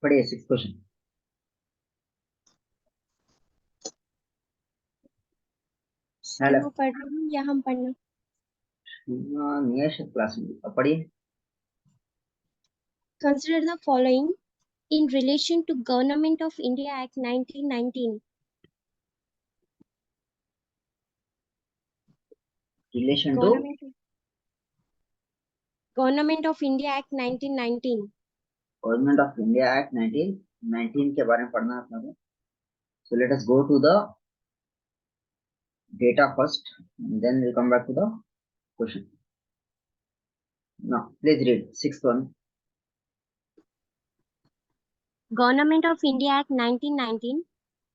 पढ़िए 6th question. Hello वो पढ़ रही हूँ या हम पढ़ना? नियश क्लास में अब पढ़िए। Consider the following in relation to Government of India Act 1919. Relation to Government of India Act 1919. Government of India act 1919 के बारे में पढ़ना है अपने को। So let us go to the data first, then we'll come back to the question. Now please read 6th one. Government of India Act 1919.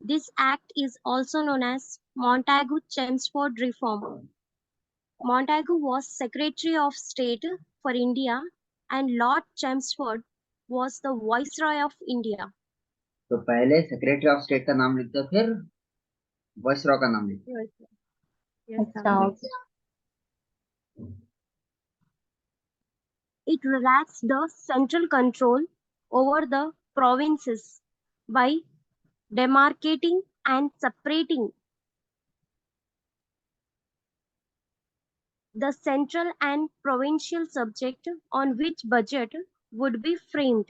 This act is also known as Montagu-Chelmsford Reform. Montagu was Secretary of State for India and Lord Chelmsford was the Viceroy of India. तो पहले secretary of state का नाम लिखते, फिर viceroy का नाम लिखते। It relaxed the central control over the provinces by demarcating and separating the central and provincial subject on which budget would be framed.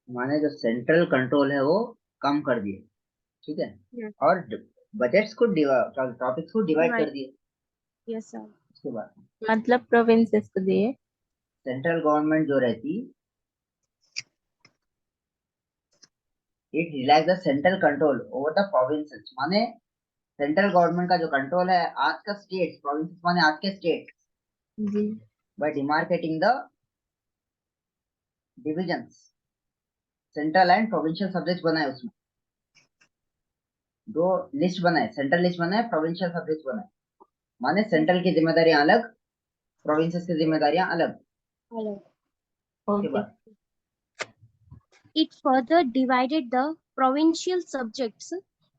माने जो सेंट्रल कंट्रोल है वो कम कर दिए, ठीक है। Yes. और बजट्स को टॉपिक्स को डिवाइड कर दिए। Yes, sir. उसके बाद मतलब प्रोविंसेस को दिए। सेंट्रल गवर्नमेंट जो रहती, it relax the central control over the provinces, माने सेंट्रल गवर्नमेंट का जो कंट्रोल है आज का स्टेट, प्रोविंसेस माने आज के स्टेट, जी, by demarcating the divisions, central and provincial subjects बनाए, उसमें दो लिस्ट बनाए, सेंट्रल लिस्ट बनाए, प्रोविंशियल सब्जेक्ट्स बनाए। माने सेंट्रल की जिम्मेदारियां अलग, प्रोविंसेस की जिम्मेदारियां अलग। उसके बाद It further divided the provincial subjects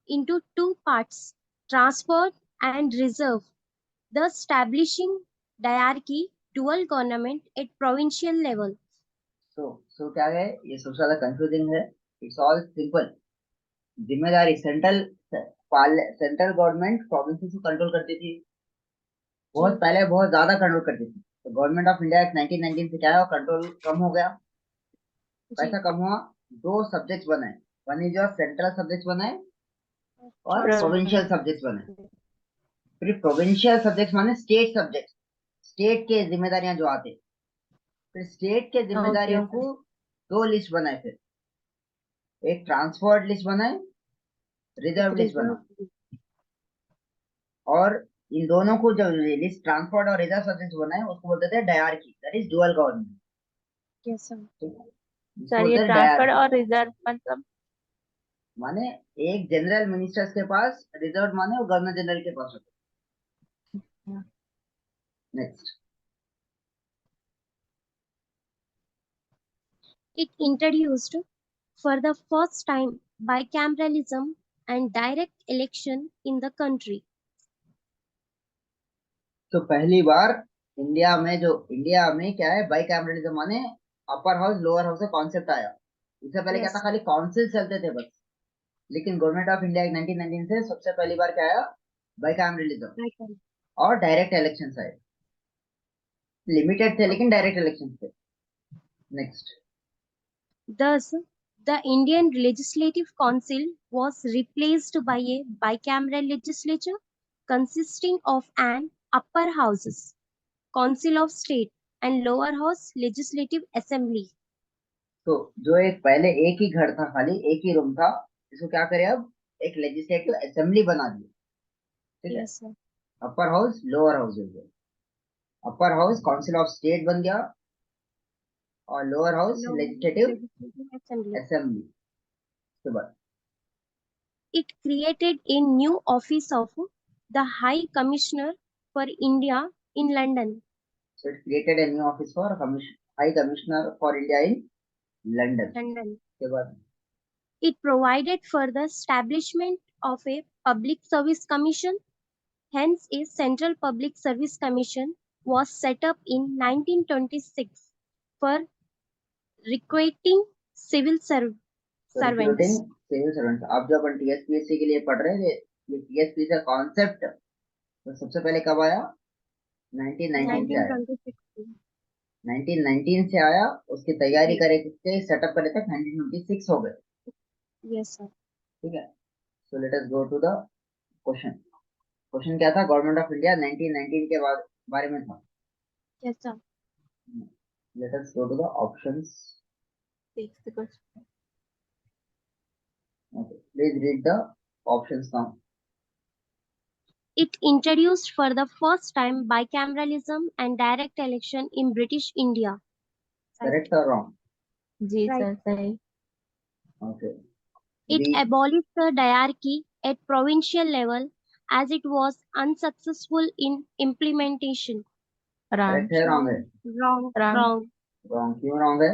into two parts, transferred and reserve, thus establishing diarchy, dual government at provincial level. सो क्या है, ये सबसे ज्यादा कंफ्यूजिंग है। It's all simple. जिम्मेदारी सेंट्रल गवर्नमेंट प्रोविंसेस को कंट्रोल करती थी, बहुत पहले बहुत ज्यादा कंट्रोल करती थी। तो गवर्नमेंट ऑफ इंडिया एक्ट 1919 से क्या है, कंट्रोल कम हो गया। पैसा कम हुआ, दो सब्जेक्ट्स बनाए, one is your central subjects बनाए और प्रोविंशियल सब्जेक्ट्स बनाए। फिर प्रोविंशियल सब्जेक्ट्स माने स्टेट सब्जेक्ट, स्टेट के जिम्मेदारियां जो आते, फिर स्टेट के जिम्मेदारियों को दो लिस्ट बनाए, फिर एक ट्रांसफर्ड लिस्ट बनाए, रिजर्व लिस्ट बनाए। और इन दोनों को जब लिस्ट ट्रांसफर्ड और रिजर्व सब्जेक्ट बनाए उसको बोलते थे dyarchy, that is dual government. Yes, sir. Sir ये ट्रांसफर और रिजर्व मतलब माने एक जनरल मिनिस्टर्स के पास, रिजर्व माने वो गवर्नर जनरल के पास होते। Next, It introduced for the first time bicameralism and direct election in the country. तो पहली बार इंडिया में क्या है, बाइकैमरलिज्म माने अपर हाउस लोअर हाउस का कॉन्सेप्ट आया। इससे पहले क्या था, खाली काउंसिल चलते थे बस। लेकिन गवर्नमेंट ऑफ इंडिया 1919 से सबसे पहली बार क्या आया, बाइकैमरलिज्म और डायरेक्ट इलेक्शन आए। लिमिटेड थे लेकिन डायरेक्ट इलेक्शन थे। Next, Thus, the Indian Legislative Council was replaced by a bicameral legislature consisting of an upper houses, Council of State, and lower house Legislative Assembly. तो जो एक पहले एक ही घर था, खाली एक ही रूम था, इसको क्या करे अब एक लेजिस्लेटिव असेंबली बना दी, ठीक है। अपर हाउस लोअर हाउस हो गया, upper house council of state बन गया और लोअर हाउस लेजिस्लेटिव असेंबली। के बाद It created a new office of the High Commissioner for India in London. So it created a new office for High Commissioner for India in London. के बाद It provided for the establishment of a Public Service Commission. Hence, a Central Public Service Commission was set up in 1926 for recruiting civil recruiting servants. Civil servants. आप जब अपन TSPSC के लिए पढ़ रहे थे, ये टीएसपीएससी का कॉन्सेप्ट तो सबसे पहले कब आया? 1919 से आया। 1926. 1919 से आया, उसकी तैयारी Yes. करे थे, सेटअप करे तक 1926 हो गए। Yes, sir. ठीक है, so let us go to the question. Question क्या था? गवर्नमेंट ऑफ इंडिया 1919 के बाद बारे में था। Yes, sir. Let us go to the options. Sixth question. Okay, please read the options now. It introduced for the first time bicameralism and direct election in British India. Correct or wrong? जी Right. Sir सही. Okay. It B, abolished the diarchy at provincial level as it was unsuccessful in implementation. Wrong. correct है wrong है? Wrong. Wrong. Wrong. Wrong क्यों wrong है?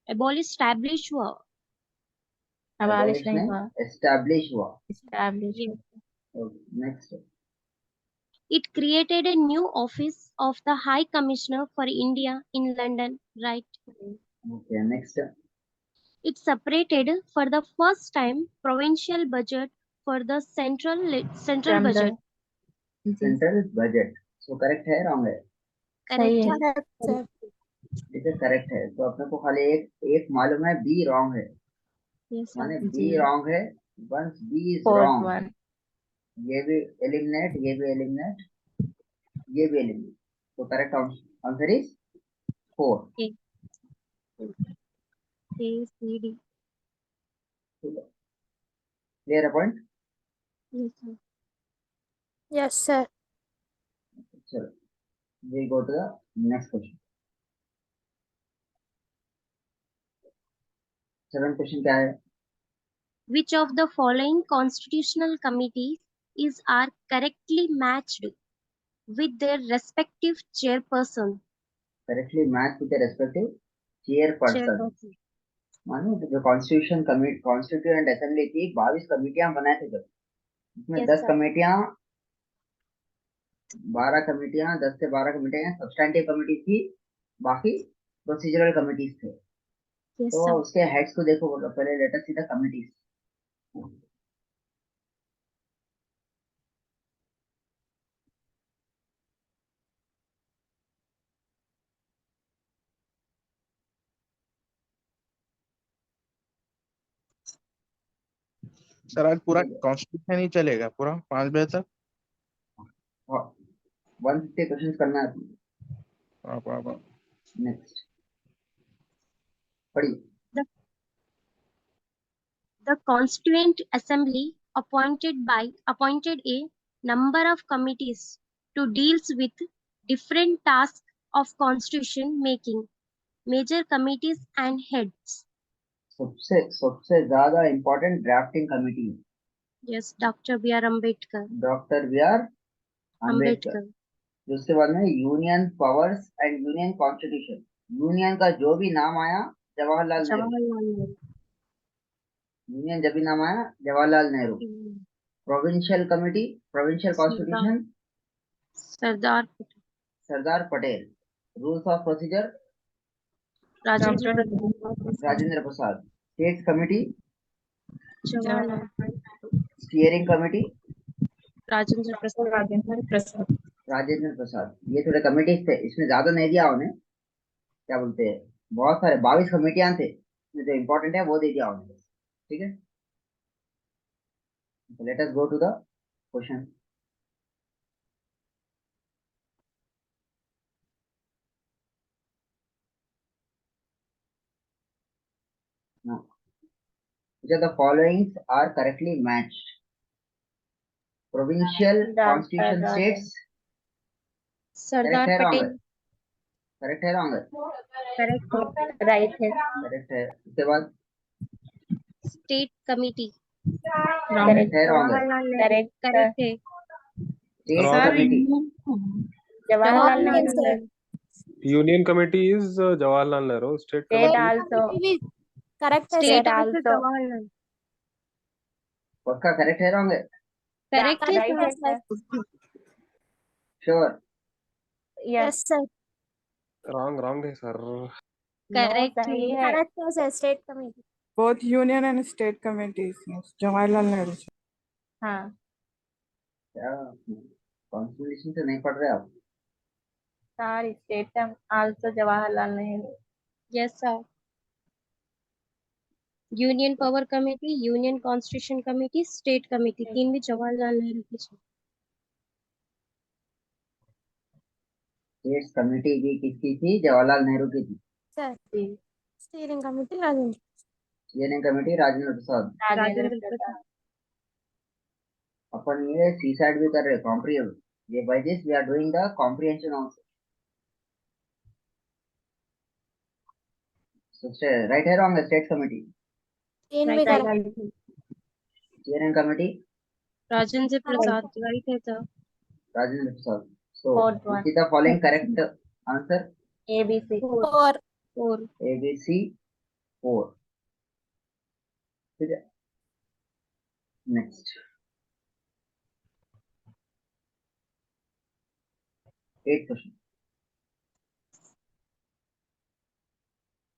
Abolish established हुआ. Abolish Abolish नहीं नहीं, हुआ. establish हुआ। Establish. Yes. Okay, next. It created a new office of the High Commissioner for India in London. Right. Okay, next. It separated for the first time provincial budget for the central From budget. the. Ji Central budget. So correct है wrong है? सही है. Correct. ठीक है, correct है। तो अपने को खाली एक मालूम है, B wrong है। Yes, sir. माने B जी. wrong है। Once B is Fourth wrong, one. ये भी eliminate, ये भी eliminate, ये भी eliminate। तो correct answer is 4। A, C, D. Clear a point? Yes, sir. Yes, sir. चलो, we go to the next question। 7th question क्या है? Which of the following constitutional committees are correctly matched with their respective chairperson? Correctly match with the respective chairperson। मानो जो constituent assembly थी, 22 कमेटियां बनाए थे जब, इसमें Yes, 10 sir. कमेटियां 12 कमेटियां 10 से 12 कमेटियां सब्सटैंटिव कमेटी थी, बाकी प्रोसीजरल कमेटीज थे। Yes, तो sir. उसके हेड्स को देखो, बोलो पहले let us see the committees. Sir आज पूरा कॉन्स्टिट्यूशन ही चलेगा पूरा 5 बजे तक? 150 क्वेश्चंस करना है। आप नेक्स्ट पढ़िए। The Constituent Assembly appointed a number of committees to deals with different tasks of constitution making, major committees and heads. सबसे ज्यादा इंपॉर्टेंट ड्राफ्टिंग कमेटी है Yes, Dr. B.R. Ambedkar. Doctor B R Ambedkar. उसके बाद में union powers and union constitution. Union का जो भी नाम आया Jawaharlal Nehru. Jawaharlal Nehru. Union जब भी नाम आया Jawaharlal Nehru. Provincial committee, provincial constitution Sardar Sardar Patel. Rules of procedure Rajendra Rajendra Prasad. States committee Jawaharlal steering committee Rajendra Prasad. Rajendra Prasad. ये थोड़े कमेटीज थे, इसमें ज्यादा नहीं दिया उन्हें, क्या बोलते हैं, बहुत सारे 22 कमेटियां थे, इसमें जो इम्पोर्टेंट है वो दे दिया उन्हें। ठीक है, let us go to the question. Now, which of the followings are correctly matched? Provincial constitution states Sardar correct है wrong है? Patel. करेक्ट है wrong है? Correct. Right है. करेक्ट है। उसके बाद State Committee. करेक्ट है wrong है? Jawaharlal Nehru. Correct. Correct है. State Wrong. Committee Jawaharlal Wrong Nehru. answer. Union Committee is Jawaharlal Nehru. State State Committee. also. Correct है State sir. also also. Jawaharlal. पक्का correct है wrong है? Correct है Right sir. है sir. Sure? Yes. Yes sir. Wrong है sir. No, Correct सही है. है. Correct है sir. State committee. both union and state committees. Yes, Jawaharlal Nehru. हाँ क्या कॉन्स्टिट्यूशन से नहीं पढ़ रहे आप? Sir state also Jawaharlal Nehru. Yes, sir. Union power committee, union constitution committee, state committee, तीन भी जवाहरलाल नेहरू की थी। स्टेट्स कमेटी भी किसकी थी? जवाहरलाल नेहरू की थी। Sir ji steering committee Rajendra union committee Rajendra Prasad. Rajendra Rajendra Prasad. Prasad. अपन ये सी साइड भी कर रहे हैं, कॉम्प्रिहेंशन। ये by this we are doing the comprehension also. So right है रॉन्ग? स्टेट कमेटी, तीन भी Right, correct. right. Union committee Rajendra Prasad, right है sir. Rajendra Prasad. So Fourth one. which is the following correct answer? ABC. Four. 4. ABC 4। ठीक है, next 8th question.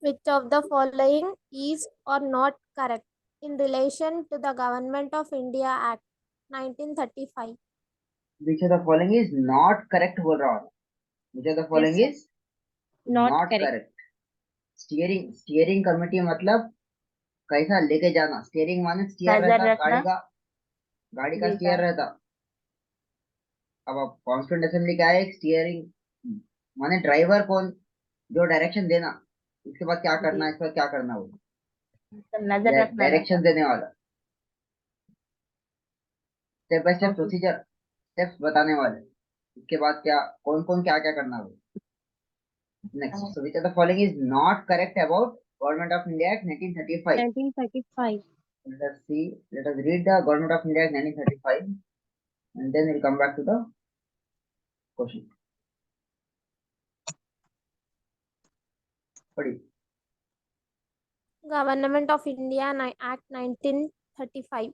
Which of the following is or not correct in relation to the Government of India Act 1935? which of the following is not correct बोल रहा हूँ। which of the following sir. is Not not correct. correct? Steering committee मतलब कैसा लेके जाना। Steering माने steer नजर रहता रखना। गाड़ी का जी स्टीयर सर. रहता। अब आप कॉन्स्टिट्यूंट असेंबली क्या है? स्टीयरिंग माने ड्राइवर कौन, जो डायरेक्शन देना, इसके बाद क्या करना है, इसके बाद क्या करना, वो तो नजर रखना रहता. डायरेक्शन देने वाला, step by step Okay. Procedure, steps बताने वाले, इसके बाद क्या कौन कौन क्या क्या करना है। Next, so which of the following is not correct about government of India act 1935? 1935. let us see, let us read the government of India act 1935 and then we'll come back to the question. पढ़िए। Government of India Act 1935.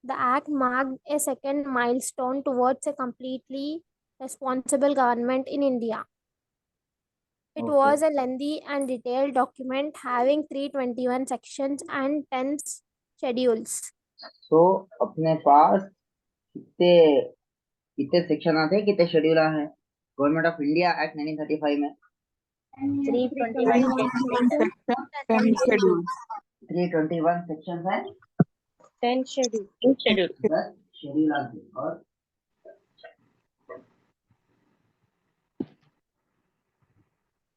The act marked a second milestone towards a completely responsible government in India. It Okay. was a lengthy and detailed document having 321 sections and 10 schedules. तो अपने पास कितने कितने section आते हैं, कितने schedule हैं government of India act 1935 में? 321 10 schedules. 321 section है, 10 schedule. 10 शेड्यूल आते हैं। और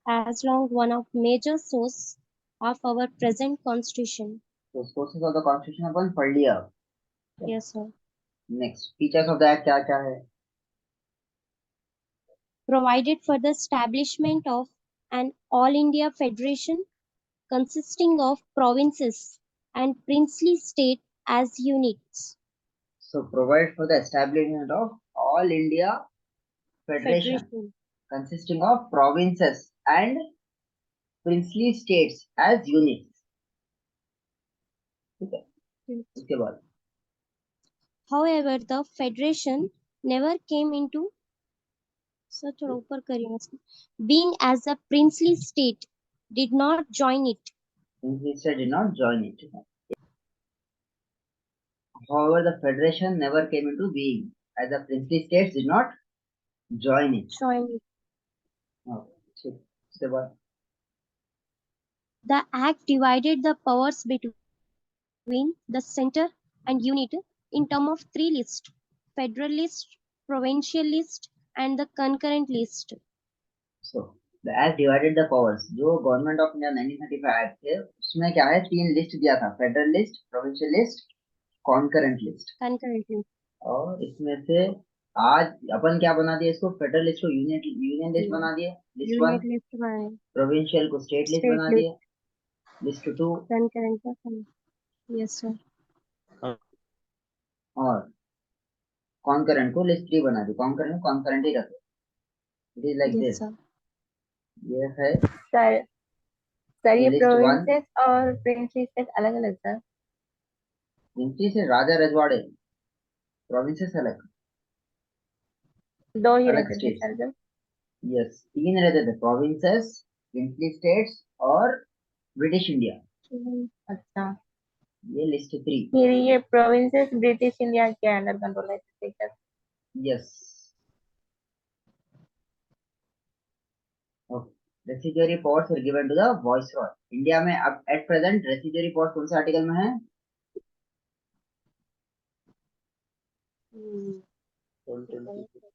As long one of major source of our present constitution. तो सोर्सेस ऑफ द कॉन्स्टिट्यूशन अपन पढ़ लिया। Yes, sir. Next, features of the act क्या क्या है? Provided for the establishment of an all India federation consisting of provinces and princely state as units. So provide for the establishment of all India federation consisting of provinces and princely states as units। ठीक है, इसके बाद However, the federation never came into such ऊपर करिए उसको, being as a princely state did not join it. princely state did not join it। However, the federation never came into being as the princely states did not join it। Join it. ठीक, इसके बाद The act divided the powers between the center and unit in terms of 3 lists: federal list, provincial list, and the concurrent list. so the act divided the powers। जो government of India 1935 act थे उसमें क्या है, 3 list दिया था, federal list, provincial list, concurrent list. Concurrent list. और इसमें से आज अपन क्या बना दिया, इसको फेडरल लिस्ट को यूनियन लिस्ट बना दिए, list 1। Unit list by provincial को स्टेट लिस्ट State बना list. दिए, लिस्ट 2। concurrent. Yes, sir. और कॉन्करेंट को लिस्ट 3 बना दी। कॉन्करेंट ही रखे। It is like Yes, this. sir. ये है सर सर ये List one. प्रोविंसेस और प्रिंसली स्टेट अलग अलग सर. प्रिंसी से राजा रजवाड़े, प्रोविंसेस अलग, दो ही अलग रहते थे states। सर जब. यस, 3 रहते थे, प्रोविंसेस, प्रिंसली स्टेट्स और ब्रिटिश इंडिया। अच्छा ये लिस्ट 3। फिर ये प्रोविंसेस ब्रिटिश इंडिया के अंडर कंट्रोल है status. Yes. Okay. Residuary powers are given to the viceroy. India में अब एट प्रेजेंट रेसिड्यूरी पावर्स कौन से आर्टिकल में है?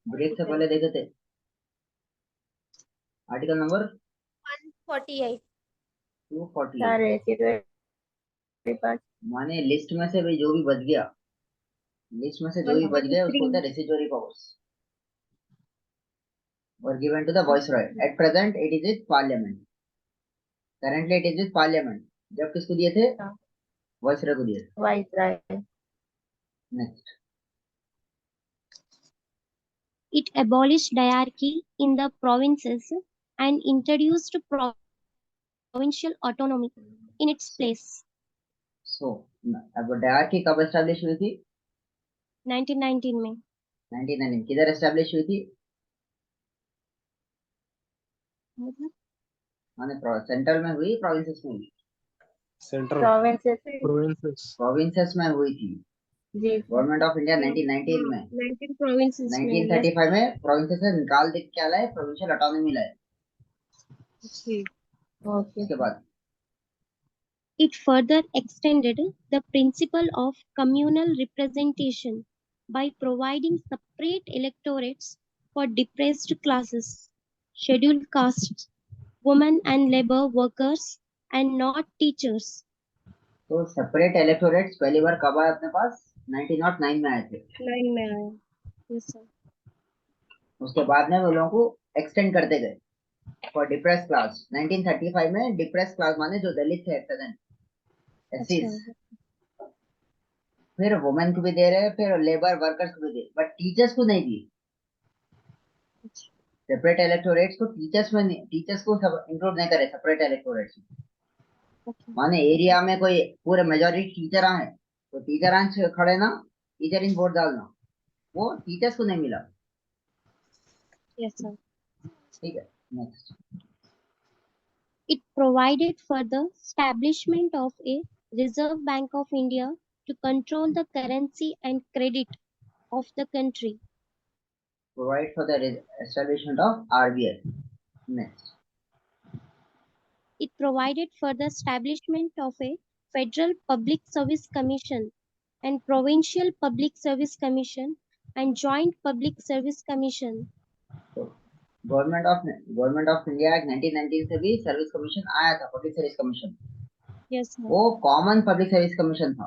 ब्रेक से पहले देखे थे article number 148। 248। Sir residuary part माने लिस्ट में से भी जो भी बच गया, लिस्ट में से जो भी बच गया उसको बोलते हैं रेसिड्यूरी पावर्स और given to the viceroy. At present it is with Parliament. Currently it is with Parliament. जब किसको दिए थे? वाइसरॉय को दिए थे। Viceroy. Next. It abolished diarchy in the provinces and introduced provincial autonomy in its place. सो अब dyarchy कब establish हुई थी? 1919 में। 1919। किधर एस्टेब्लिश हुई थी? मतलब माने सेंट्रल में हुई, प्रोविंसेस में हुई? सेंट्रल प्रोविंसेस प्रोविंसेस प्रोविंसेस में हुई थी। जी गवर्नमेंट ऑफ इंडिया 1919 में। 19 provinces में। 1935 में प्रोविंसेस से निकाल दे क्या लाए? प्रोविंशियल ऑटोनॉमी लाए। जी। ओके। उसके बाद It further extended the principle of communal representation by providing separate electorates for depressed classes, scheduled castes, women and labor workers, and not teachers. तो सेपरेट इलेक्टोरेट्स पहली बार कब आए अपने पास? 1909 में आए थे। 9 में आया। Yes, sir. उसके बाद में वो लोगों को एक्सटेंड करते गए फॉर डिप्रेस क्लास। 1935 में डिप्रेस क्लास माने जो दलित थे प्रेजेंट, एससीज। फिर वुमेन को भी दे रहे हैं, फिर लेबर वर्कर्स को भी दे, बट टीचर्स को नहीं दिए। सेपरेट इलेक्टोरेट्स को टीचर्स में नहीं, टीचर्स को सब इंक्लूड नहीं करे सेपरेट इलेक्टोरेट्स में। माने एरिया में कोई पूरे मेजोरिटी टीचर आए तो टीचर खड़े ना, टीचर इन वोट डालना, वो टीचर्स को नहीं मिला। Yes, sir. ठीक है। Next. It provided for the establishment of a Reserve Bank of India to control the currency and credit of the country. Provide for the establishment of RBI. Next. It provided for the establishment of a Federal Public Service Commission and Provincial Public Service Commission and Joint Public Service Commission. So, government of India act 1919 से भी service commission आया था, public service commission. Yes, sir. वो common public service commission था,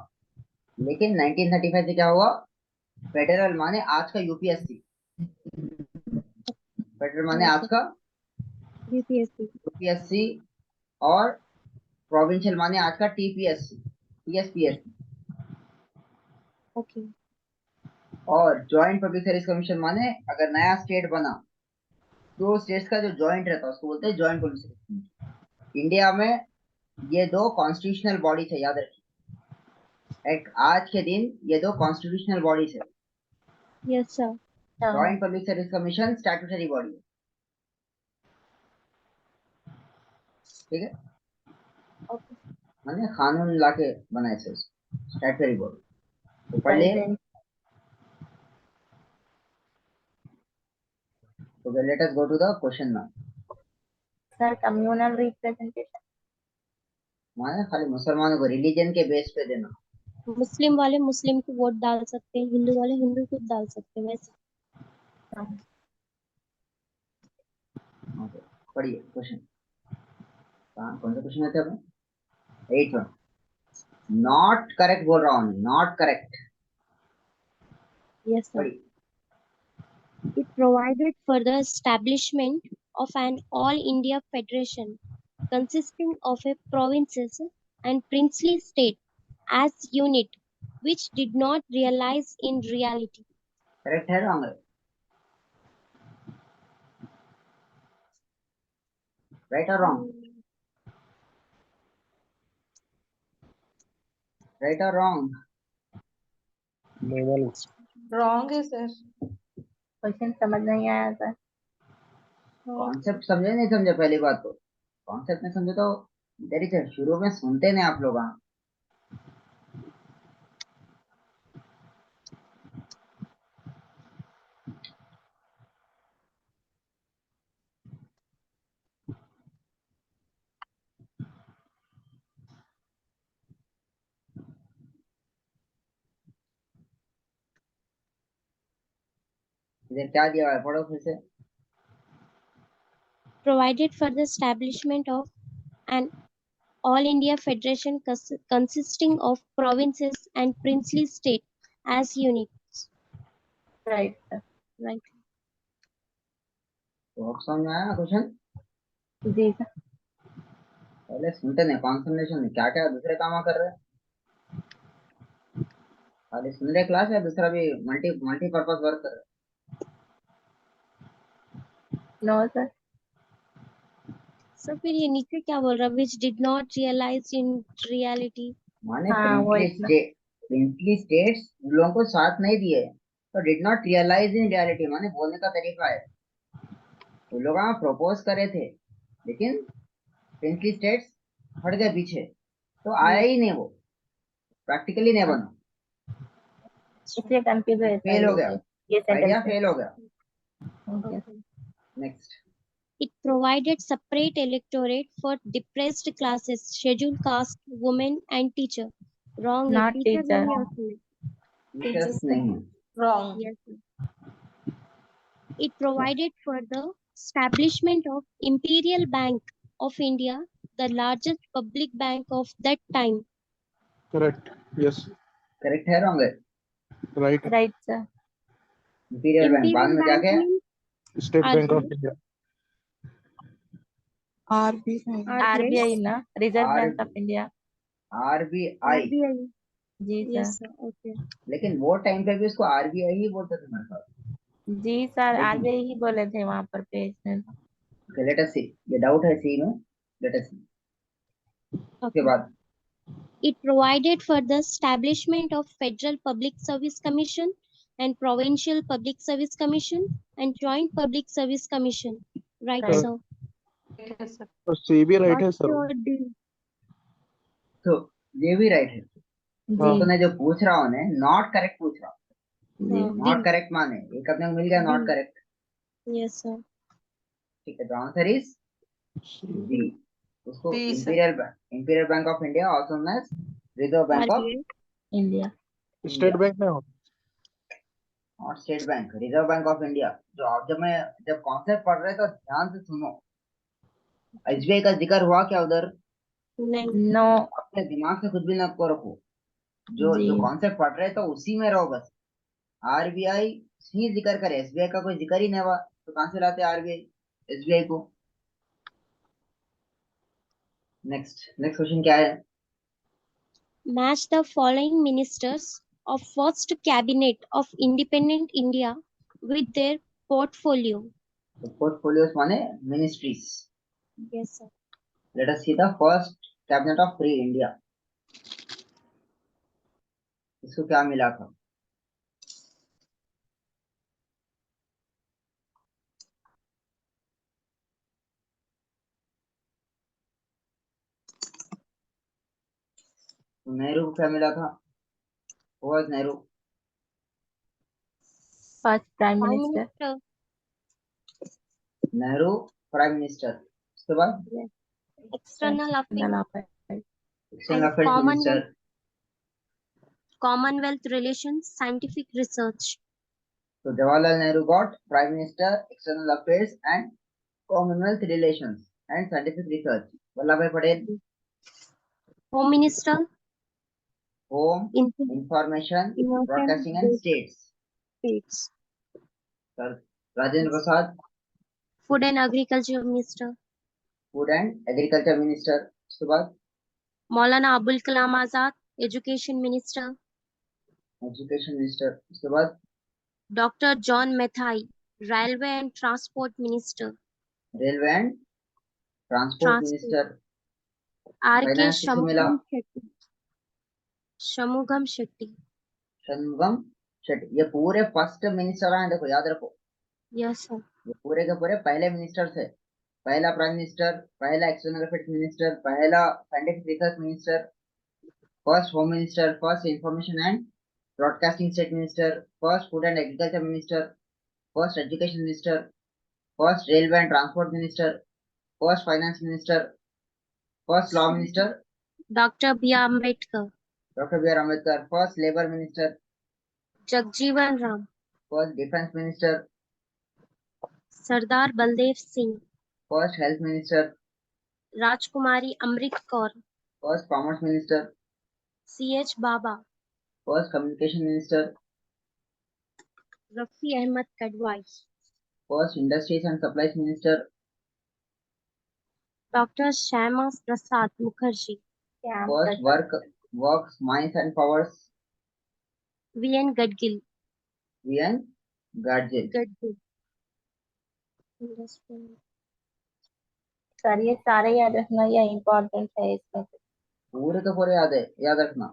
लेकिन 1935 से क्या हुआ? फेडरल माने आज का यूपीएससी, फेडरल माने आज का यूपीएससी, और प्रोविंशियल माने आज का टीपीएससी, टीएसपीएससी। Okay. और जॉइंट पब्लिक सर्विस कमीशन माने अगर नया स्टेट बना तो स्टेट्स का जो जॉइंट रहता है उसको बोलते हैं joint public service commission. India में ये दो कॉन्स्टिट्यूशनल बॉडीज है, याद रखिए। एक आज के दिन ये दो कॉन्स्टिट्यूशनल बॉडीज है। Yes, sir. Joint public service commission statutory body है, ठीक है। Okay. माने कानून लाके बनाए से स्टैट्यूटरी बॉडी। तो पढ़िए। तो let us go to the question now. Sir communal representation माने खाली मुसलमानों को रिलीजन के बेस पे देना। मुस्लिम वाले मुस्लिम को वोट डाल सकते हैं, हिंदू वाले हिंदू को डाल सकते हैं, वैसे। पढ़िए क्वेश्चन। कौन सा क्वेश्चन है अपने? 8 वन। नॉट करेक्ट बोल रहा हूँ, not correct. Yes, sir. It provided for the establishment of an all-India federation consisting of a provinces and princely state as unit, which did not realize in reality. Correct है, wrong है? Right और wrong? Right और wrong? Wrong है sir. Question समझ नहीं आया sir. Concept समझे नहीं समझे? पहली बात तो कॉन्सेप्ट नहीं समझे तो इधर ही शुरू में सुनते नहीं आप लोग। इधर क्या दिया हुआ है, पढ़ो फिर से। Provided for the establishment of an all India federation consisting of provinces and princely state as units. Right, sir. Right. तो अब समझ में आया ना क्वेश्चन? जी सर. पहले सुनते नहीं, कॉन्सेंट्रेशन में क्या क्या दूसरे काम कर रहे हैं, खाली सुन रहे क्लास, या दूसरा भी मल्टीपर्पज वर्क कर रहे हैं? No, sir. So फिर ये नीचे क्या बोल रहा है? Which did not realize in reality. माने हाँ, वही प्रिंसली स्टेट्स उन लोगों को साथ नहीं दिए, तो did not realise in reality, माने बोलने का तरीका है, उन लोग प्रपोज करे थे लेकिन प्रिंसली स्टेट्स हट गए पीछे, तो आया ही नहीं, वो प्रैक्टिकली नहीं बना, इसलिए कंफ्यूज है सर. फेल हो गया, ये आइडिया सेंटेंस. फेल हो गया। Okay. Next, It provided separate electorate for depressed classes, scheduled caste, women and teacher. Wrong है, Not teacher teacher. नहीं है उसमें. टीचर्स नहीं है। Wrong. Yes, sir. It provided for the establishment of Imperial Bank of India, the largest public bank of that time. Correct. Yes. Correct है, wrong है? Right. Right, sir. Imperial bank, बाद Imperial में क्या Bank क्या? means State Bank of RBI. India. RBI. RBI ना, Reserve R- Bank of India. RBI. RBI. जी Yes, sir. sir. Okay. लेकिन वो टाइम पे भी उसको आरबीआई ही बोलते थे मेरे पास। जी सर, लेकिन- RBI ही बोले थे वहाँ पर पेज में. लेट अस सी, ये डाउट है सी में, लेट अस सी। उसके Okay. बाद It provided for the establishment of Federal Public Service Commission and Provincial Public Service Commission and Joint Public Service Commission. Right, Right. sir. तो C भी right है What's sir. your D? तो ये भी right है, तो जी. अपने जो पूछ रहा हूँ ना, नॉट करेक्ट पूछ रहा हूँ। जी. नॉट करेक्ट माने एक अपने को मिल गया, not D. Correct. Yes, sir. ठीक है, तो आंसर इज बी। उसको Imperial Bank of India, also known as Reserve Bank of RBI. India. State Bank में हो. और State Bank, Reserve Bank of India. जो आप जब कॉन्सेप्ट पढ़ रहे तो ध्यान से सुनो, एसबीआई का जिक्र हुआ क्या उधर? नहीं. नो. अपने दिमाग से कुछ भी ना को रखो, जो जी. जो कॉन्सेप्ट पढ़ रहे तो उसी में रहो बस। आरबीआई ही जिक्र करे, एसबीआई का कोई जिक्र ही नहीं हुआ, तो कहां से लाते आरबीआई एसबीआई को? नेक्स्ट क्वेश्चन क्या है? Match the following ministers of first cabinet of independent India with their portfolio. तो पोर्टफोलियोस माने ministries. Yes, sir. Let us see the first cabinet of free India, इसको क्या मिला था? तो नेहरू को क्या मिला था? Was Nehru first prime Prime minister. Minister. Nehru prime minister. उसके बाद Yes. External Affairs external and affairs minister. Commonwealth Relations, Scientific Research. तो Jawaharlal Nehru got prime minister, external affairs and commonwealth relations and scientific research. Vallabh Bhai Patel Home Minister. Home, Information information, broadcasting and states. States. Rajendra Prasad Food and Agriculture Minister. Food and agriculture minister. उसके बाद Maulana Abul Kalam Azad, Education Minister. Education minister. उसके बाद Dr. John Mathai, Railway and Transport Minister. Railway and transport Transport. Minister. R.K. Finance किसे मिला? Shamugam Shetty. Shanmugam Shetty. ये पूरे first minister हैं, देखो याद रखो, Yes, sir. ये पूरे के पूरे पहले मिनिस्टर थे। पहला प्राइम मिनिस्टर, पहला एक्सटर्नल अफेयर्स मिनिस्टर, पहला scientific research minister, first home minister, first information and broadcasting state minister, first food and agriculture minister, first education minister, first railway and transport minister, first finance minister, first law minister Dr. B. Ambedkar. Doctor B R Ambedkar, first labour minister, Jagjeevan Ram. First defence minister, Sardar Baldev Singh, First Health Minister. Rajkumari Amrit Kaur, First Commerce Minister. C.H. Baba, First Communication Minister. Rafi Ahmad Kadwai, First Industries and Supplies Minister. Dr. Shyama Prasad Mukherjee, First Works, Mines and Powers. V.N. Gadgil, V.N. Gadgil. Sir ये सारे याद रखना या important है इसमें से? पूरे तो पूरे याद है, याद रखना।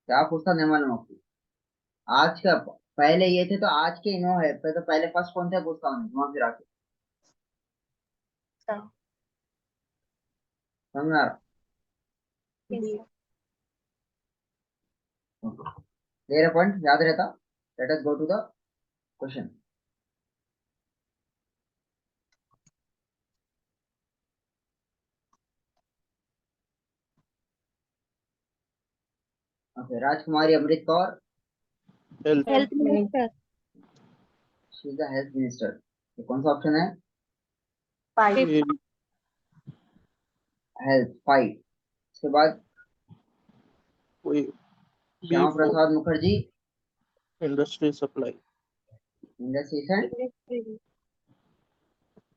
क्या पूछता नहीं मालूम आपको। आज का पहले ये थे तो आज के इनो है, तो पहले फर्स्ट कौन सा पूछता हूँ घुमा फिरा के। अच्छा, समझ में आ रहा? जी क्लियर पॉइंट याद रहता। Let us go to the question. Okay, Rajkumari Amrit Kaur, health Health Minister, she is the health minister. तो कौन सा ऑप्शन है? 5 हेल्थ 5। उसके बाद कोई Shyama B4 Prasad Mukherjee, industry supply. Industries Industry,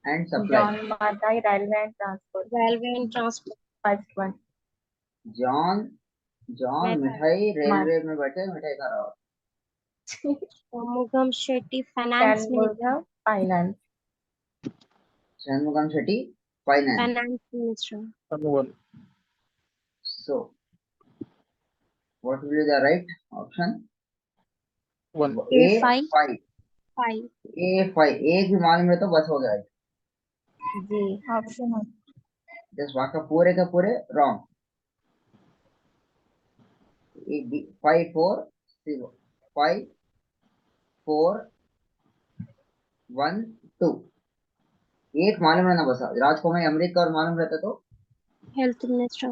and supply. John Mathai railway and transport, Railway and Transport, first one. John Mehta, मिठाई railway में बैठे मिठाई खा रहा हो। Shanmugam Shetty, Finance Minister, finance, Shanmugam Shetty, finance. Finance Minister, one So what will be the right option? One A5, A5। 5, A5 एक भी मालूम है तो बस हो गया। जी ऑप्शन है। जस्ट वाका पूरे का पूरे रॉन्ग। 5 4 0 5 4 1 2। एक मालूम रहना बस। राजकुमारी अमृत कौर मालूम रहता तो Health Minister,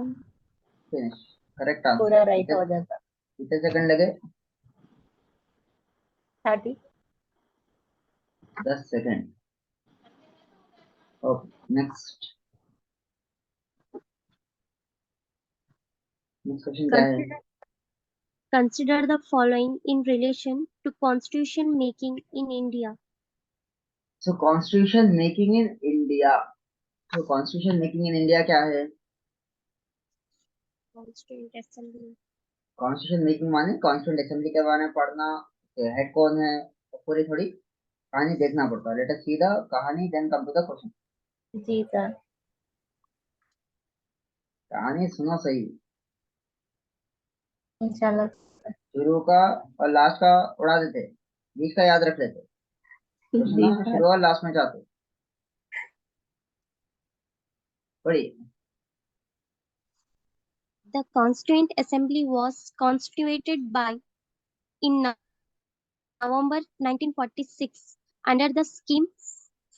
फिनिश। करेक्ट पूरा आंसर। राइट हो जाता। कितने सेकंड लगे? 30। 10 सेकंड। ओके, नेक्स्ट क्वेश्चन क्या है? consider the following in relation to constitution making in India. So constitution making in India. तो कॉन्स्टिट्यूशन मेकिंग इन इंडिया क्या है? Constituent Assembly, कॉन्स्टिट्यूशन मेकिंग माने कॉन्स्टिट्यूंट असेंबली के बारे में पढ़ना, हेड कौन है, तो पूरी थोड़ी कहानी देखना पड़ता है। लेट अस सी द कहानी then come to the question. जी सर। कहानी सुनो सही। इंशाल्लाह। शुरू का और लास्ट का उड़ा देते, बीच का याद रख लेते। क्वेश्चन जी ना सर। शुरू और लास्ट में जाते। पढ़िए। the Constituent Assembly was constituted by in November 1946 under the scheme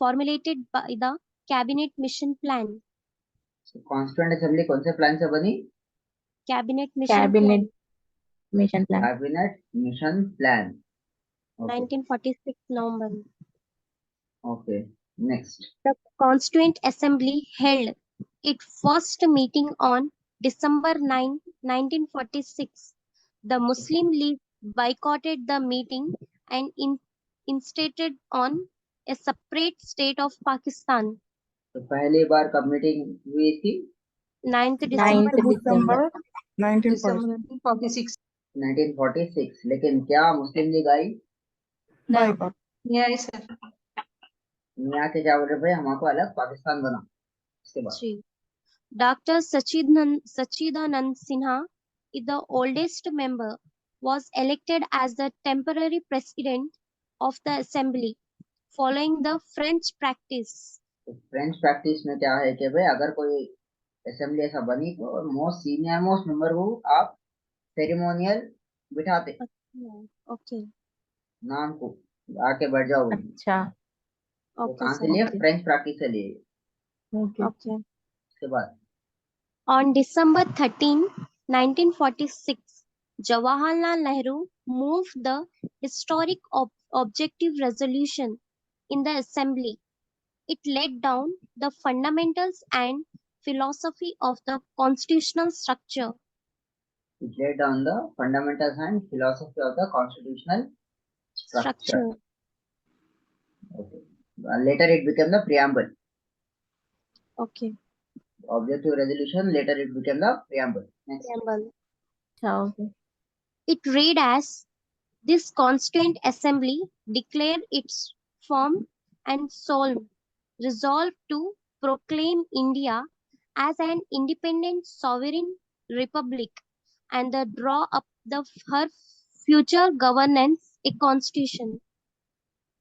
formulated by the Cabinet Mission Plan. Constituent assembly कौन से प्लान से बनी? Cabinet Mission cabinet mission plan. Cabinet mission plan. Plan, okay 1946 November. Okay, next. The Constituent Assembly held its first meeting on December 9, 1946. The Muslim League boycotted the meeting and insisted on a separate state of Pakistan. तो पहली बार कब meeting हुई थी? 9th 9 December दिसंबर 1946 1946। लेकिन क्या मुस्लिम league आई? Boycott. Yes, sir. मियाँ के क्या बोल रहे भाई, हमको अलग पाकिस्तान बना। इसके बाद Three. Dr. Sachidanand Sinha, the oldest member, was elected as the temporary president of the assembly, following the French practice. तो फ्रेंच प्रैक्टिस में क्या है कि भाई अगर कोई असेंबली ऐसा बनी तो मोस्ट सीनियर मोस्ट मेंबर को आप सेरेमोनियल बिठाते, Okay, नाम को आके बैठ जाओ बोलिए। अच्छा तो okay, कहाँ से sir. लिए? ओके फ्रेंच प्रैक्टिस से लिए। Okay Okay. उसके बाद On December 13, 1946, Jawaharlal Nehru moved the historic objective resolution in the assembly. It laid down the fundamentals and philosophy of the constitutional structure. It laid down the fundamentals and philosophy of the constitutional structure. Okay. Later it became the preamble. Okay. Objective resolution, later it became the preamble. Next. Preamble. Okay. It read as, this Constituent Assembly declare its form and solemn resolve to proclaim India as an independent sovereign republic and the draw up her future governance a constitution.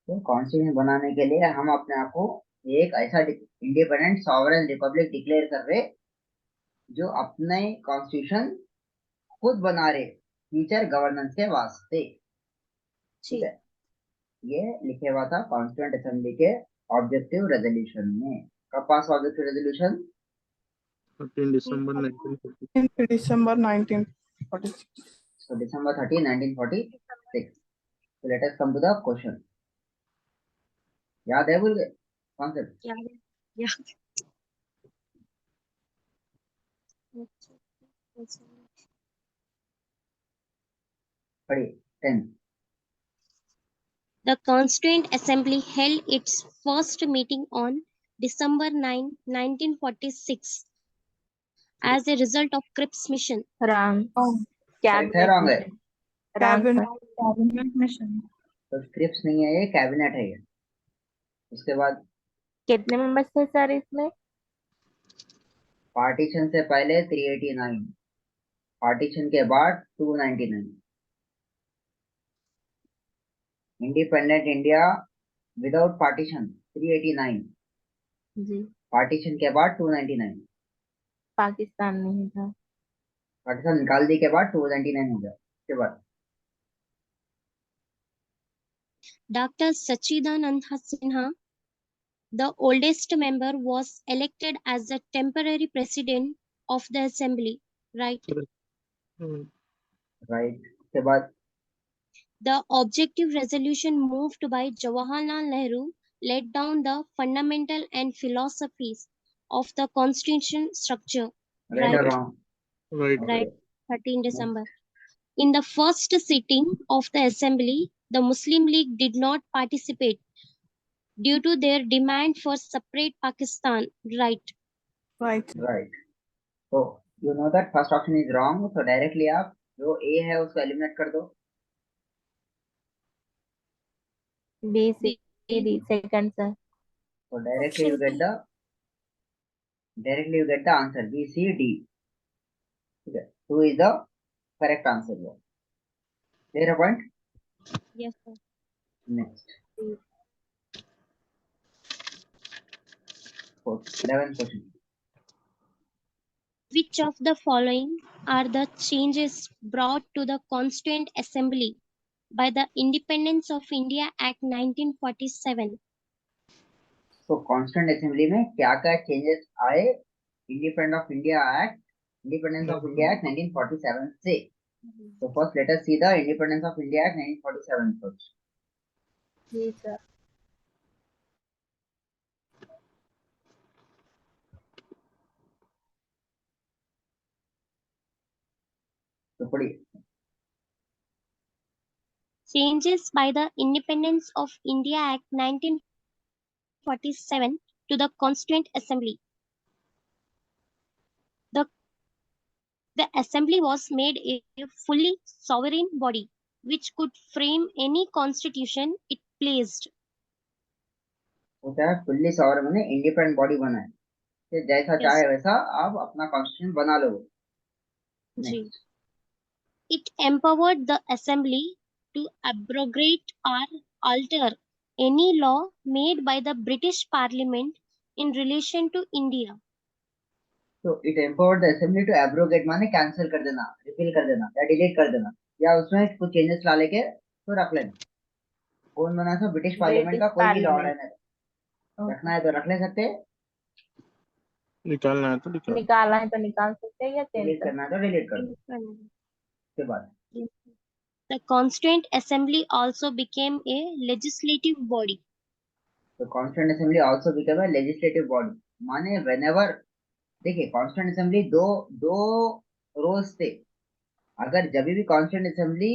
तो constitution बनाने के लिए हम अपने आप को एक ऐसा इंडिपेंडेंट सॉवरेन रिपब्लिक डिक्लेयर कर रहे जो अपने कॉन्स्टिट्यूशन खुद बना रहे फ्यूचर गवर्नेंस के वास्ते। ठीक है, ये लिखे हुआ था कॉन्स्टिट्यूएंट असेंबली के ऑब्जेक्टिव रेजोल्यूशन में। कब पास objective resolution? 13 December 1946. 13 December 1946. So December 13, 1946. So let us come to the question. याद है बोल गए कॉन्सेप्ट? पढ़िए 10. The Constituent Assembly held its first meeting on December 9, 1946 as a result of Cripps mission. Wrong. Right है wrong है? Wrong, sir. Cabinet mission. तो Cripps नहीं है, ये कैबिनेट है ये। उसके बाद कितने मेंबर्स थे सर इसमें? पार्टीशन से पहले 389, पार्टीशन के बाद 299। इंडिपेंडेंट इंडिया विदाउट पार्टीशन 389, जी। पार्टीशन के बाद 299। पाकिस्तान नहीं था। पाकिस्तान निकाल दी के बाद 299 हो गया। उसके बाद Dr. Sachidananda Sinha, the oldest member, was elected as the temporary president of the assembly. Right. Right. उसके बाद The objective resolution moved by Jawaharlal Nehru laid down the fundamental and philosophies of the constitution structure. Right और wrong? Right. Right. 13 December. In the first sitting of the assembly, the Muslim League did not participate due to their demand for separate Pakistan. Right. Right. Right. तो you know that first option is wrong, तो directly आप जो ए है उसको eliminate कर दो। B, C, D, second, sir. So directly you get the answer B, C, D. Okay. 2 is the correct answer here. Clear a point? Yes, sir. Next. 11th question. Which of the following are the changes brought to the Constituent Assembly by the Independence of India Act 1947? So Constituent Assembly में क्या क्या changes आए Independence of India Act 1947 से? So first let us see the Independence of India Act 1947 first. Ji sir. तो पढ़िए। Changes by the Independence of India Act 1947 to the Constituent Assembly. The Assembly was made a fully sovereign body which could frame any constitution it pleased. होता है fully sovereign मैंने independent body बना है, तो जैसा Yes. चाहे वैसा आप अपना कॉन्स्टिट्यूशन बना लो। जी। Next. It empowered the Assembly to abrogate or alter any law made by the British Parliament in relation to India. तो it empowered the assembly to abrogate माने कैंसिल कर देना, रिपील कर देना या डिलीट कर देना, या उसमें कुछ चेंजेस ला लेके तो रख लेना। कौन बना था? ब्रिटिश पार्लियामेंट का कोई भी लॉ रखना है तो रख ले सकते हैं, निकालना है तो निकाल। निकालना है तो निकाल सकते हैं या चेंज डिलीट करना है तो डिलीट कर दो। उसके बाद The Constituent Assembly also became a legislative body. तो constituent assembly also become a legislative body, माने व्हेनेवर, देखिए कॉन्स्टिट्यूंट असेंबली दो दो रोज थे, अगर जब भी कॉन्स्टिट्यूंट असेंबली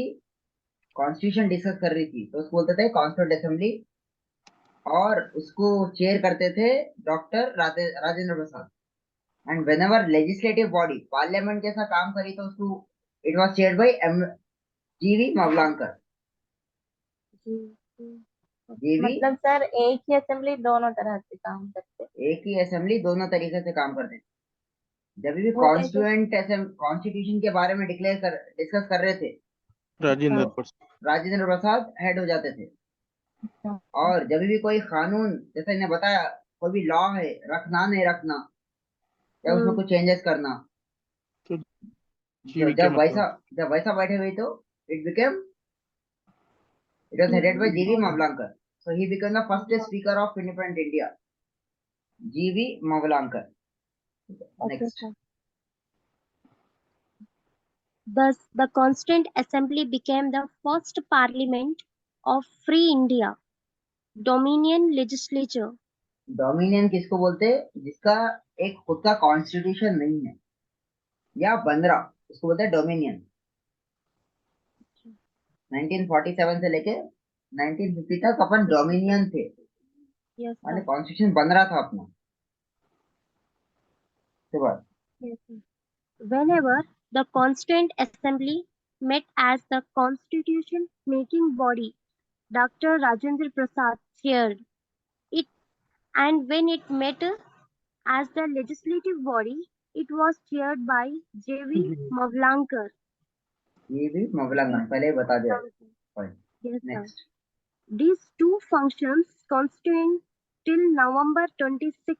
कॉन्स्टिट्यूशन डिस्कस कर रही थी तो उसको बोलते थे कॉन्स्टिट्यूंट असेंबली, और उसको चेयर करते थे doctor Rajendra Prasad. And whenever legislative body parliament के साथ काम करी तो उसको it was chaired by GV Mavalankar. जीवी, मतलब सर एक ही असेंबली दोनों तरह से काम करते। एक ही असेंबली दोनों तरीके से काम करते थे। जब भी वो कैसे? कॉन्स्टिट्यूशन के बारे में डिस्कस कर रहे थे, राजेंद्र प्रसाद राजेंद्र प्रसाद हेड हो जाते थे। अच्छा, और जब भी कोई कानून, जैसे इन्हें बताया, कोई भी लॉ है, रखना नहीं रखना या उसमें कुछ चेंजेस करना, तो तो जीवी के मतलब जब वैसा बैठे हुए तो it was headed by जीवी Mavalankar, so he became the first speaker of independent India, जीवी Mavalankar. Okay, Next. sir. Thus, the Constituent Assembly became the first parliament of Free India, Dominion legislature. Dominion किसको बोलते हैं? जिसका एक खुद का कॉन्स्टिट्यूशन नहीं है या बन रहा, उसको बोलते हैं डोमिनियन। 1947 से लेके 1950 तक अपन डोमिनियन थे, Yes, माने sir. कॉन्स्टिट्यूशन बन रहा था अपना। उसके बाद Yes, sir. Whenever the Constituent Assembly met as the constitution making body, Dr. Rajendra Prasad chaired it, and when it met as the legislative body, it was chaired by J.V. Mavlankar. ये भी मवलांकर पहले ही बता दिया। Yes, sir. Next. These two functions continued till November 26,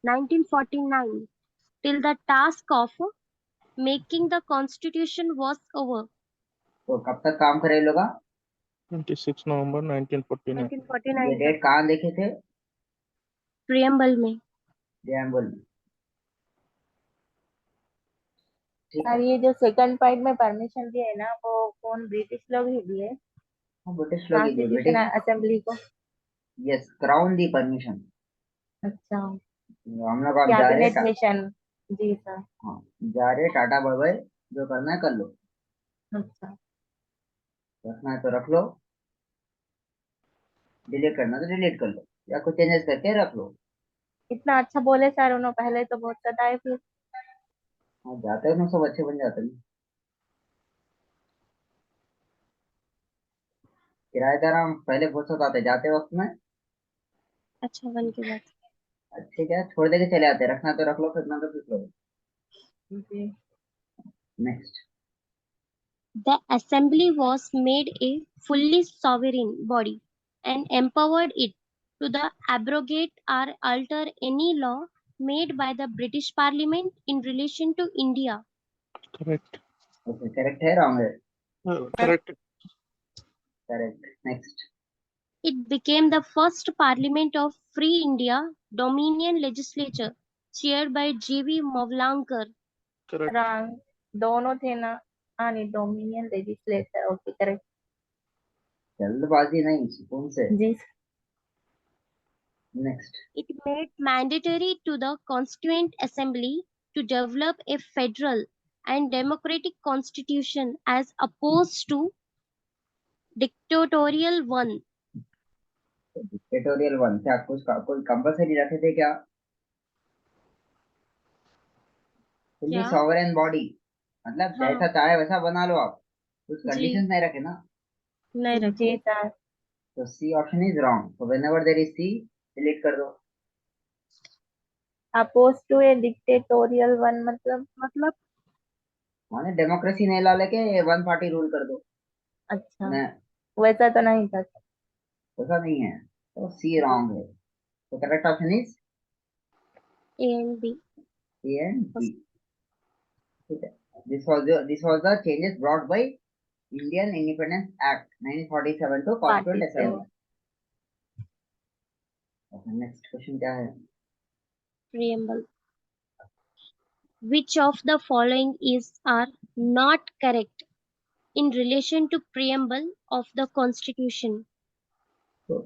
1949, till the task of making the constitution was over. तो कब तक काम करे लोग? 26 नवंबर 1949। 1949 ये तक डेट कहाँ देखे थे? प्रियम्बल में। प्रियम्बल में। ठीक सर है। ये जो सेकंड पॉइंट में परमिशन दिए है ना, वो कौन ब्रिटिश लोग ही दिए ब्रिटिश लोग ही दिए, कॉन्स्टिट्यूशन ब्रिटिश। असेंबली को? यस, क्राउन दी परमिशन। अच्छा, हम लोग आप जा रहे कैबिनेट मिशन। जी सर। हाँ, जा रहे टाटा बाय बाय, जो करना है कर लो, अच्छा, रखना है तो रख लो, डिलीट करना है तो डिलीट कर लो, या कुछ चेंजेस करके रख लो। इतना अच्छा बोले सर, उन्होंने पहले तो बहुत सताए फिर। हाँ, जाते हैं सब अच्छे बन जाते हैं। किराएदार हम पहले बहुत सताते जाते वक्त में, अच्छा, वन के बाद अच्छे क्या छोड़ दे के चले आते, रखना तो रख लो, फिरना तो फिर लो। जी। Next. the assembly was made a fully sovereign body and empowered it to the abrogate or alter any law made by the British Parliament in relation to India. Correct okay, correct है wrong है? Correct. Correct. Next. It became the first parliament of Free India Dominion legislature chaired by G.V. Mavlankar. Correct. Wrong, दोनों थे ना। हाँ नहीं, dominion legislature. Okay, correct. जल्दबाजी नहीं, सुकून से। जी। Next. It made mandatory to the Constituent Assembly to develop a federal and democratic constitution as opposed to dictatorial one. Dictatorial one क्या कोई कंपलसरी रखे थे क्या? फुल्ली क्या? सॉवरेन बॉडी, मतलब हाँ जैसा चाहे वैसा बना लो आप, कुछ जी, कंडीशंस नहीं रखे ना। नहीं जी रखे। सर। तो C option is wrong, so whenever there is C, delete कर दो। Oppose to a dictatorial one मतलब? माने डेमोक्रेसी नहीं ला लेके वन पार्टी रूल कर दो अच्छा, ना, वैसा तो नहीं था सर। ऐसा नहीं है, तो सी रॉन्ग है। तो correct option is A and B. A and B. ठीक है। This was the changes brought by Indian Independence Act 1947 to party constituent से हो। असेंबली। नेक्स्ट क्वेश्चन क्या है? Preamble. Which of the following is are not correct in relation to preamble of the Constitution? तो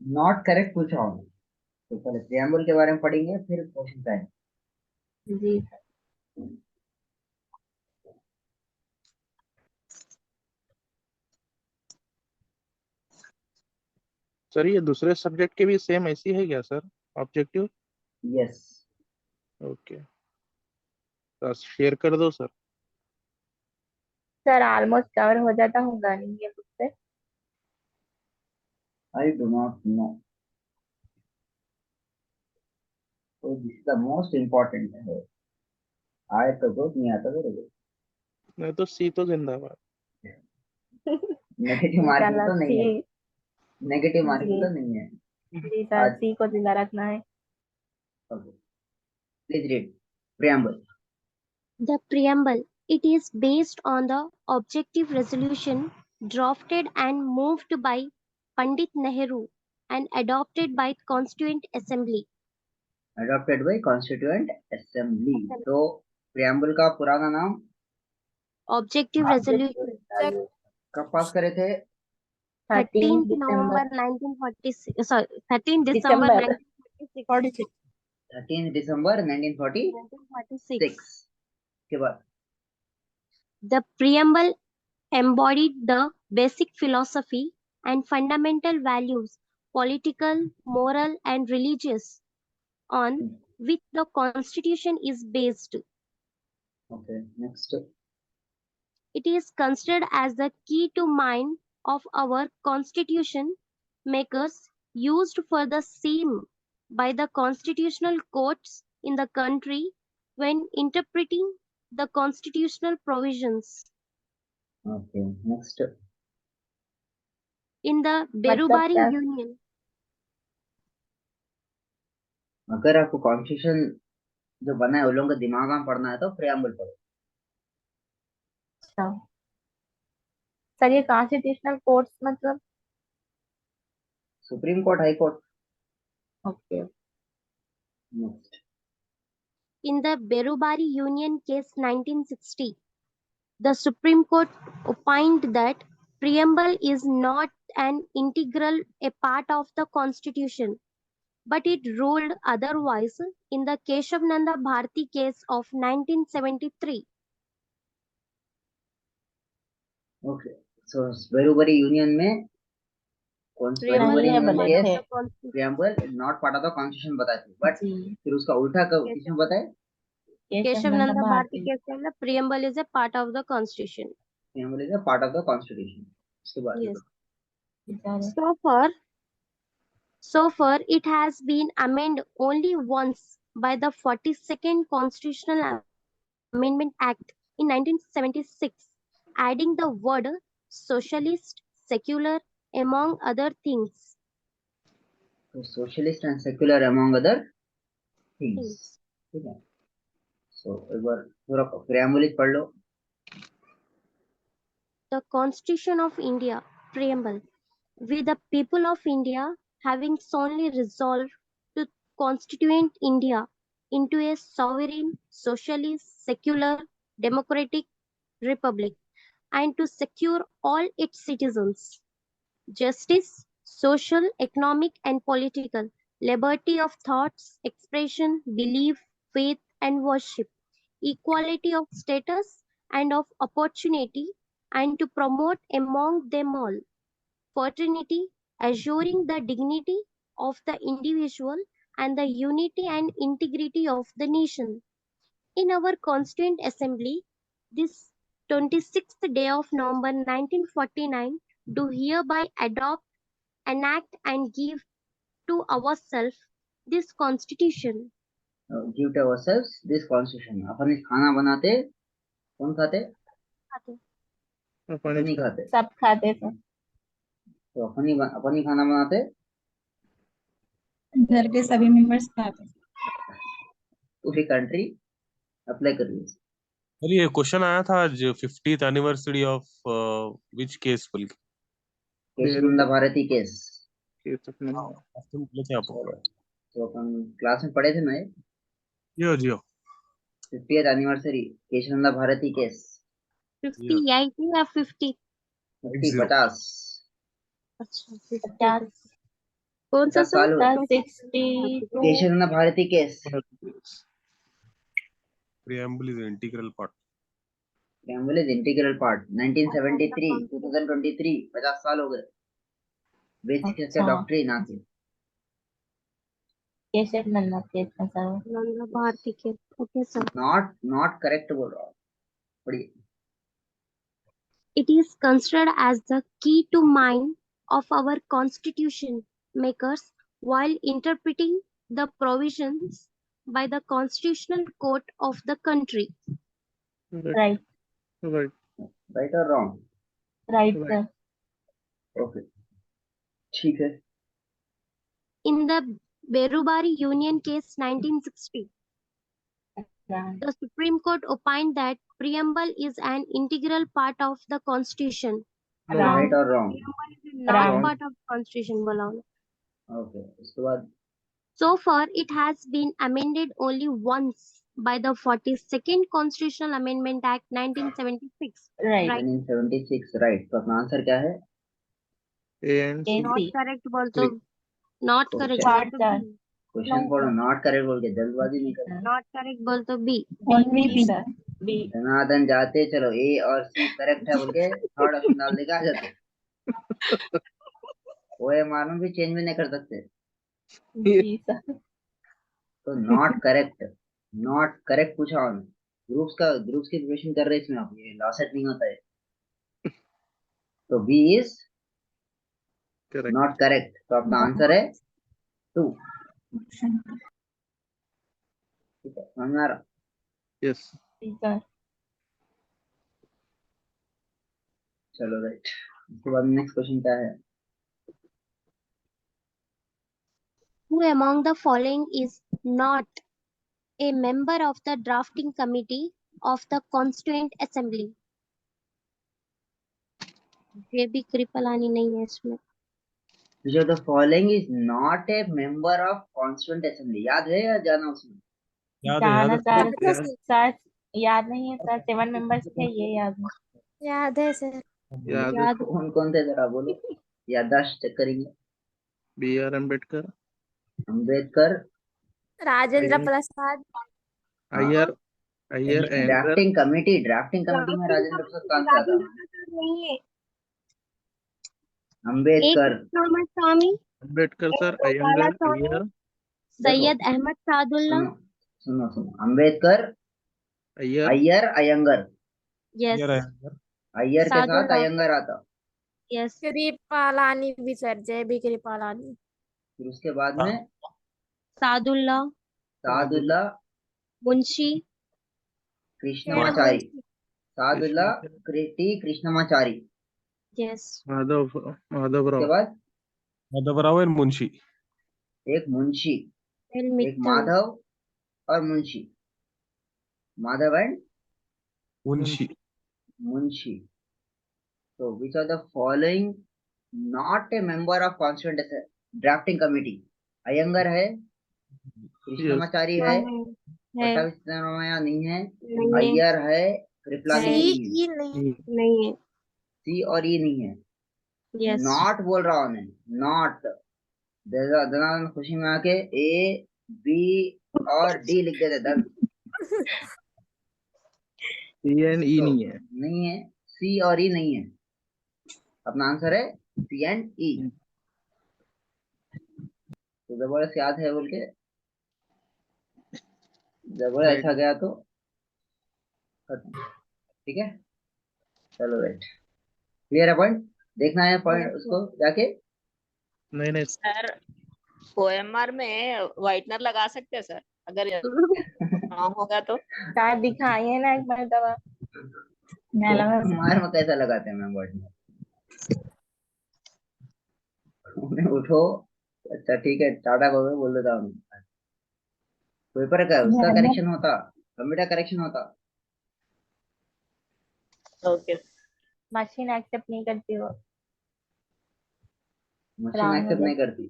not correct पूछा हूँ। तो पहले preamble के बारे में पढ़ेंगे, फिर क्वेश्चन आएंगे। जी सर ये दूसरे सब्जेक्ट के भी सेम ऐसी है क्या सर ऑब्जेक्टिव? यस। ओके, तो शेयर कर दो सर। सर, ऑलमोस्ट कवर हो जाता होगा नहीं ये बुक से। आई डू नॉट नो, तो this is the most important है। आए तो गुड, नहीं आता तो गुड। नहीं तो सी तो जिंदाबाद। नेगेटिव मार्किंग इंशाल्लाह तो नहीं है, सी। नेगेटिव मार्किंग जी तो नहीं है जी सर, आज। सी को जिंदा रखना है। Please read preamble. The preamble. It is based on the objective resolution drafted and moved by Pandit Nehru and adopted by Constituent Assembly. Adopted by constituent assembly. तो प्रियम्बल का पुराना नाम Objective resolution. कब पास करे थे? 13th 13 November दिसंबर 1946. Sorry, 13th December दिसंबर 1946. 46. 13 दिसंबर 1946 1946. के बाद The preamble embodied the basic philosophy and fundamental values, political, moral, and religious, on which the Constitution is based. Okay next. It is considered as the key to mind of our Constitution makers, used for the same by the constitutional courts in the country when interpreting the constitutional provisions. Okay next. In the मतलब Berubari क्या? Union, अगर आपको constitution जो बना है उन लोगों का दिमाग में पढ़ना है तो प्रियम्बल पढ़ो। अच्छा सर, ये कॉन्स्टिट्यूशनल कोर्ट्स मतलब? Supreme court, high court. Okay. Next. in the Berubari Union case 1960, the Supreme Court opined that preamble is not an integral a part of the Constitution, but it ruled otherwise in the Keshav Nanda Bharti case of 1973. Okay so Berubari union में Preamble Berubari नहीं है is a union बोले part of थे। Case the Constitution. Preamble not part of the constitution बताए थे, but जी फिर उसका उल्टा Keshav किसने बताया? केशव Keshav नंद Nanda Bharti भारती। case में preamble is a part of the Constitution. Preamble is a part of the constitution. उसके बाद Yes. बेचारे। So far, it has been amended only once by the 42nd Constitutional Amendment Act in 1976, adding the word socialist, secular, among other things. तो socialist and secular among other things. ठीक है, सो एक बार पूरा preamble पढ़ लो। The Constitution of India, Preamble. We, the people of India, having solemnly resolved to constitute India into a sovereign, socialist, secular, democratic republic, and to secure all its citizens justice, social, economic, and political, liberty of thoughts, expression, belief, faith, and worship, equality of status and of opportunity, and to promote among them all fraternity, assuring the dignity of the individual and the unity and integrity of the nation. In our Constituent Assembly, this 26th day of November 1949, do hereby adopt, enact, and give to ourselves this Constitution. Give to ourselves this constitution. अपन खाना बनाते, कौन खाते? अपन नहीं खाते, सब खाते थे। तो अपन ही खाना बनाते, घर के सभी मेंबर्स खाते हैं। पूरी कंट्री अप्लाई कर ली। अरे ये क्वेश्चन आया था आज 50th anniversary of which case बोल के। केशव भारती केस। बोले थे आप। तो अपन क्लास में पढ़े थे ना, जियो जियो 50th anniversary Keshav Bharati case. 50 या 50? 50 50। अच्छा 50। 50। कौन सा 50 साल हुए। 62 Keshav Bharati case, Preamble is an integral part. preamble is integral part, 1973 2023 50 साल हो गए। बेसिक अच्छा डॉक्ट्रिन आके केशव नंदा केस में सर नंदा भारती के। Okay sir. नॉट करेक्ट बोल रहा हूँ, पढ़िए। It is considered as the key to mind of our constitution makers while interpreting the provisions by the constitutional court of the country. Right right right और wrong? Right Right. Sir okay ठीक है। In the Berubari Union case 1960, the Supreme Court opined that preamble is an integral part of the constitution. No, Wrong. Right और wrong? Preamble is not Wrong. part of constitution, बोला उन्होंने। Okay उसके बाद So far, it has been amended only once by the 42nd Constitutional Amendment Act 1976. Right Right? 1976 right. तो अपना answer क्या है? A and C. Not AC correct बोल तो not तो correct क्या? बोल तो sir. B. क्वेश्चन पढ़ो, नॉट करेक्ट बोल के जल्दबाजी नहीं करना। Not correct बोल तो B. Only B sir B धनाधन जाते चलो ए और सी करेक्ट है बोल के थर्ड ऑप्शन डाल देगा, आ जाते। वो ये मालूम भी चेंज भी नहीं कर सकते। बी सर तो नॉट करेक्ट पूछा उन्होंने। ग्रुप्स की प्रिपरेशन कर रहे हैं इसमें आप, ये लॉसेट नहीं होता है। तो B is Correct. Not correct. तो अपना आंसर है 2। ठीक है, समझ में आ रहा? Yes. बी सर चलो राइट। उसके बाद नेक्स्ट क्वेश्चन क्या है? Who among the following is not a member of the drafting committee of the Constituent Assembly? ये भी कृपलानी नहीं है इसमें। Which of the following is not a member of Constituent Assembly? याद है या जाना उसमें? याद है जाना सर याद- सर याद नहीं है सर 7 मेंबर्स थे ये याद है याद है सर। याद याद कौन कौन थे जरा बोलो, याददाश्त चेक करेंगे। B.R. Ambedkar, Ambedkar, Rajendra Iyer, प्रसाद। Iyer, Iyer, Anger, drafting committee में राजेंद्र प्रसाद कहाँ से आता? नहीं है। अम्बेडकर, मोहम्मद स्वामी, Ambedkar sir, काला Iyengar, स्वामी, Iyer, सैयद अहमद सादुल्ला। सुनो अम्बेडकर, Iyer, अय्यर, अयंगर। यस। अय्यर के साथ सादुल्ला। अयंगर आता। यस। कृपालानी भी सर, जय भी कृपालानी। फिर उसके बाद में Saadulla, Saadulla, Munshi, Krishnamachari. Saadulla Krishna, T Krishnamachari. Yes. Madhav उसके Rao, बाद माधवराव एंड मुंशी। एक मुंशी, एल एक मित्तल। माधव और Munshi. Madhav and Munshi. So which of the following not a member of constituent drafting committee? Ayyangar है, कृष्णमाचारी है, है। पट्टाभिरामैया नहीं है, नहीं है। अय्यर है, कृपलानी है। नहीं है, ई नहीं। नहीं है। सी और ई नहीं है। यस। नॉट बोल रहा हूँ, नॉट। धनाधन खुशी में आके ए बी और डी लिख देते धन। C and E तो नहीं है। नहीं है, सी और ई नहीं है। अपना आंसर है सी एंड ई। तो जबरदस्त याद है बोल के, जबरदस्त Right. अच्छा गया तो ठीक है। चलो राइट, क्लियर है पॉइंट? देखना है पॉइंट उसको जाके। नहीं सर OMR में व्हाइटनर लगा सकते हैं सर अगर रॉन्ग होगा तो। सर दिखाइए ना एक बार दवा मैं लगा हमारे में कैसा लगाते हैं मैम वर्ड में? उन्हें उठो, अच्छा ठीक है टाटा को बोल देता हूँ। पेपर का उसका करेक्शन होता, कंप्यूटर करेक्शन होता। ओके मशीन एक्सेप्ट नहीं करती वो मशीन राम एक्सेप्ट नहीं करती।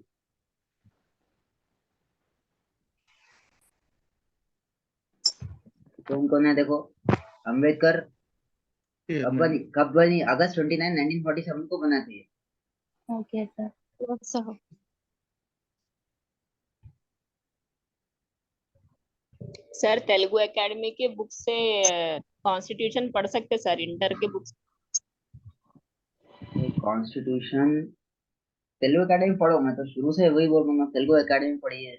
कौन कौन है देखो, अम्बेडकर कब बनी? अगस्त 29 1947 को बना थी। Okay sir sir sir Telugu academy के बुक से कॉन्स्टिट्यूशन पढ़ सकते सर, इंटर के बुक्स। कॉन्स्टिट्यूशन तेलुगु एकेडमी पढ़ो, मैं तो शुरू से वही बोल रहा हूँ, तेलुगु एकेडमी पढ़ी है।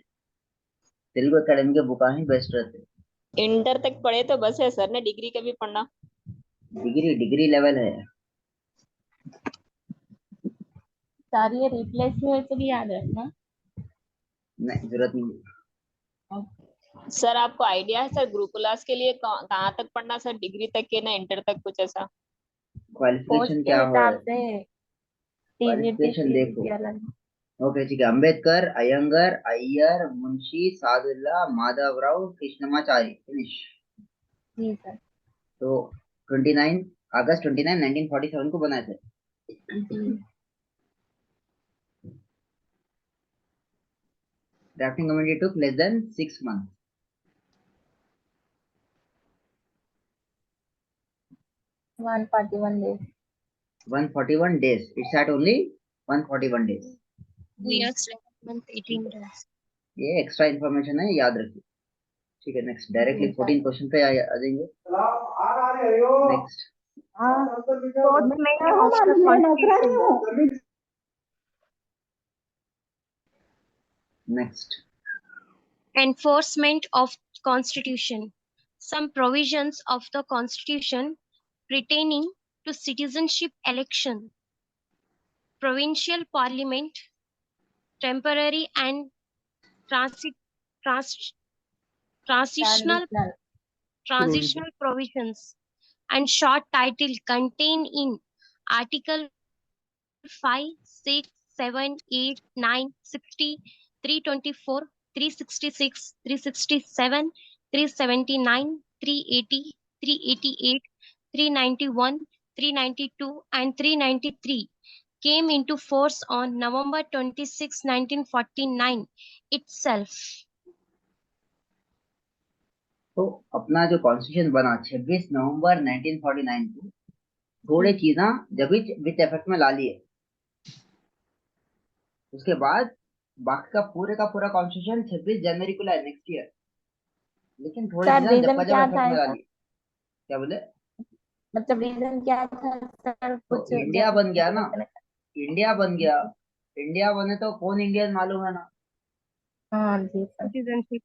तेलुगु एकेडमी के बुका ही बेस्ट रहते। इंटर तक पढ़े तो बस है सर, ने डिग्री का भी पढ़ना। डिग्री डिग्री लेवल है। सर ये रिप्लेस हुए तो भी याद रखना। नहीं, जरूरत नहीं। सर आपको आइडिया है सर गुरुकुलास के लिए कहाँ तक पढ़ना सर, डिग्री तक के ना इंटर तक, कुछ ऐसा? पोस्ट क्वालिफिकेशन के क्या है? हिसाब से टीजीटी क्वालिफिकेशन देखो। सीजीटी अलग। ओके ठीक है, अंबेडकर, अयंगर, अय्यर, मुंशी, सादुल्ला, माधवराव, कृष्णमाचारी, फिनिश। जी सर। तो 29 अगस्त 29 1947 को बनाए थे। जी। Drafting committee took less than 6 months. 141 days. 141 days. It sat only 141 days. 2 years 18 days. ये एक्स्ट्रा इन्फॉर्मेशन है, याद रखिए। ठीक है, नेक्स्ट डायरेक्टली 14 क्वेश्चन पे आ जाएंगे। Next, Enforcement of the Constitution. Next Enforcement of Constitution. Some provisions of the Constitution pertaining to citizenship election, provincial parliament, temporary and transi- trans- transitional transitional provisions, and short title contained in Article 5, 6, 7, 8, 9, 60, 324, 366, 367, 379, 380, 388, 391, 392, and 393 came into force on November 26, 1949 itself. तो अपना जो constitution बना 26 नवंबर 1949 को, थोड़े चीजा जब with effect में ला लिए, उसके बाद बाकी का पूरा कॉन्स्टिट्यूशन 26 जनवरी को लाए नेक्स्ट ईयर, लेकिन थोड़े सर चीजें जब रीजन का क्या जब था इफेक्ट में ला ऐसा? लिए। क्या बोले? मतलब रीजन क्या था सर? तो कुछ इंडिया बन गया ना, इंडिया बन गया। इंडिया बने तो कौन इंडियन मालूम है ना। हाँ जी सर। Citizenship.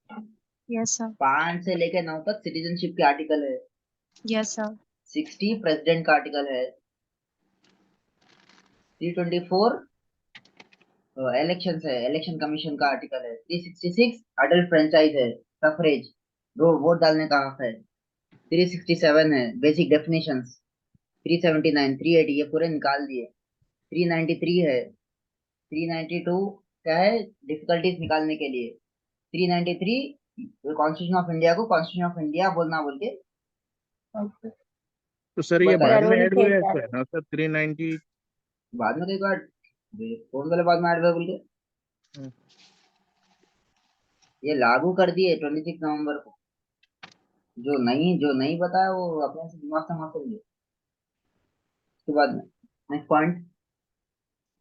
Yes, sir. 5 से लेके 9 तक सिटीजनशिप के आर्टिकल है। Yes, sir. 60 प्रेसिडेंट का आर्टिकल है। 324 इलेक्शन है, इलेक्शन कमीशन का आर्टिकल है। 366 अडल्ट फ्रेंचाइज है, सफरेज, वोट डालने का हक है। 367 है बेसिक डेफिनेशंस। 379 380 ये पूरे निकाल दिए। 393 है। 392 क्या है, डिफिकल्टीज निकालने के लिए। 393 कॉन्स्टिट्यूशन ऑफ इंडिया को कॉन्स्टिट्यूशन ऑफ इंडिया बोलना बोल के तो सर ये बताया। बाद में जरूरी ऐड थे हुए सर। है ना सर 390? बाद में एक बार कौन बोले बाद में ऐड हुआ बोल के, ये लागू कर दिए 26 नवंबर को। जो नहीं बताया वो अपने से दिमाग से मार लेंगे। उसके बाद में next point,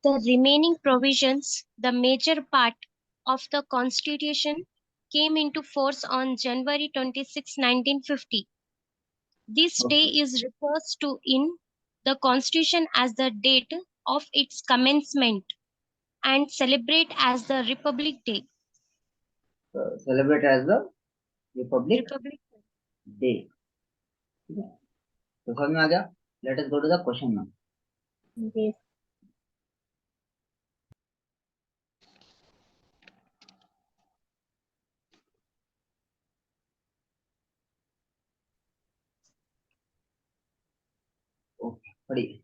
The remaining provisions, the major part of the Constitution, came into force on January 26, 1950. This day is refers to in the Constitution as the date of its commencement and celebrate as the Republic Day. Celebrate as the Republic Republic Day. ठीक है, तो समझ में आ गया। Let us go to the question now. जी okay, पढ़िए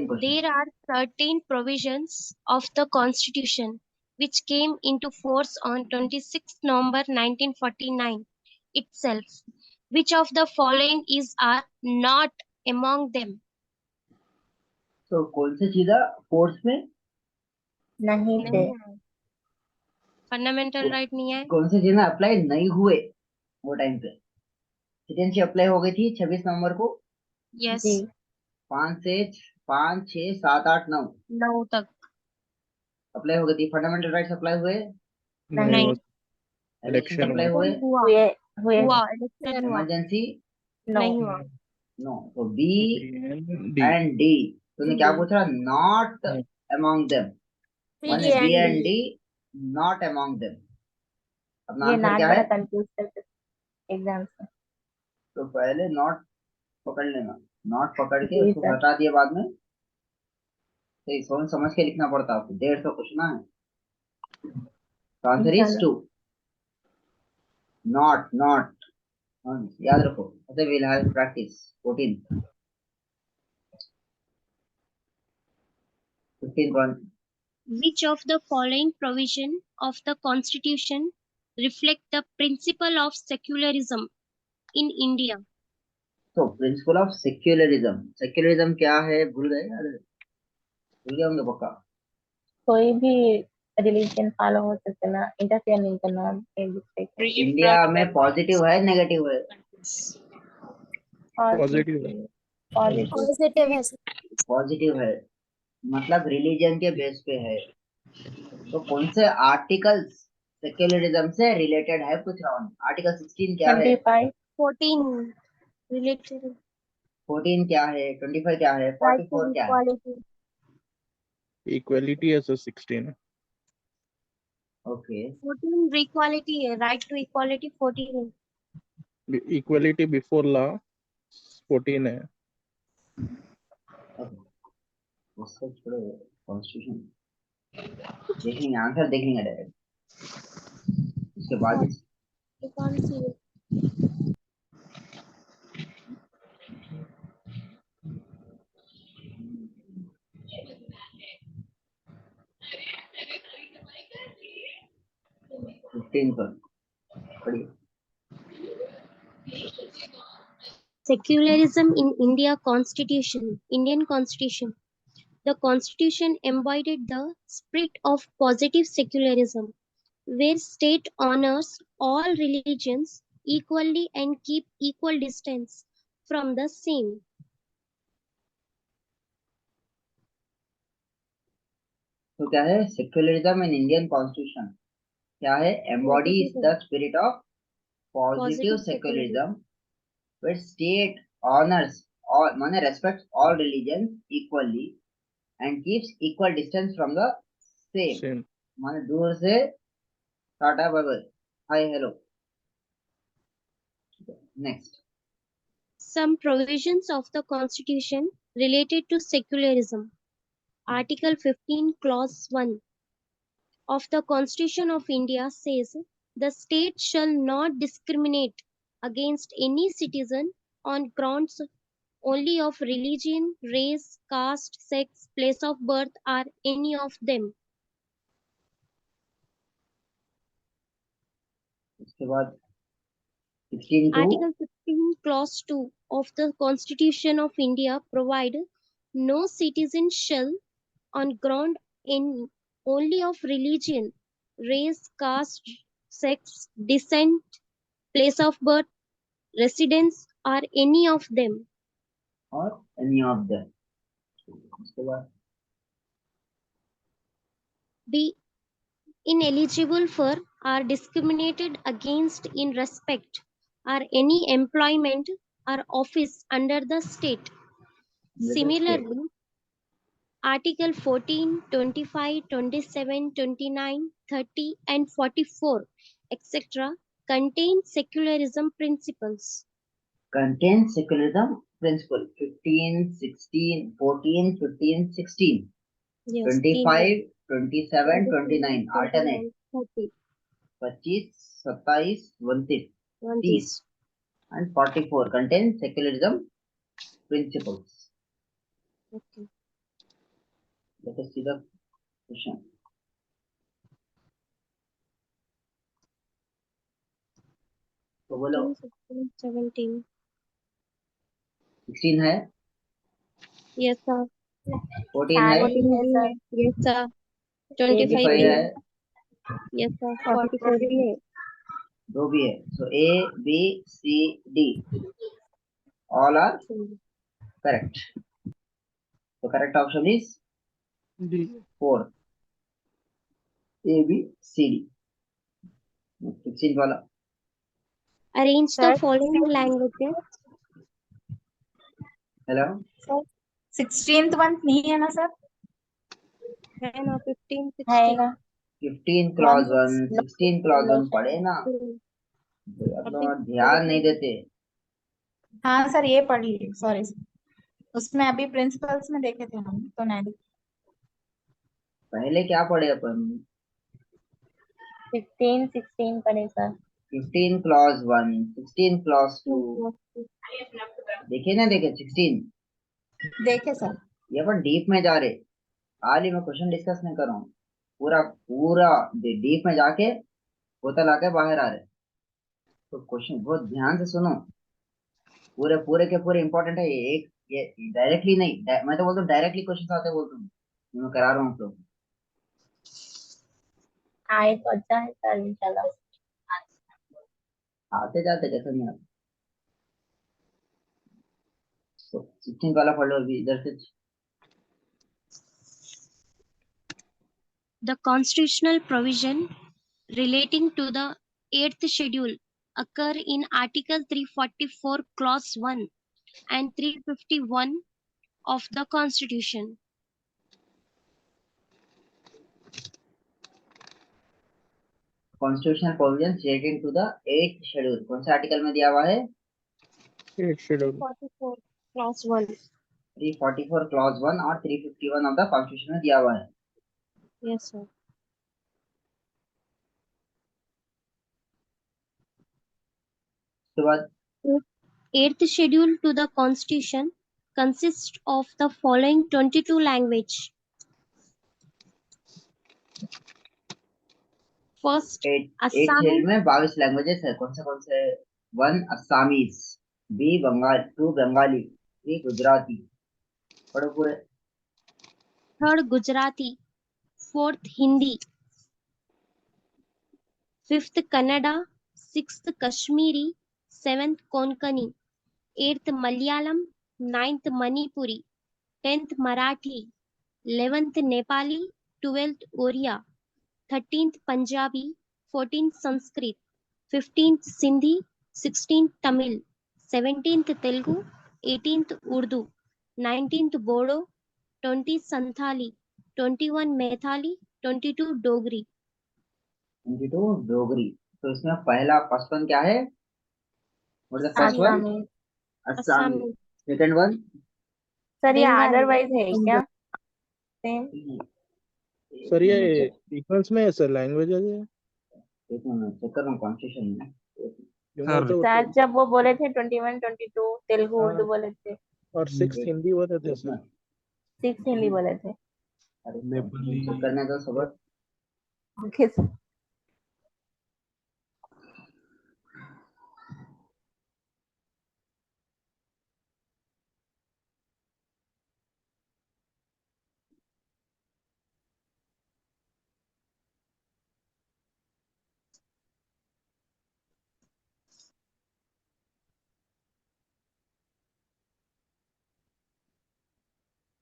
question. There are certain provisions of the Constitution which came into force on 26 November 1949 itself. Which of the following is are not among them? तो कौन सी चीज force में नहीं थे। नहीं है, फंडामेंटल राइट नहीं है। कौन सी चीज अप्लाई नहीं हुए वो टाइम पे? सिटीजनशिप अप्लाई हो गई थी 26 नवंबर को। यस, जी 5 6 7 8 9 9 तक अप्लाई हो गई थी। फंडामेंटल राइट्स अप्लाई हुए? नहीं नहीं। वो Election अप्लाई हुआ। हुए, हुए हुआ election हुआ इमरजेंसी नो नहीं हुआ नो, तो बी डी। एंड डी, तूने क्या पूछा? नॉट अमॉन्ग देम, माने C B and and D. D not among them. अपना ये आंसर नाट क्या बड़ा है? कंफ्यूज करते एग्जाम में। तो पहले नॉट पकड़ लेना, नॉट पकड़ के जी उसको सर। हटा दिए बाद में, तो सोच समझ के लिखना पड़ता है आपको, 150 कुछ ना है। तो आंसर इज इंशाल्लाह। 2, नॉट। याद रखो, ऐसे विल हैव प्रैक्टिस। 14 15 कौन? which of the following provision of the constitution reflect the principle of secularism in India? तो प्रिंसिपल ऑफ सेक्युलरिज्म, सेक्युलरिज्म क्या है भूल गए? भूल गए होंगे पक्का। कोई भी रिलीजन फॉलो हो सकते ना, इंटरफेयर नहीं करना एक दूसरे को। इंडिया में पॉजिटिव है नेगेटिव है? पॉजिटिव है। पॉजिटिव। Positive है sir. पॉजिटिव है, मतलब रिलीजन के बेस पे है। तो कौन से आर्टिकल्स सेक्युलरिज्म से रिलेटेड है पूछ रहा हूँ। आर्टिकल 16 क्या है? 25 14 related 14 क्या है? 25 क्या है? right to 44 क्या है? equality. Equality as 16 okay 14 equality है, right to equality 14 है. इक्वलिटी बिफोर लॉ 14 है। वो सब छोड़ो, कॉन्स्टिट्यूशन देखेंगे, आंसर देखेंगे डायरेक्ट, उसके बाद इस You can't see it. Fifteen पर पढ़िए। Secularism in Indian Constitution. The Constitution embodied the spirit of positive secularism, where state honors all religions equally and keep equal distance from the same. तो क्या है secularism in Indian constitution? क्या है? Embodies the spirit of positive secularism where state honors all, माने respects all religions equally and keeps equal distance from the same, same. माने दूर से tata bye bye hi hello. Next, Some provisions of the Constitution related to secularism. Article 15, Clause 1 of the Constitution of India says, the state shall not discriminate against any citizen on grounds only of religion, race, caste, sex, place of birth, or any of them. उसके बाद 16 to Article 15, Clause 2 of the Constitution of India provide no citizen shall, on ground in only of religion, race, caste, sex, descent, place of birth, residence, or any of them, or any of them। उसके बाद be ineligible for or discriminated against in respect or any employment or office under the state. the state। Similarly, Article 14, 25, 27, 29, 30, and 44, etc., contain secularism principles. contain secularism principle 15 16 14 15 16 Yes, 25 27 27, 29 alternate 30, 25 27 29 one 30 is. and 44 contain secularism principles। Okay. Let us see the question। तो बोलो 15, 16, 17. 16 है, Yes, sir. 14 है, 14 है भी sir. है. Yes, sir. 25 25 भी है, है. Yes, sir. 44 भी है. 2 भी है। So A, B, C, D all are correct। So correct option is D. 4, A, B, C, D। 16 वाला Arrange the Sir, following languages. Hello sir 16th one नहीं है ना सर? है ना 15, है 16. ना 15 क्लॉज 1 16 16 क्लॉज 1 पढ़े ना, अभी अपना ध्यान नहीं देते। हाँ सर ये पढ़ लिए, सॉरी। उसमें अभी प्रिंसिपल्स में देखे थे हम तो नहीं देखे। पहले क्या पढ़े अपन? 15 16 पढ़े सर। 15 क्लॉज 1 16 क्लॉज 2 देखे ना, देखे 16। देखे सर। ये अपन डीप में जा रहे, हाल ही में क्वेश्चन डिस्कस नहीं कर रहा हूँ, पूरा पूरा डीप में जाके बोतल आके बाहर आ रहे। तो क्वेश्चन बहुत ध्यान से सुनो, पूरे पूरे के पूरे इंपॉर्टेंट है। ये एक ये डायरेक्टली नहीं, मैं तो बोलता हूँ डायरेक्टली क्वेश्चन आते बोलता हूँ, मैं करा रहा हूँ तो। आए तो अच्छा है सर इंशाल्लाह। आते जाते कैसे नहीं आते। तो 16 वाला पढ़ लो अभी इधर से। The constitutional provision relating to the 8th schedule occur in Article 344 Clause 1 and 351 of the Constitution. Constitutional provision relating to the 8th schedule कौन से आर्टिकल में दिया हुआ है? 8th schedule 44 Clause 1. 344 क्लॉज 1 और 351 ऑफ द कॉन्स्टिट्यूशन में दिया हुआ है। Yes, sir. उसके बाद 8th schedule to the Constitution consists of the following 22 language. First, 8 Assami. Schedule में 22 लैंग्वेजेस है। कौन से? 1 असमीज, 2 बंगाली, 3 गुजराती। पढ़ो पूरे। Third, Gujarati. Fourth, Hindi. Fifth, Kannada. Sixth, Kashmiri. Seventh, Konkani. Eighth, Malayalam. Ninth, Manipuri. 10th, Marathi. 11th, Nepali. 12th, Oriya. 13th, Punjabi. 14th, Sanskrit. 15th, Sindhi. 16th, Tamil. 17th, Telugu. 18th, Urdu. 19th, Bodo. 20th, Santhali. 21, Methali. 22, Dogri. 22 Dogri. तो इसमें पहला first one क्या है? What the first one? Asami. Asami. Assami. Second one sir ये Bengali. Otherwise है क्या same? Sir ये sequence में है सर लैंग्वेजेस है एक मिनट चेक कर रहा हूँ कॉन्स्टिट्यूशन में। क्योंकि तो सर जब वो बोले थे 21 22 तेलुगु उर्दू बोले थे और 6th हिंदी बोले थे सर। 6 हिंदी बोले थे। अरे नेपाली। चेक करने दो सबर। Okay sir.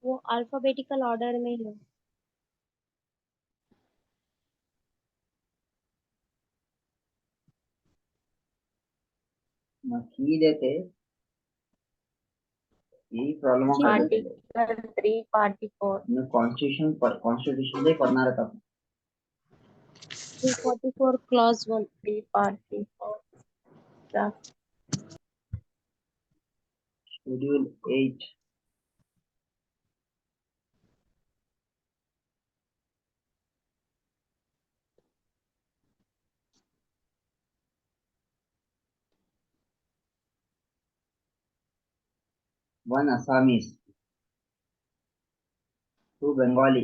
वो अल्फाबेटिकल ऑर्डर में है। की देते, यही प्रॉब्लम कर देते। आर्टिकल 3 पार्टी 4 मैं कॉन्स्टिट्यूशन से पढ़ना रहता था। 344 Clause 1. 3 party 4 schedule 8 1 assamese, 2 bengali,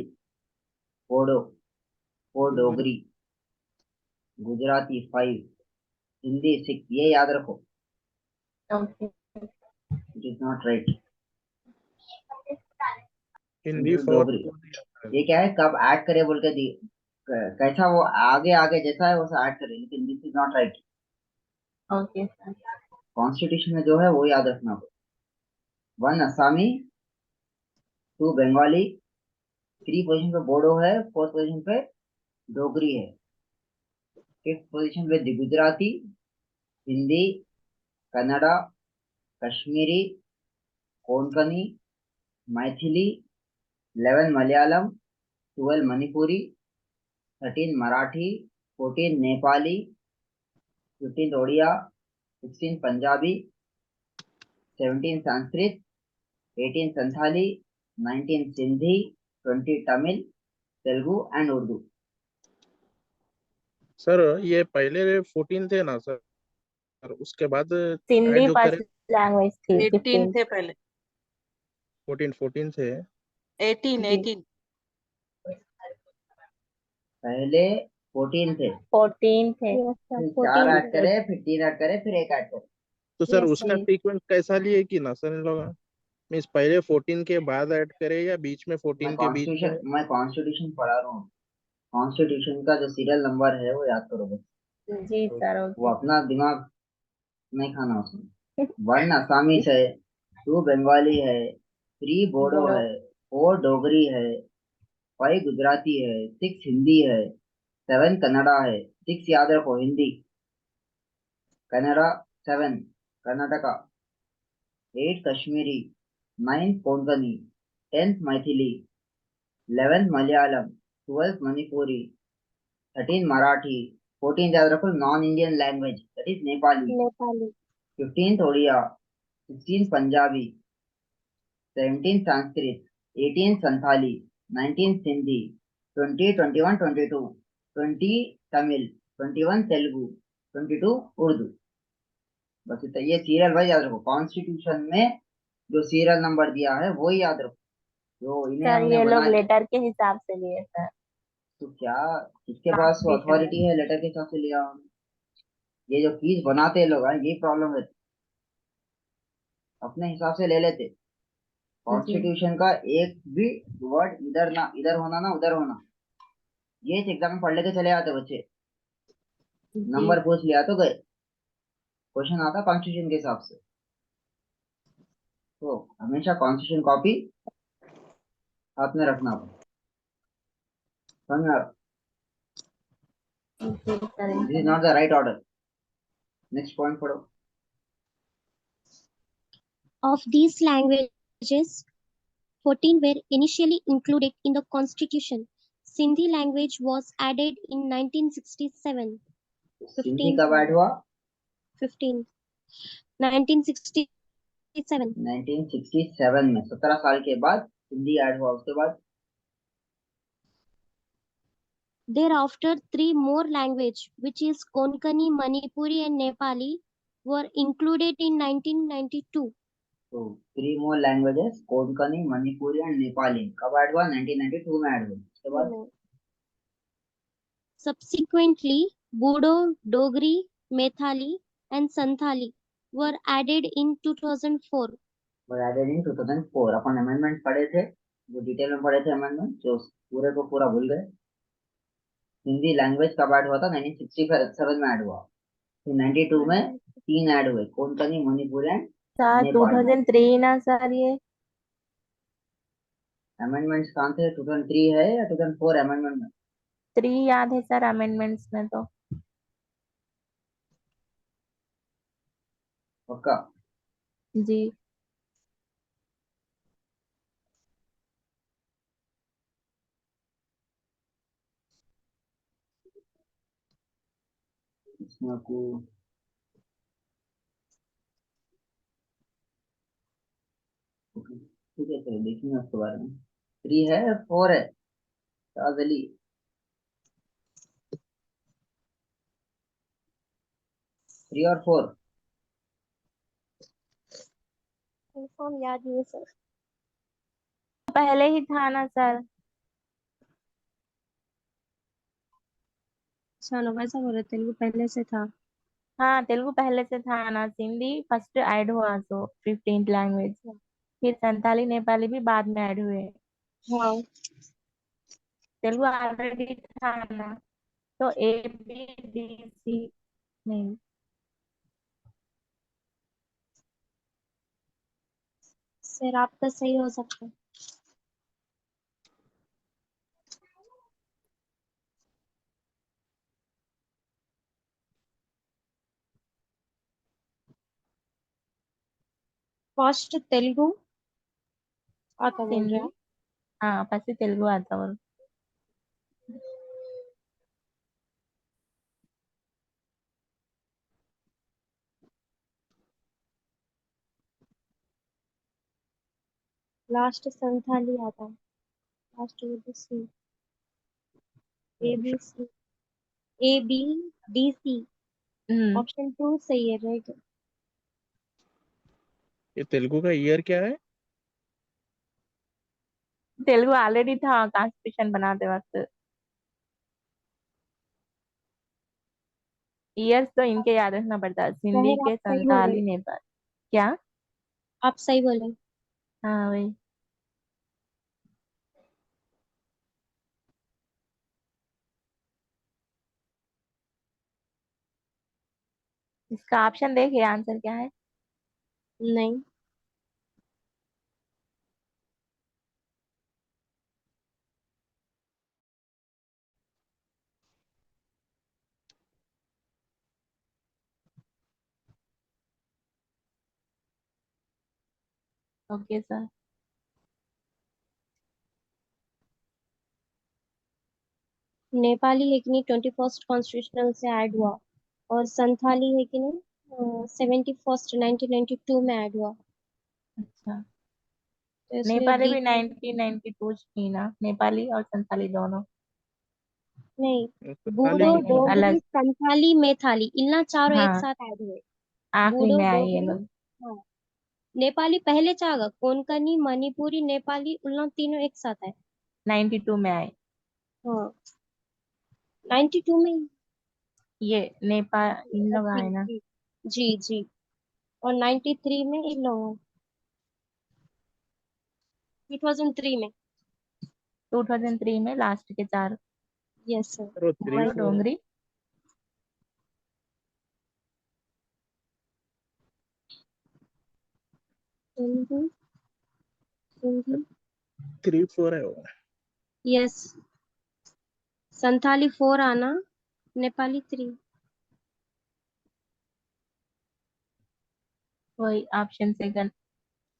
bodo, 4 Dogri, Gujarati 5, Hindi 6। ये याद रखो। Okay it is not right. Hindi 4 Dogri ये क्या है, कब ऐड करे बोल के दी, कैसा वो आगे आगे जैसा है वैसा ऐड करे, लेकिन this is not right. Okay sir. Constitution में जो है वो याद रखना। 1 असमी, 2 बंगाली, 3 पोजीशन पे बोडो है, 4th पोजीशन पे डोगरी है। Fifth position with the Gujarati, Hindi, Kannada, Kashmiri, Konkani, Maithili, 11 Malayalam, 12 Manipuri, 13 Marathi, 14 Nepali, 15 Odia, 16 Punjabi, 17 Sanskrit, 18 Santhali, 19 Sindhi, 20 Tamil, Telugu and Urdu. Sir ये पहले 14 थे ना सर, उसके बाद सिंधी ऐड जो फर्स्ट करे लैंग्वेज थी 18 15 थे पहले, 14 थे। 18 जी 18 पहले 14 थे, 14 थे Yes, sir. फिर 4 14 ऐड करे, फिर 3 ऐड करे, फिर 1 ऐड करे. तो सर Yes, उसका जी सीक्वेंस कैसा लिए कि ना सर इन लोग मीन्स पहले 14 के बाद ऐड करे या बीच में 14 के बीच में? मैं कॉन्स्टिट्यूशन पढ़ा रहा हूँ. कॉन्स्टिट्यूशन का जो सीरियल नंबर है वो याद करो बस. जी तो सर वो ओके अपना दिमाग नहीं खाना उसमें. 1 असमीज है, 2 बंगाली है, 3 बोडो बोलो है, 4 डोगरी है, 5 गुजराती है, 6 हिंदी है, 7 कन्नड़ा है. 6 याद रखो हिंदी, कन्नड़ा, 7 कर्नाटका, 8 कश्मीरी, 9 कोंकणी, 10 मैथिली, 11 मलयालम, 12 मणिपुरी, 13 मराठी, 14 याद रखो non Indian language that is Nepali, Nepali. 15 Odia, 16 Punjabi, 17 Sanskrit, 18 Santhali, 19 Sindhi, 20 21 22, 20 Tamil, 21 Telugu, 22 Urdu. बस इतना. ये सीरियल वाइज याद रखो. कॉन्स्टिट्यूशन में जो सीरियल नंबर दिया है वो ही याद रखो, जो इन्हें सर हमने ये बना. लोग लेटर के हिसाब से लिए सर तो क्या इसके पास वो कॉम्पिटिशन अथॉरिटी है लेटर के हिसाब से लिया हमने? ये जो फीस बनाते हैं लोग हैं, यही प्रॉब्लम है. अपने हिसाब से ले लेते. में जी कॉन्स्टिट्यूशन का एक भी वर्ड इधर ना इधर होना ना उधर होना, ये एग्जाम में पढ़ लेके चले आते बच्चे. जी नंबर पूछ लिया तो गए. क्वेश्चन आता कॉन्स्टिट्यूशन के हिसाब से. तो हमेशा कॉन्स्टिट्यूशन कॉपी हाथ में रखना अपन. समझ में आ रहा? जी sir this is not the right order. Next point पढ़ो. Of these languages, 14 were initially included in the constitution. Sindhi language was added in 1967. Sindhi 15 कब ऐड हुआ? 15 1967. 1967 में. 17 साल के बाद हिंदी ऐड हुआ. उसके बाद Thereafter, 3 more languages, which is Konkani, Manipuri, and Nepali, were included in 1992. तो 3 more languages Konkani, Manipuri and Nepali कब ऐड हुआ? 1992 में ऐड हुआ. उसके बाद Subsequently, Bodo, Dogri, Methali, and Santhali were added in 2004. were added in 2004. Upon amendment पढ़े थे, जो डिटेल में पढ़े थे अमेंडमेंट, जो पूरे को पूरा भूल गए. हिंदी लैंग्वेज कब ऐड हुआ था? 1967 में ऐड हुआ. फिर 92 में 3 ऐड हुए, कोंकणी, मणिपुरी एंड सर नेपाली. 2003 ना सर ये अमेंडमेंट्स कहाँ थे? 2003 है या 2004 अमेंडमेंट में? 3 याद है सर अमेंडमेंट्स में तो पक्का? जी इसमें आपको ठीक है, चलो देखेंगे उसके बारे में. 3 है 4 है? शाहज अली 3 और 4. Confirm याद नहीं है सर. पहले ही था ना सर चलो वैसा बोल रहे तेलुगु पहले से था. हाँ तेलुगु पहले से था ना सिंधी फर्स्ट ऐड हुआ तो 15th लैंग्वेज फिर संताली नेपाली भी बाद में ऐड हुए हाँ. तेलुगु ऑलरेडी था ना तो ए बी डी सी नहीं सर आपका सही हो सकता है. फर्स्ट तेलुगु आता बोल रहे हिंदी हैं। हाँ फर्स्ट तेलुगु आता बोल लास्ट संथाली आता है। Last ABC ABC A B D C hmm option 2 सही है, राइट। ये तेलुगु का ईयर क्या है? तेलुगु ऑलरेडी था कॉन्स्टिट्यूशन बनाते वक्त ईयर्स तो इनके याद रखना पड़ता है सिंधी जहर आप के सही बोले, संताली नेपाल क्या आप सही बोले। हाँ वही इसका ऑप्शन देखिए आंसर क्या है नहीं, ओके सर नेपाली है कि नहीं 21st कॉन्स्टिट्यूशनल से ऐड हुआ, और संथाली है कि नहीं 71st 1992 में ऐड हुआ, अच्छा तो इसलिए नेपाली डी भी सी। 1992 थी ना नेपाली और संताली दोनों नहीं, संताली बूडो नहीं को नहीं कौन सा? डोगरी अलग संथाली मेथाली इन्ना चारों एक हाँ साथ ऐड हुए। आखिरी बूडो में आई ये डोगरी, लोग हाँ, नेपाली पहले चागा, कोंकणी मणिपुरी नेपाली उन्ना तीनों एक साथ है। 92 में आई हाँ, 92 में ये नेपाल इन लोग जी आए ना जी जी जी, और 93 में इन लोगों, 2003 में। 2003 में लास्ट के चार यस सर, वो थ्री बूढ़ो फोर डोंगरी सिंधी सिंधी, 3 4 है वो। यस, संथाली 4 आना, नेपाली 3। वही ऑप्शन सेकंड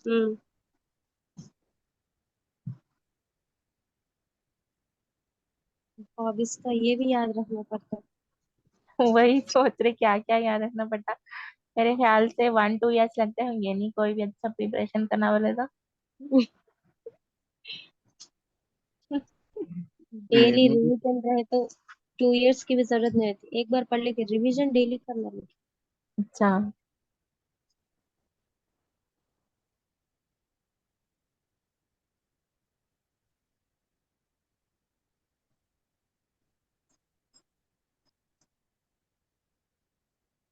हम्म, अब इसका ये भी याद रखना पड़ता वही सोच रहे क्या क्या याद रखना पड़ता मेरे ख्याल से 1 2 ईयर्स लगते होंगे नहीं कोई भी अच्छा प्रिपरेशन करना बोले तो है। डेली मेरे भी रिवीजन रहे तो 2 इयर्स की भी जरूरत नहीं रहती, एक बार पढ़ लेके रिवीजन डेली करना है। अच्छा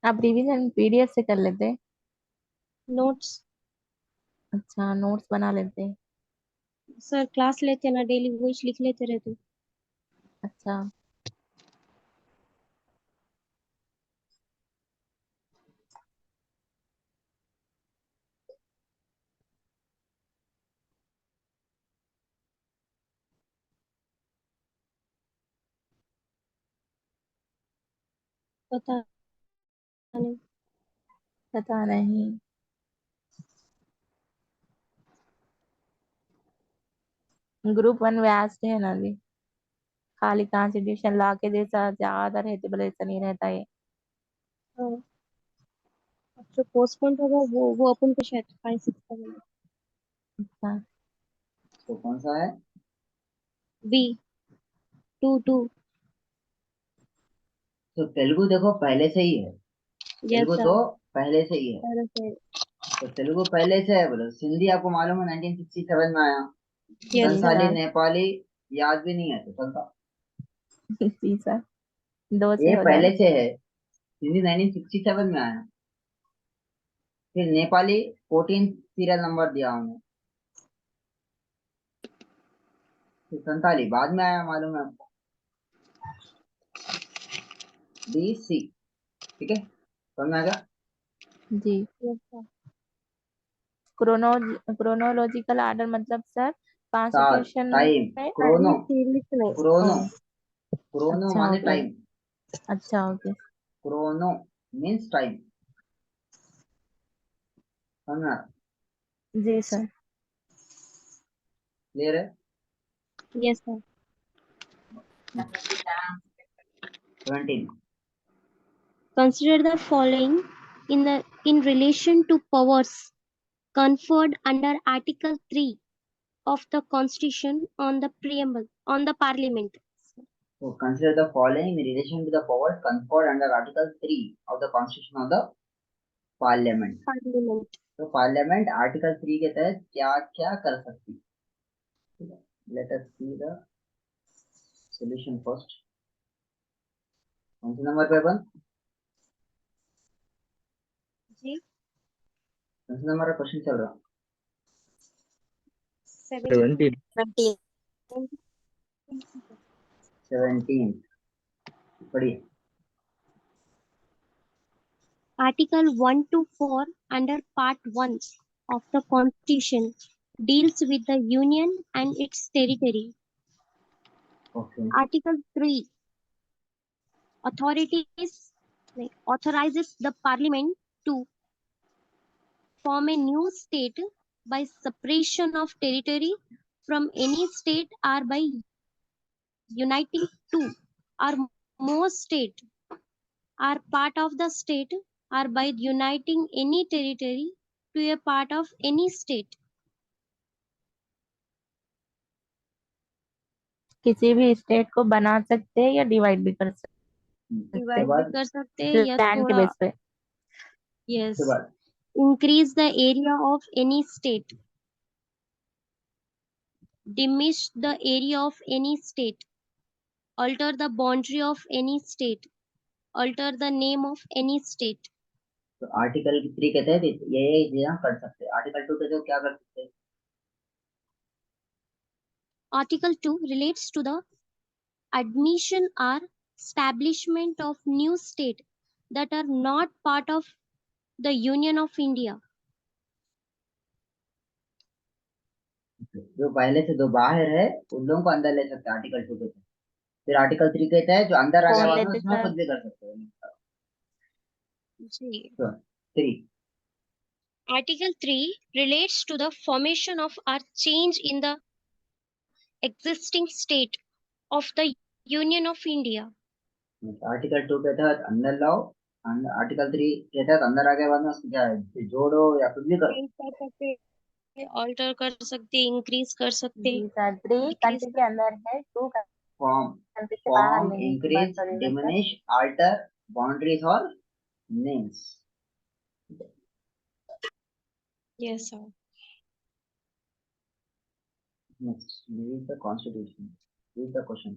आप रिवीजन पीडीएफ से कर लेते नोट्स अच्छा नोट्स बना लेते सर क्लास लेते ना डेली, वही लिख लेते रहते। अच्छा पता नहीं। पता नहीं ग्रुप 1 व्यास है ना जी खाली कॉन्स्टिट्यूशन लॉ के जैसा ज्यादा रहते बोले ऐसा नहीं रहता है हाँ, अब जो पोस्टपोन होगा वो अपन को शायद 5 6 7 अच्छा तो कौन सा है? बी 2 2। तो तेलुगु देखो पहले से ही है, यस तेलुगु सर, तो पहले से ही है। पहले से। तो तेलुगु पहले से है बोलो, सिंधी आपको मालूम है 1967 में आया। यस जी सर, संथाली सर नेपाली याद भी नहीं है तो चलता। जी सर 2 से ये हो पहले जाएगा से है, हिंदी 1967 में आया। फिर नेपाली 14 सीरियल नंबर दिया उन्हें। फिर संताली बाद में आया, मालूम है आपको, DC। ठीक है, समझ में आ गया? जी yes sir. Chrono chronological order मतलब सर साल, कॉन्स्टिट्यूशन टाइम, में क्रोनो, टाइम सीरीज में। ओ क्रोनो, क्रोनो अच्छा माने ओके टाइम। अच्छा ओके क्रोनो मीन्स टाइम, समझना? जी सर। क्लियर है? Yes, sir. 17. Consider the following in relation to powers conferred under Article 3 of the Constitution on the preamble on the Parliament. So consider the following in relation to the powers conferred under Article 3 of the Constitution of the Parliament. Parliament. तो parliament article 3 के तहत क्या क्या कर सकती है? Let us see the solution first. कौन से नंबर पे बन? जी. कौन से नंबर का क्वेश्चन चल रहा? 17. 17. पढ़िए. Article 1 to 4 under Part 1 of the Constitution deals with the Union and its territory. Okay. Article 3 authorizes the Parliament to form a new state by separation of territory from any state or by uniting two or more states are part of the state or by uniting any territory to a part of any state. किसी भी state को बना सकते हैं या divide भी कर सकते डिवाइड हैं भी कर सकते हैं या लैंड के थोड़ा. बेस पे। Yes. उसके बाद Increase the area of any state. Diminish the area of any state. Alter the boundary of any state. Alter the name of any state. तो आर्टिकल 3 के तहत ये चीजें कर सकते हैं. आर्टिकल 2 के तहत क्या कर सकते हैं? Article 2 relates to the admission or establishment of new state that are not part of the Union of India. जो पहले से दो बाहर है उन लोगों को अंदर ले सकते हैं आर्टिकल 2 के तहत. फिर आर्टिकल 3 के तहत जो अंदर आ गया कौन बाद में लेते उसमें सर? कुछ भी कर सकते हैं. जी. तो 3. Article 3 relates to the formation of or change in the existing state of the Union of India. Article 2 के तहत अंदर लाओ. आर्टिकल 3 के तहत अंदर आ गया बाद में उसको क्या है फिर जोड़ो या कुछ भी करो. Change कर सकते हैं, alter कर सकते हैं, increase कर सकते हैं, जी सर। 3 decrease कंट्री के अंदर है, 2 फॉर्म कंट्री से बाहर फॉर्म लेने की बात इंक्रीज करेगा सर। डिमिनिश अल्टर बाउंड्रीज और names. Yes, sir. Next read the constitution. Read the question.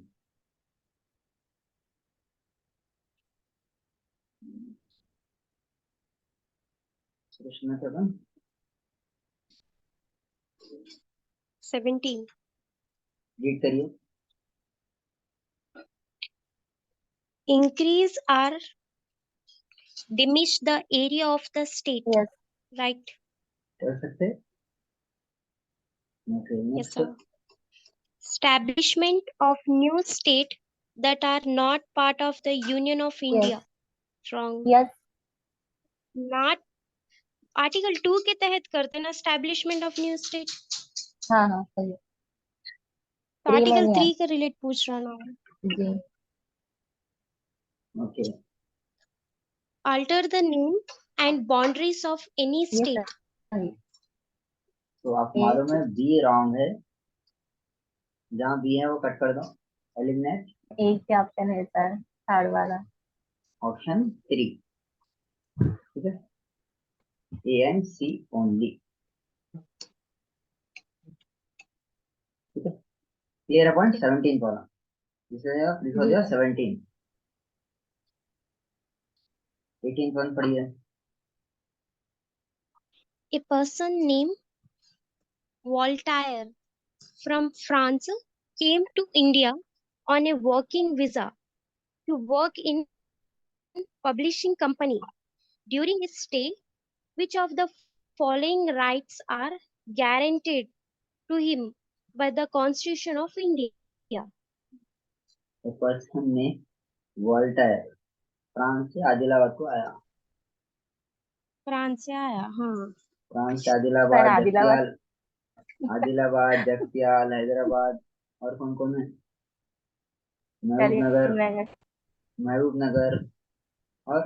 Question है 7. 17. रीड करिए. Increase or diminish the area of the state. Yes Right. कर सकते हैं. Okay Yes, next. sir. Establishment of new state that are not part of the Union of India. Wrong. Yes Not Article 2 के तहत करते ना establishment of new state. हाँ हाँ सही है। तो 3 में Article भी 3 है। का रिलेट पूछ रहा ना. जी okay. Alter the name and boundaries of any ये state. सही। तो आपको मालूम है बी रॉन्ग है. जहाँ बी है वो कट कर दो. एलिमिनेट. एक ही ऑप्शन है सर, थर्ड वाला। ऑप्शन 3. ठीक है. A and C only. ठीक है. क्लियर पॉइंट 17 वाला. This was your 17. 18 वन पढ़िए. A person named Voltaire from France came to India on a working visa to work in publishing company. During his stay, which of the following rights are guaranteed to him by the Constitution of India? The person ने Voltaire France से आदिलाबाद को आया. France से आया. हाँ. France के sir Adilabad, Adilabad Jagtial, Hyderabad, और कौन कौन है? करीम महबूबनगर, नगर महबूबनगर, और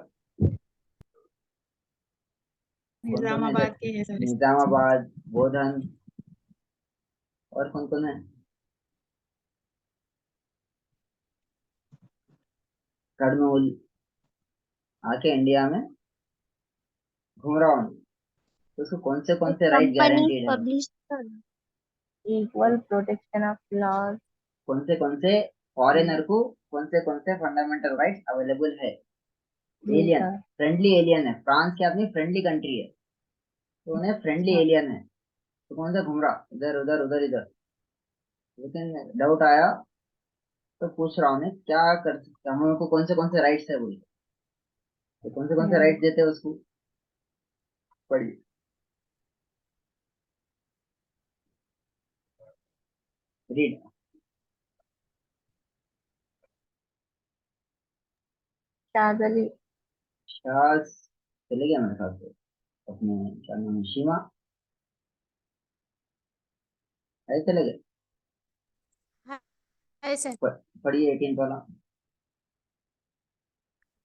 कौन कौन है इधर? निजामाबाद के है सर। निजामाबाद, बोधन, और कौन कौन है? कर्नूल। आके इंडिया में घूम रहा हूँ, तो उसको कौन The से राइट company गारंटीड है? published equal protection of laws. कौन से फॉरेनर को कौन से फंडामेंटल राइट्स अवेलेबल है? जी एलियन, सर। फ्रेंडली एलियन है। फ्रांस क्या अपनी फ्रेंडली कंट्री है, तो उन्हें फ्रेंडली एलियन है। तो कौन सा घूम रहा इधर उधर उधर इधर? लेकिन डाउट आया तो पूछ रहा हूँ, क्या कर सकते हैं हम लोग को, कौन से राइट्स है बोल के। तो कौन से राइट्स देते हैं उसको, पढ़िए। रीड। शाजली। शाज चले गया मेरे ख्याल से, अपने क्या नाम है, शीमा है, चले गए। Hi, sir. पढ़िए 18 वाला।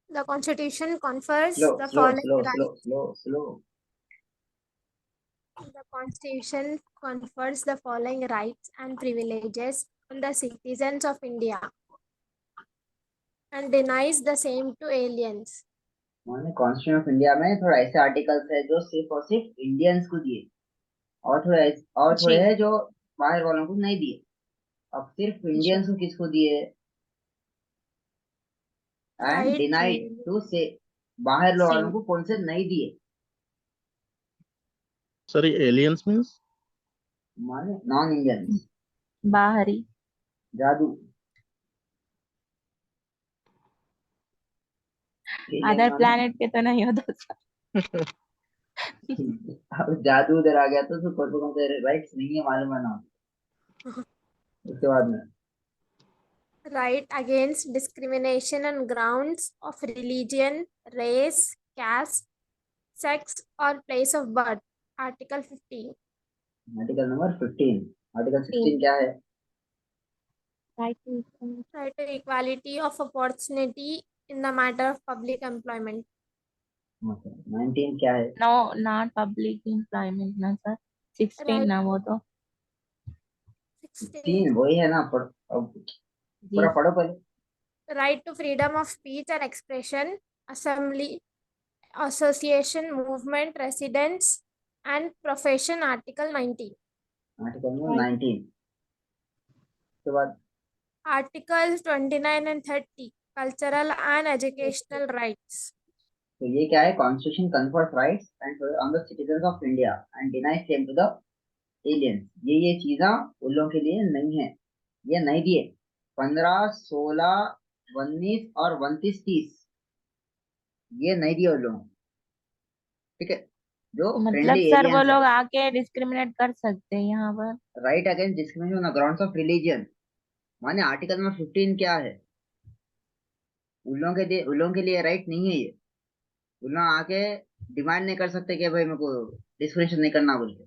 The Constitution confers slow the slow following slow slow rights. Slow slow. The Constitution confers the following rights and privileges on the citizens of India and denies the same to aliens. माने constitution of India में थोड़ा ऐसे articles है जो सिर्फ और सिर्फ Indians को दिए, और थोड़े जी। हैं जो बाहर वालों को नहीं दिए। अब सिर्फ इंडियंस को किसको दिए? And Right? डिनाइड टू से, बाहर वालों सेम। को कौन से नहीं दिए? सॉरी, एलियंस मींस माने नॉन इंडियंस। बाहरी। जादू, एलियन अदर माने। प्लैनेट के तो नहीं होता सर। अब जादू उधर आ गया तो उसको कौन से राइट्स नहीं है मालूम है ना। उसके बाद में Right against discrimination on grounds of religion, race, caste, sex, or place of birth. Article 15. Article number 15। Article 16 क्या है? right to equal Right to equality of opportunity in the matter of public employment. 19 क्या है? No, not public employment ना sir. 16 Right. ना वो तो। 16. 16 वही है ना, अब जी। पूरा पढ़ो पहले। Right to freedom of speech and expression, assembly, association, movement, residence, and profession. Article 19. Article number right 19 के बाद Articles 29 and 30. Cultural and educational rights. तो ये क्या है? Constitution confers rights and on the citizens of India and denies same to the aliens. ये चीजा उन लोगों के लिए नहीं है, ये नहीं दिए। 15, 16, 19 और 29, 30 ये नहीं दिए उन लोगों को, ठीक है, जो तो मतलब फ्रेंडली सर वो एलियंस है। लोग आके डिस्क्रिमिनेट कर सकते हैं यहाँ पर। Right against discrimination on grounds of religion, माने आर्टिकल नंबर 15 क्या है? उन लोगों के लिए राइट नहीं है ये। उन लोग आके डिमांड नहीं कर सकते कि भाई मेरे को डिस्क्रिमिनेशन नहीं करना बोल के,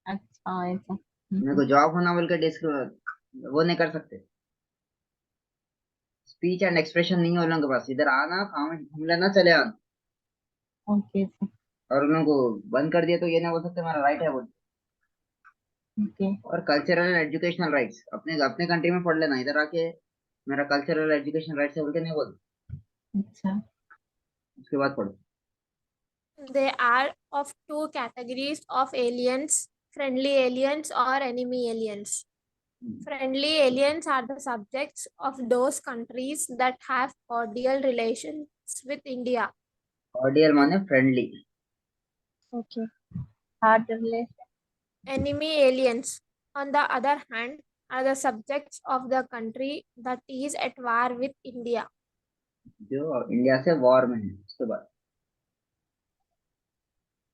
अच्छा ऐसा। मेरे को जॉब होना बोल के वो नहीं कर सकते। स्पीच एंड एक्सप्रेशन नहीं है उन लोगों के पास, इधर आना काम में घूम लेना चले आना। Okay sir. और उन लोगों को बंद कर दिया तो ये नहीं बोल सकते हमारा राइट है बोल। ओके। और कल्चरल एंड एजुकेशनल राइट्स अपने अपने कंट्री में पढ़ लेना, इधर आके मेरा कल्चरल एजुकेशन राइट्स है बोल के नहीं बोल। अच्छा। उसके बाद पढ़ो। They are of two categories of aliens: friendly aliens or enemy aliens. Friendly aliens are the subjects of those countries that have cordial relations with India. Cordial माने friendly. okay heart relation. Enemy aliens, on the other hand, are the subjects of the country that is at war with India. जो India से war में है। उसके बाद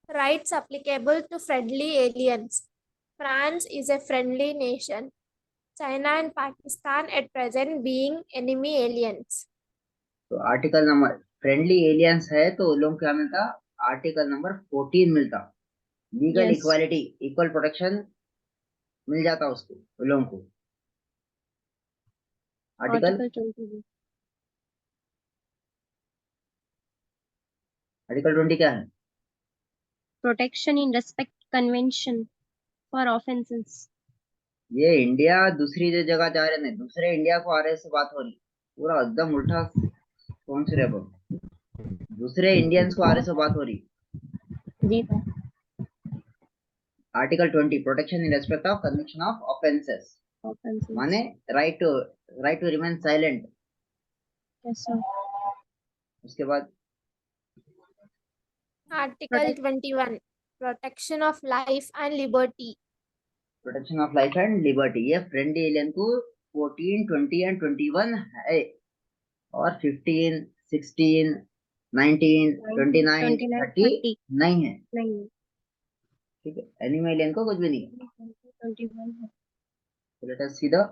Rights applicable to friendly aliens. France is a friendly nation. China and Pakistan at present being enemy aliens. तो article number friendly aliens है तो उन लोगों को क्या मिलता? आर्टिकल नंबर 14 मिलता। Legal Yes. Equality, equal protection मिल जाता उसको, उन लोगों को। Article Article 20. आर्टिकल 20 क्या है? Protection in respect convention for offenses. ये इंडिया दूसरी जगह जा रहे नहीं, दूसरे इंडिया को आ रहे से बात हो रही, पूरा एकदम उल्टा सोच रहे हो, दूसरे इंडियंस को आ रहे से बात हो रही। जी sir. Article 20 protection in respect of conviction of offences, Offenses. माने right to remain silent. Yes, sir. उसके बाद Article 21, protection of life and liberty. Protection of life and liberty, ये फ्रेंड एलियन को 14, 20 एंड 21 है, और 15, 16, 19, 29, 29, 30 30. नहीं है। नहीं, ठीक है, एनिमल एलियन को कुछ भी नहीं है। 21 है। Let us see the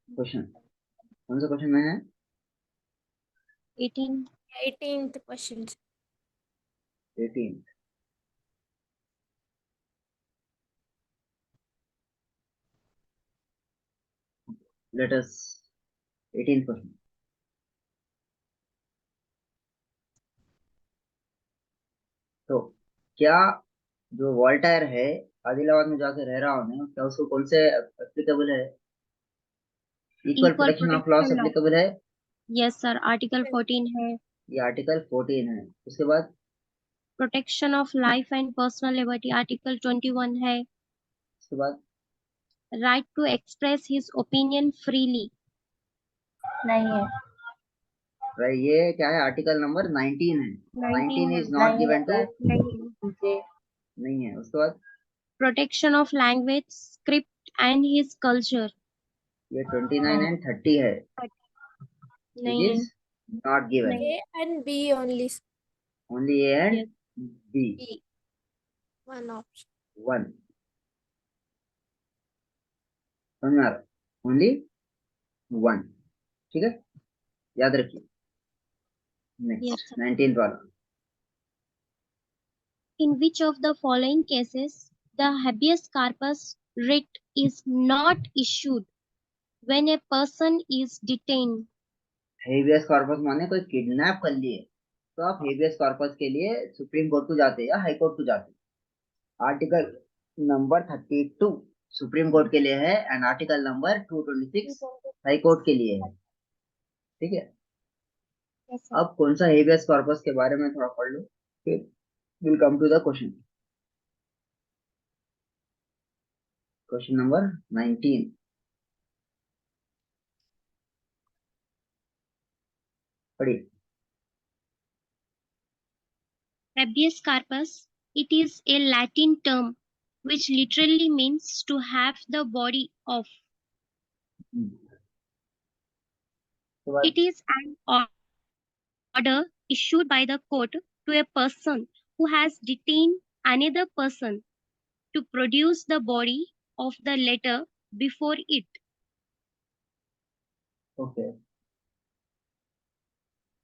question. कौन सा क्वेश्चन में है? 18. 18th question. 18। Let us 18 question. तो क्या जो वॉल्टायर है, आदिलाबाद में जाके रह रहा हूँ, क्या उसको कौन से एप्लीकेबल है? Equal Equal protection of loss protection law. Applicable है, Yes, sir. Article 14 है. ये आर्टिकल 14 है। उसके बाद Protection of life and personal liberty. Article 21 है. उसके बाद Right to express his opinion freely. नहीं है। right, ये क्या है? आर्टिकल नंबर 19 है। 19 19 इज नॉट नहीं है गिवन टू, सर। नहीं. जी। नहीं है। उसके बाद Protection of language, script and his culture. ये 29 एंड 30 है, इट नहीं है. इज नॉट गिवन, नहीं. A and B only. Only A and Yes. B, B. One option. One. समझ में आ रहा? Only one. ठीक है, याद रखिए। Yes, next sir. 19 वाला। In which of the following cases the habeas corpus writ is not issued when a person is detained? Habeas corpus माने कोई किडनैप कर लिए, तो आप हेबियस कॉर्पस के लिए सुप्रीम कोर्ट को जाते या हाई कोर्ट को जाते। आर्टिकल नंबर 32 सुप्रीम कोर्ट के लिए है, and article number 226 high court के लिए है। ठीक है, Yes, sir. अब कौन सा हेबियस कॉर्पस के बारे में थोड़ा पढ़ लो, फिर will come to the question. Question number 19 पढ़िए। Habeas corpus, it is a Latin term which literally means to have the body of. उसके बाद It is an order issued by the court to a person who has detained another person to produce the body of the latter before it. Okay,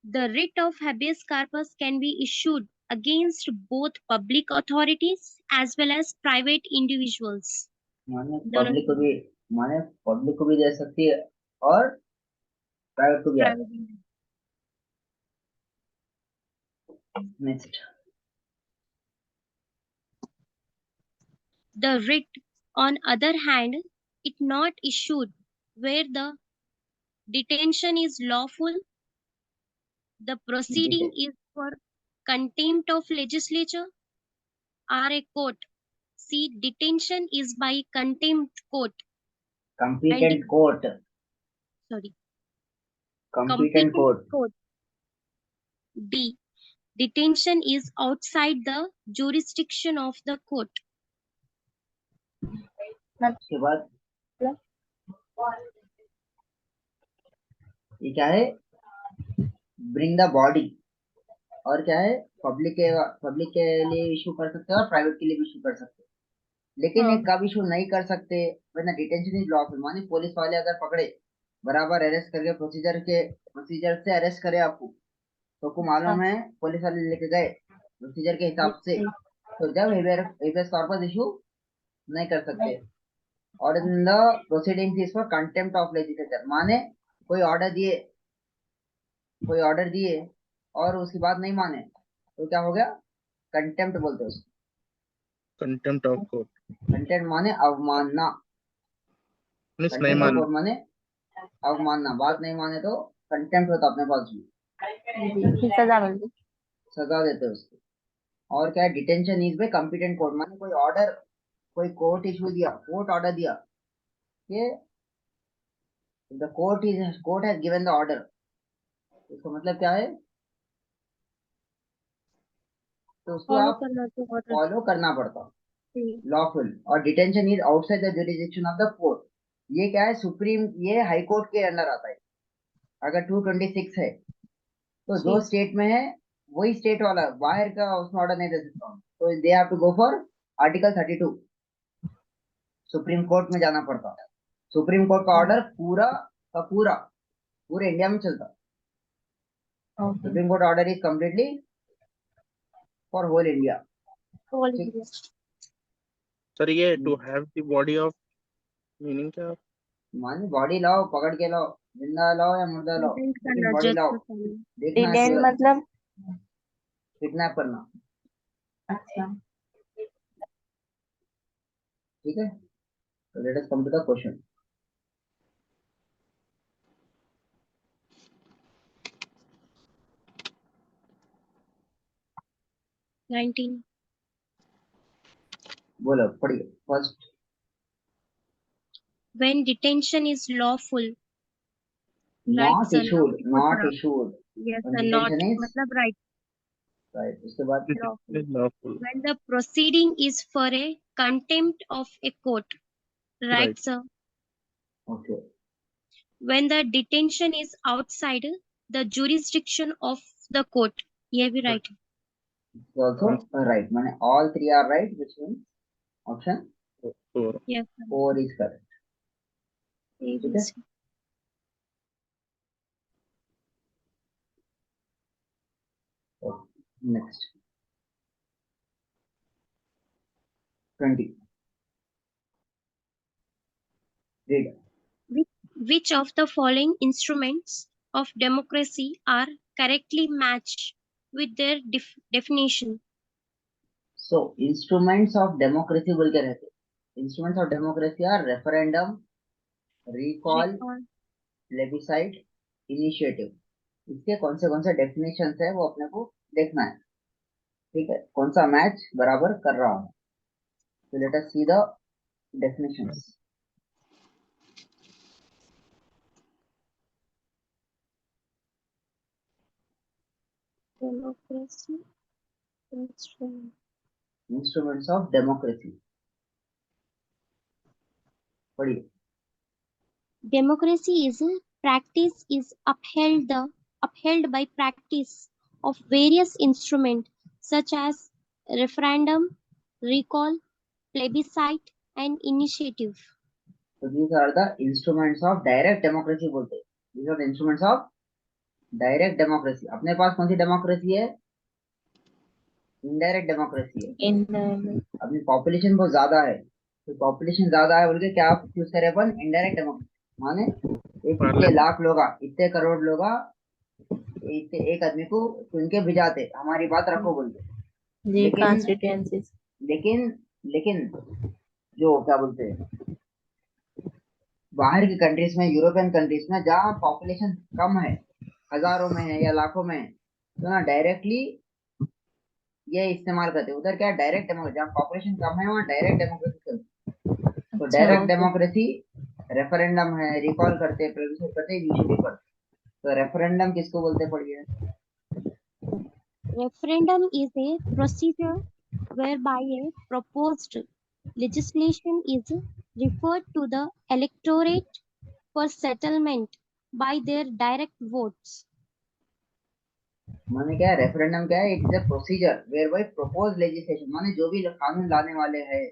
The writ of habeas corpus can be issued against both public authorities as well as private individuals. माने दोनों public को भी, माने public को भी दे सकती है और प्राइवेट को भी आता है। private. Next, The writ, on other hand, it not issued where the detention is lawful, the proceeding is for contempt of legislature or a court. See, detention is by contempt court and competent court, sorry, competent court. court. D. Detention is outside the jurisdiction of the court. उसके बाद ये क्या है? Bring the body, और क्या है? Public के लिए इशू कर सकते हैं और प्राइवेट के लिए भी इशू कर सकते हैं, लेकिन ये हाँ. कब इशू नहीं कर सकते? वरना डिटेंशन इज लॉफुल, माने पुलिस वाले अगर पकड़े, बराबर अरेस्ट करके प्रोसीजर से अरेस्ट करे आपको, तो आपको मालूम है पुलिस वाले लेके गए प्रोसीजर के हिसाब से, तो जब हेबियस कॉर्पस इशू नहीं कर सकते। और in the proceedings is for contempt of legislature, माने कोई ऑर्डर दिए और उसकी बात नहीं माने तो क्या हो गया, कंटेम्प्ट बोलते हैं उसको। कंटेम्प्ट ऑफ कोर्ट कंटेम्प्ट माने अवमानना, मींस नहीं कंटेम्प्ट ऑफ मानना। कोर्ट माने अवमानना, बात नहीं माने तो कंटेम्प्ट होता अपने पास भी, फिर सजा मिलती। सजा देते हैं उसको। और क्या है, detention is by competent court, माने कोई ऑर्डर, कोई कोर्ट इशू दिया, कोर्ट ऑर्डर दिया कि the court has given the order, इसका मतलब क्या है, तो उसको फॉलो आप करना तो ऑर्डर। फॉलो करना पड़ता, लॉफुल। और detention is outside the jurisdiction of the court, ये क्या है, सुप्रीम, ये हाई कोर्ट के अंडर आता है। अगर 226 है तो जो स्टेट में है वही स्टेट वाला, बाहर का उसमें ऑर्डर नहीं दे सकता हूँ, तो they have to go for article 32, supreme court में जाना पड़ता। सुप्रीम कोर्ट का ऑर्डर पूरा का पूरा पूरे इंडिया में चलता। Supreme court order is completely for whole India. ठीक, सर ये to have the body of meaning क्या? मानी बॉडी लाओ, पकड़ के लाओ, जिंदा लाओ या मुर्दा लाओ, लेकिन बॉडी लाओ, देखना डिटेन केवल, मतलब किडनैप करना। अच्छा। ठीक है, तो let us come to the question. बोलो, पढ़िए first. When detention is lawful, right नॉट sir, इशूड, now नॉट issued, yes when sir, not detention is मतलब right, right, उसके बाद lawful. Lawful. When the proceeding is for a contempt of a court, right Right. sir. Okay, When the detention is outside the jurisdiction of the court, ये भी right है. Also right, माने all three are right, which means option Yes sir. 4 is correct. A, ठीक B, है, C. Next 20 read. Which of the following instruments of democracy are correctly matched with their definition? So instruments of democracy बोल के रहते, instruments of democracy are referendum, recall, Recall. Plebiscite, initiative. इसके कौन से definition है वो अपने को देखना है। ठीक है, कौन सा मैच बराबर कर रहा हूँ। तो let us see the definitions. Democracy instrument. Instruments of democracy पढ़िए। Democracy is a practice is upheld by practice of various instruments such as referendum, recall, plebiscite, and initiative. तो these are the instruments of direct democracy बोलते हैं। These are the instruments of direct democracy। अपने पास कौन सी democracy है, indirect democracy है। Indirect. अपनी population बहुत ज्यादा है, तो पॉपुलेशन ज्यादा है बोल के क्या चूज करें अपन, इनडायरेक्ट डेमोक्रेसी। माने इतने लाख लोग, इतने करोड़ लोग एक आदमी को चुन के भिजाते, हमारी बात रखो बोल के। जी, लेकिन कॉन्स्टिट्यूएंसीज। लेकिन जो क्या बोलते हैं, बाहर की कंट्रीज में, यूरोपियन कंट्रीज में जहाँ पॉपुलेशन कम है, हजारों में है या लाखों में है, तो ना डायरेक्टली ये इस्तेमाल करते हैं। उधर क्या डायरेक्ट डेमोक्रेसी, जहाँ पॉपुलेशन कम है वहाँ डायरेक्ट डेमोक्रेसी चलती। तो डायरेक्ट डेमोक्रेसी रेफरेंडम है, रिकॉल करते, प्लेबिसाइट करते, इनिशिएटिव करते। तो रेफरेंडम किसको बोलते पढ़िए। Referendum is a procedure whereby a proposed legislation is referred to the electorate for settlement by their direct votes. माने क्या है, रेफरेंडम क्या है, it is a procedure whereby propose legislation, माने जो भी कानून लाने वाले हैं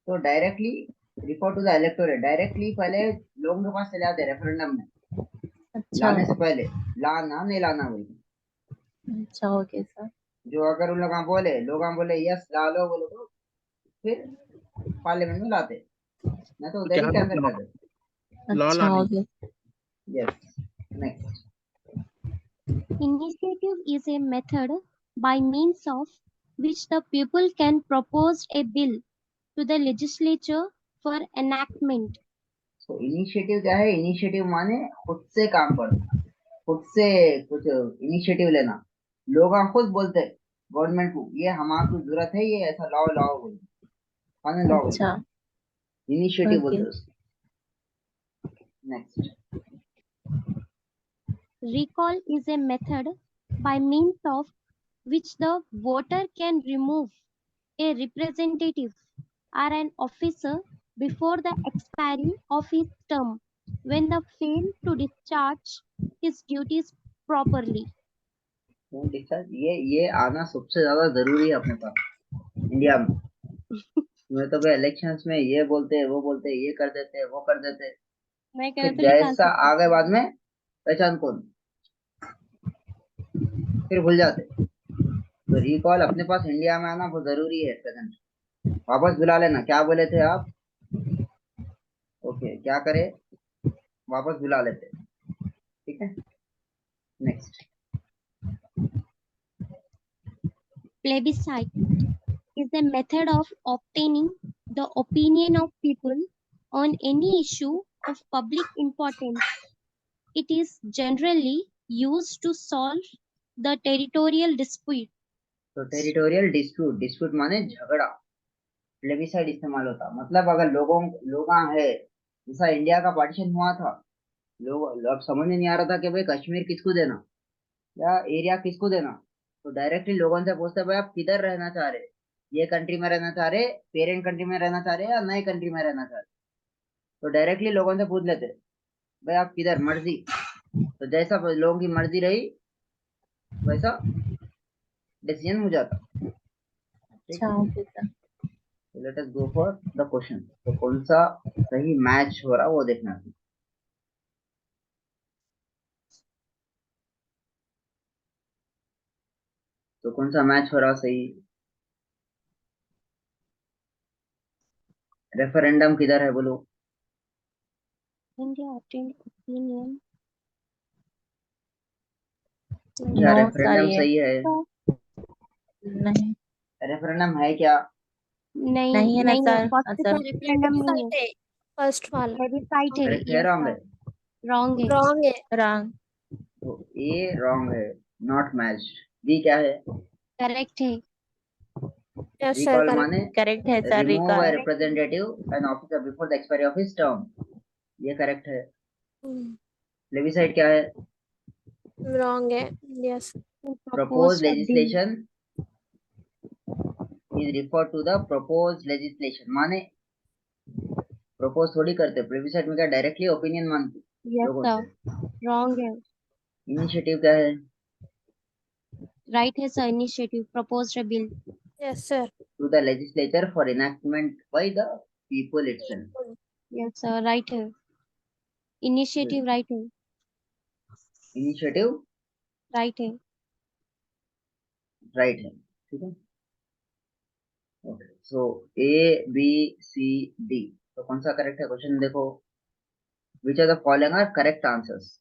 तो directly refer to the electorate, directly पहले लोगों के पास चले आते रेफरेंडम में। लाने से पहले, लाना नहीं लाना बोल। अच्छा, ओके सर। जो अगर उन लोग बोले यस डालो बोले तो फिर पार्लियामेंट में लाते, नहीं तो उधर ही क्या कैंसिल लॉ कर देते। लॉ अच्छा लाने okay yes, next. Initiative is a method by means of which the people can propose a bill to the legislature for enactment. तो इनिशिएटिव क्या है? इनिशिएटिव माने खुद से काम करना, खुद से कुछ इनिशिएटिव लेना। लोग खुद बोलते हैं गवर्नमेंट को ये हमारी जरूरत है, ये ऐसा लाओ लाओ बोलते, कानून लाओ बोलते, अच्छा इनिशिएटिव ओके बोलते हैं उसको। Next. Recall is a method by means of which the voter can remove a representative or an officer before the expiry of his term when they fail to discharge his duties properly. ये आना सबसे ज्यादा जरूरी है अपने पास India में। मैं तो भाई इलेक्शंस में ये बोलते हैं वो बोलते हैं, ये कर देते हैं वो कर देते हैं, मैं कह फिर तो निकाल जैसा सकती आगे बाद में पहचान कौन, फिर भूल जाते। तो रिकॉल अपने पास इंडिया में आना बहुत जरूरी है प्रेजेंट। वापस बुला लेना, क्या बोले थे आप, ओके क्या करे, वापस बुला लेते, ठीक है। Next. Plebiscite is a method of obtaining the opinion of people on any issue of public importance. It is generally used to solve the territorial dispute. तो टेरिटोरियल डिस्प्यूट, डिस्प्यूट माने झगड़ा, प्लेबिसाइड इस्तेमाल होता, मतलब अगर लोग है, जैसा इंडिया का पार्टीशन हुआ था, लोग अब समझ में नहीं आ रहा था कि भाई कश्मीर किसको देना या एरिया किसको देना, तो डायरेक्टली लोगों से पूछते भाई आप किधर रहना चाह रहे, ये कंट्री में रहना चाह रहे, पेरेंट कंट्री में रहना चाह रहे या नए कंट्री में रहना चाह रहे, तो डायरेक्टली लोगों से पूछ लेते भाई आप किधर, मर्जी। तो जैसा लोगों की मर्जी रही वैसा डिसीजन हो जाता, ठीक अच्छा है। Okay sir late us go for the question. तो कौन सा सही मैच हो रहा वो देखना है। तो कौन सा मैच हो रहा सही, रेफरेंडम किधर है बोलो, India obtained opinion. क्या नो सर रेफरेंडम ये सही है? नहीं रेफरेंडम है क्या? नहीं नहीं है ना नहीं है, सर फर्स्ट का सर रेफरेंडम नहीं है, है फर्स्ट वाला, प्लेबिसाइट है। करेक्ट है, यस रॉन्ग सर, है? रॉन्ग है। रॉन्ग है। रॉन्ग तो ए रॉन्ग है, नॉट मैच। बी क्या है? करेक्ट है। Yes sir recall correct. माने करेक्ट है sir remove recall a representative and officer before the expiry of his term, ये करेक्ट है। प्लेबिसाइड क्या है? रॉन्ग है। Yes. Propose Proposed a bill. Legislation is refer to the propose legislation, माने propose थोड़ी करते, प्लेबिसाइड में क्या डायरेक्टली ओपिनियन मांगते यस लोगों सर, से। रॉन्ग है। इनिशिएटिव क्या है? राइट है sir, initiative proposed a bill. Yes sir. To the legislature for enactment by the people itself. Yes sir, right है, इनिशिएटिव राइट है, इनिशिएटिव राइट है। राइट है, ठीक है। Okay, so A B C D, तो कौन सा करेक्ट है क्वेश्चन देखो। Which are the following are correct answers?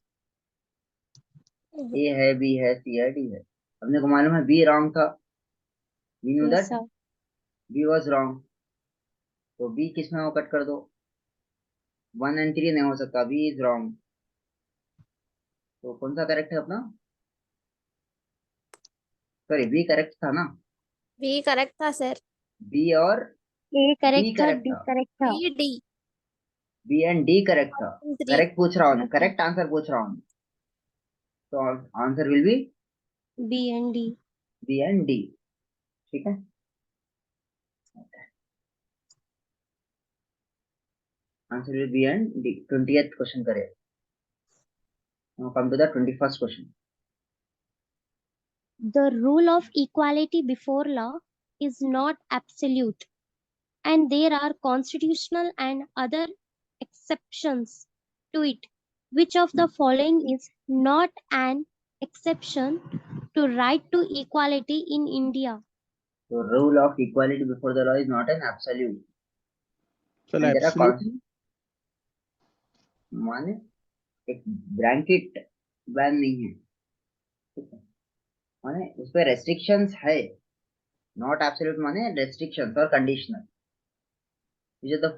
A है, बी है, सी है, डी है। अपने को मालूम है बी रॉन्ग था, we knew yes that sir, B was wrong, तो बी किस में हो कट कर दो, 1 and 3 नहीं हो सकता, बी इज रॉन्ग। तो कौन सा करेक्ट है अपना, सॉरी बी करेक्ट था ना, बी करेक्ट था सर। बी और ए डी करेक्ट था, करेक्ट डी था, करेक्ट था। B D B and D correct था। 3। करेक्ट पूछ रहा हूँ, यस सर, करेक्ट आंसर पूछ रहा हूँ, तो answer will be B and D. B and D, ठीक है। Answer will be and D. 20th question करें। Now come to the 21st question. The rule of equality before law is not absolute, and there are constitutional and other exceptions to it. Which of the following is not an exception to right to equality in India. So rule of equality before the law is not an absolute. Sir And there are absolute माने एक blanket ban नहीं है, ठीक है, माने उस पर restrictions है, नॉट एब्सोल्यूट माने रेस्ट्रिक्शंस और conditional. which of the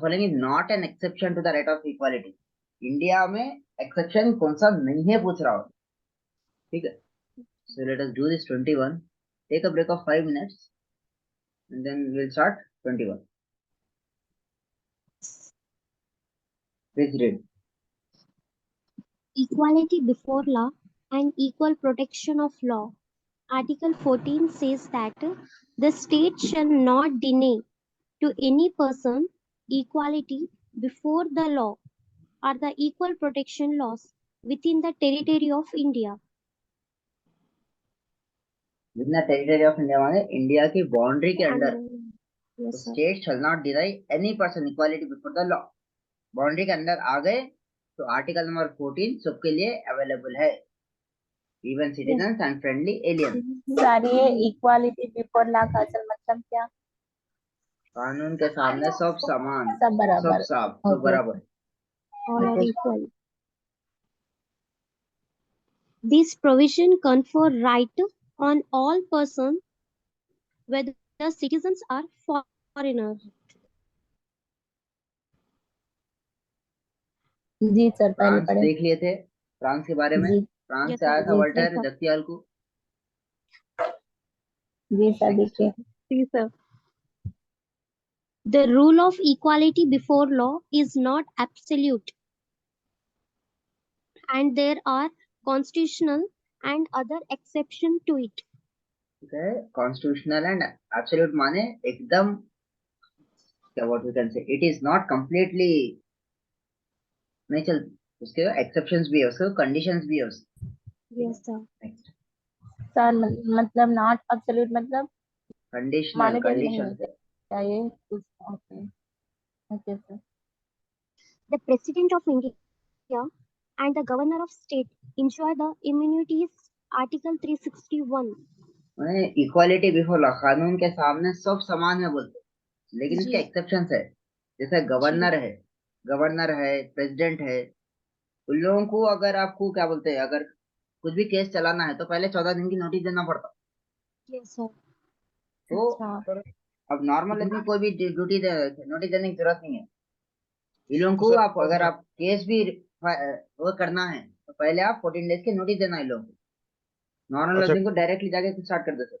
following is not an exception to the right of equality. India में एक्सेप्शन कौन सा नहीं है पूछ रहा हूँ, ठीक है. So let us do this 21. Take a break of 5 minutes and then we'll start 21. Please read. Equality before law and equal protection of law. Article 14 says that the state shall not deny to any person equality before the law or the equal protection laws within the territory of India. Within the territory of India माने India की boundary के अंदर Yes, sir. State shall not deny any person equality before the law. Boundary के अंदर आ गए तो article number 14 सबके लिए अवेलेबल है, even citizens and friendly alien. Sir ये इक्वालिटी बिफोर लॉ का असल मतलब क्या? कानून के सामने सब समान, सब बराबर. सब बराबर. All are equal. This provision confer right on all persons, whether citizens or foreigners. जी सर पहले फ्रांस पढ़े. देख लिए थे, फ्रांस के बारे में. जी फ्रांस Yes, से आया sir. था जी वोल्टेयर सर. जगतियाल को. जी सर Next. देखिए. Yes, sir. The rule of equality before law is not absolute, and there are constitutional and other exceptions to it. ठीक है, कॉन्स्टिट्यूशनल एंड एब्सोल्यूट माने एकदम क्या, what we can say, it is not completely नहीं चल, उसके exceptions भी है, उसके कंडीशंस भी है उसके. Yes, sir. नेक्स्ट. सर मतलब नॉट एब्सोल्यूट मतलब कंडीशनल मानिटरी नहीं कंडीशन होते चाहिए कुछ. Okay okay sir. The President of India and the Governor of State enjoy the immunities. Article 361. माने इक्वालिटी बिफोर लॉ, कानून के सामने सब समान है बोलते, लेकिन इसके जी. एक्सेप्शंस है. जैसे गवर्नर है, प्रेसिडेंट है, उन लोगों को अगर आपको क्या बोलते हैं, अगर कुछ भी केस चलाना है तो पहले 14 दिन की नोटिस देना पड़ता. Yes, sir. तो अच्छा अब नॉर्मल आदमी कोई भी नोटिस देने की जरूरत नहीं है. इन लोगों को सर आप अगर आप केस भी वो करना है तो पहले आप 14 डेज के नोटिस देना है इन लोगों को. नॉर्मल अच्छा आदमी को डायरेक्टली जाके स्टार्ट कर देते.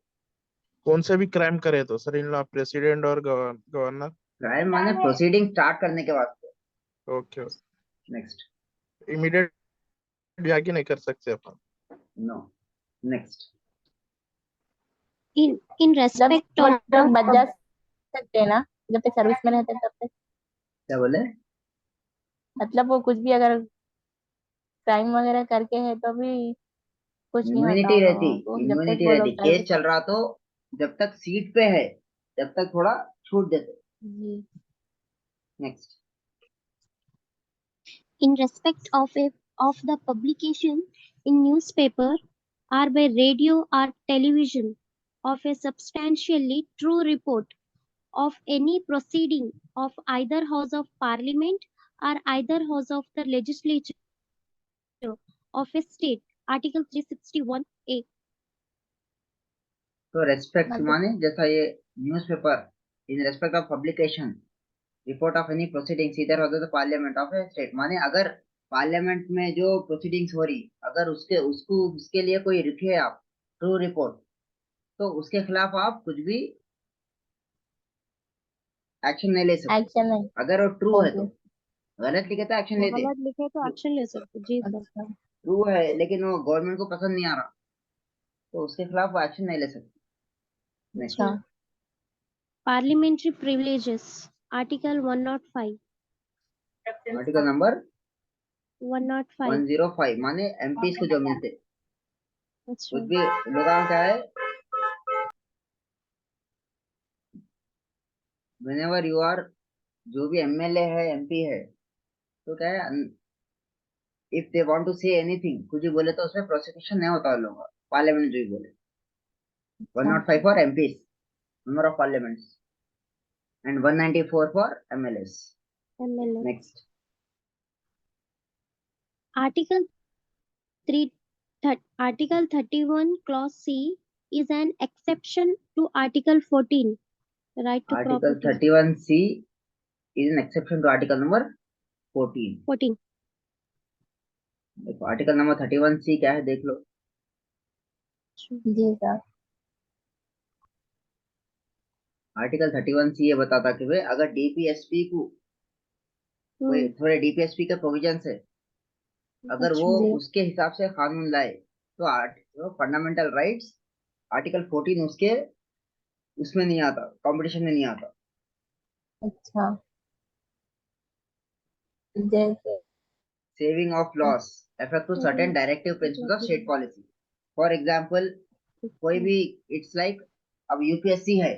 कौन से भी क्राइम करे तो सर इन लोग प्रेसिडेंट और गवर्नर. क्राइम माने प्रोसीडिंग स्टार्ट करने के वास्ते. Okay next. इमीडिएट जाके नहीं कर सकते अपन. नो. नेक्स्ट. In जब respect वो of लोग बच जा सकते हैं ना जब तक सर्विस में रहते हैं तब तक. क्या बोले? मतलब वो कुछ भी अगर क्राइम वगैरह करके है तो भी कुछ नहीं होता इम्यूनिटी उन रहती, लोगों को जब तक वो लोग केस सर्विस. चल रहा तो जब तक सीट पे है जब तक थोड़ा छूट देते. जी. Next. in respect of the publication in newspaper or by radio or television of a substantially true report of any proceeding of either house of parliament or either house of the legislature of a state. Article 361A. तो respect मतलब माने जैसा ये newspaper, in respect of publication report of any proceedings इधर होता तो parliament of A state, माने अगर पार्लियामेंट में जो प्रोसीडिंग्स हो रही अगर उसके लिए कोई लिखे आप ट्रू रिपोर्ट तो उसके खिलाफ आप कुछ भी एक्शन नहीं ले सकते. एक्शन नहीं. अगर वो ट्रू है ओके. तो, गलत लिखे तो एक्शन लेते. गलत लिखे तो एक्शन ले सकते. जी सर. अच्छा ट्रू है लेकिन वो गवर्नमेंट को पसंद नहीं आ रहा तो उसके खिलाफ वो एक्शन नहीं ले सकते. नेक्स्ट. अच्छा. Parliamentary privileges. Article 105. Article number 105. 105 माने एमपीज को जो मिलते That's कुछ right. भी लोगों का है. whenever you are जो भी एमएलए है एमपी है तो क्या है if they want to say anything, कुछ भी बोले तो उसमें प्रोसिक्यूशन नहीं होता उन लोगों का, पार्लियामेंट जो भी बोले। 105 for MPs, member of parliament, and 194 for MLAs. MLA. Next, Article 3, Article 31 Clause C is an exception to Article 14, right to article property. 31C is an exception to article number 14। 14. देखो article number 31C क्या है देख लो। जी sir. Article 31C ये बताता कि भाई अगर DPSP को कोई थोड़े डीपीएसपी के प्रोविजन है, अगर वो जी। उसके हिसाब से कानून लाए तो फंडामेंटल राइट्स आर्टिकल 14 उसके उसमें नहीं आता, कंपटीशन में नहीं आता। अच्छा, जैसे saving of loss effect to certain directive principles of state policy. For example कोई भी, इट्स लाइक अब यूपीएससी है,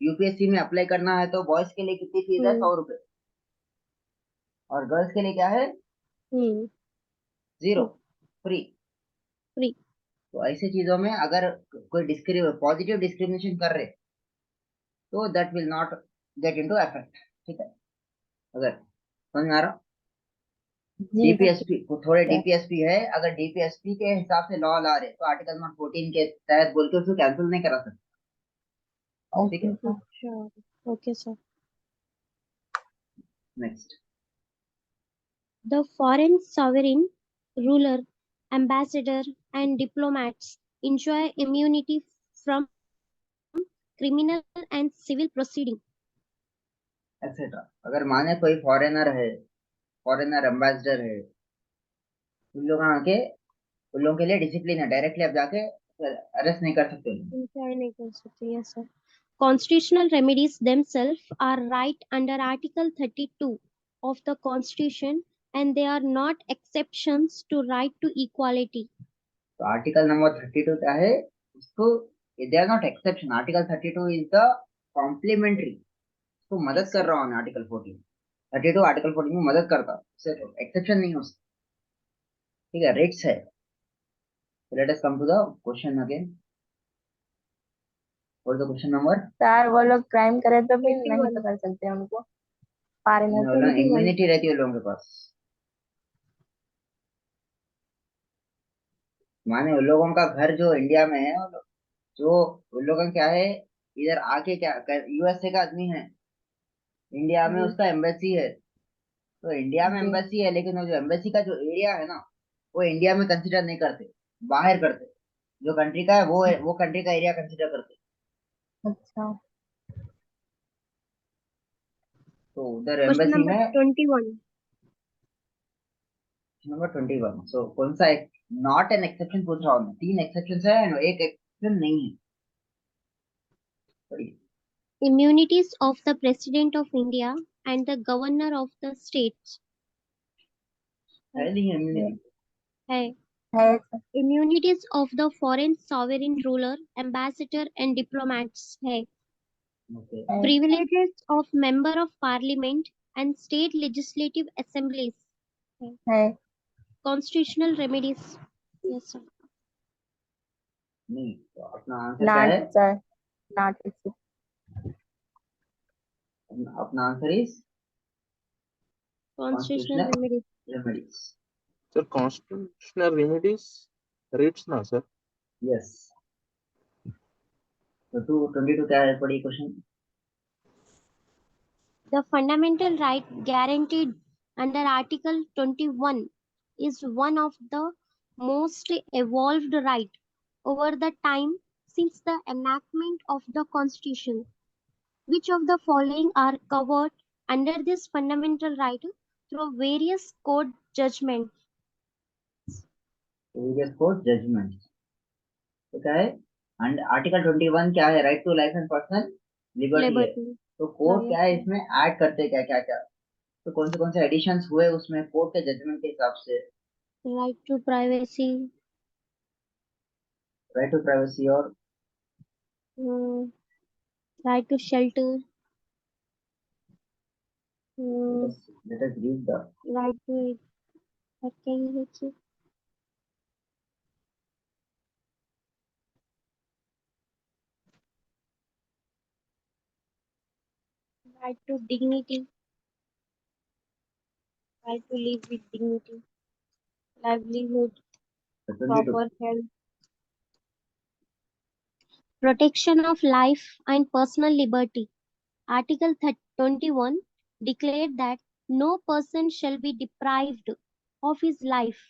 यूपीएससी में अप्लाई करना है तो बॉयज के लिए कितनी फीस है? 100 रुपए। और गर्ल्स के लिए क्या है? 0, फ्री। Free. तो ऐसी चीजों में अगर कोई पॉजिटिव डिस्क्रिमिनेशन कर रहे तो that will not get into effect. ठीक है, अगर समझ में आ रहा? जी सर। डीपीएसपी थोड़े डीपीएसपी है, अगर डीपीएसपी के हिसाब से लॉ ला रहे तो आर्टिकल नंबर 14 के तहत बोल के उसको कैंसिल नहीं करा सकते। ठीक ओके है, sir. Sure. Okay, sir. Next. The foreign sovereign, ruler, ambassador, and diplomats enjoy immunity from criminal and civil proceeding. Etcetera. अगर माने कोई फॉरेनर है, फॉरेनर एम्बेसडर है, उन लोग आके उन लोगों के लिए डिसिप्लिन है, डायरेक्टली आप जाके अरेस्ट नहीं कर सकते उन्हें। Enjoy नहीं कर सकते, yes, sir. Constitutional remedies themselves are right under Article 32 of the Constitution, and they are not exceptions to right to equality. तो आर्टिकल नंबर 32 क्या है उसको, they are not exception, article 32 is the complementary, उसको मदद कर रहा हूँ। Article 14, 32 article 14 में मदद करता, एक्सेप्शन नहीं हो सकता। ठीक है, रिट्स है। Let us come to the question again, और द क्वेश्चन नंबर। सर वो लोग क्राइम करे तो भी नहीं 21. पकड़ सकते उनको, फॉरेनर। इम्यूनिटी रहती है लोगों के पास। माने उन लोगों का घर जो इंडिया में है, जो उन लोगों का क्या है, इधर आके क्या यूएसए का आदमी है, इंडिया में जी. उसका एम्बेसी है, तो इंडिया में जी। एम्बेसी है, लेकिन वो जो एम्बेसी का जो एरिया है ना, वो इंडिया में कंसिडर नहीं करते, बाहर करते। जो कंट्री का है वो कंट्री का एरिया कंसिडर करते। अच्छा। तो उधर Question एम्बेसी number में 21. नंबर 21। सो कौन सा एक नॉट एन एक्सेप्शन पूछ रहा हूँ मैं, 3 एक्सेप्शन है और एक एक्सेप्शन नहीं है। पढ़िए। Immunities of the President of India and the Governor of the States. है नहीं है immunity? है. है। Immunities of the foreign sovereign ruler, ambassador, and diplomats. है. Okay. Privileges of member of parliament and state legislative assemblies. है। Constitutional remedies. Yes, sir. नहीं, तो अपना आंसर क्या है? Not sir, not. अपना answer is Constitutional remedies. Remedies. Sir constitutional remedies writs ना sir. Yes. तो 22 क्या है, पढ़िए question. The fundamental right guaranteed under Article 21 is one of the most evolved right over the time since the enactment of the Constitution. Which of the following are covered under this fundamental right through various court judgments? Previous court judgment. तो क्या है? And article 21 क्या है? Right to life and personal liberty है। Liberty. तो court क्या है Yes, इसमें ऐड करते क्या क्या क्या, तो कौन से एडिशंस हुए उसमें कोर्ट के जजमेंट के हिसाब से? right to privacy, right to privacy और mm, right to shelter, mm, let us read the right to करके ये देखिए। Right to dignity, right to live with dignity, livelihood, 22. proper health, protection of life and personal liberty. Article 21 declared that no person shall be deprived of his life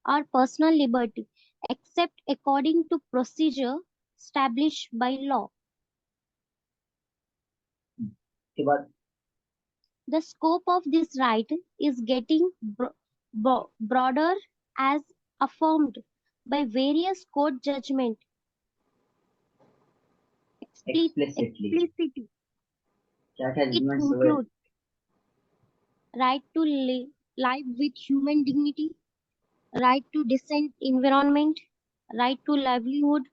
or personal liberty except according to procedure established by law. के बाद The scope of this right is getting broader as affirmed by various court judgment explicitly explicitly. क्या क्या It judgements हुए? includes right to life with human dignity, right to decent environment, right to livelihood,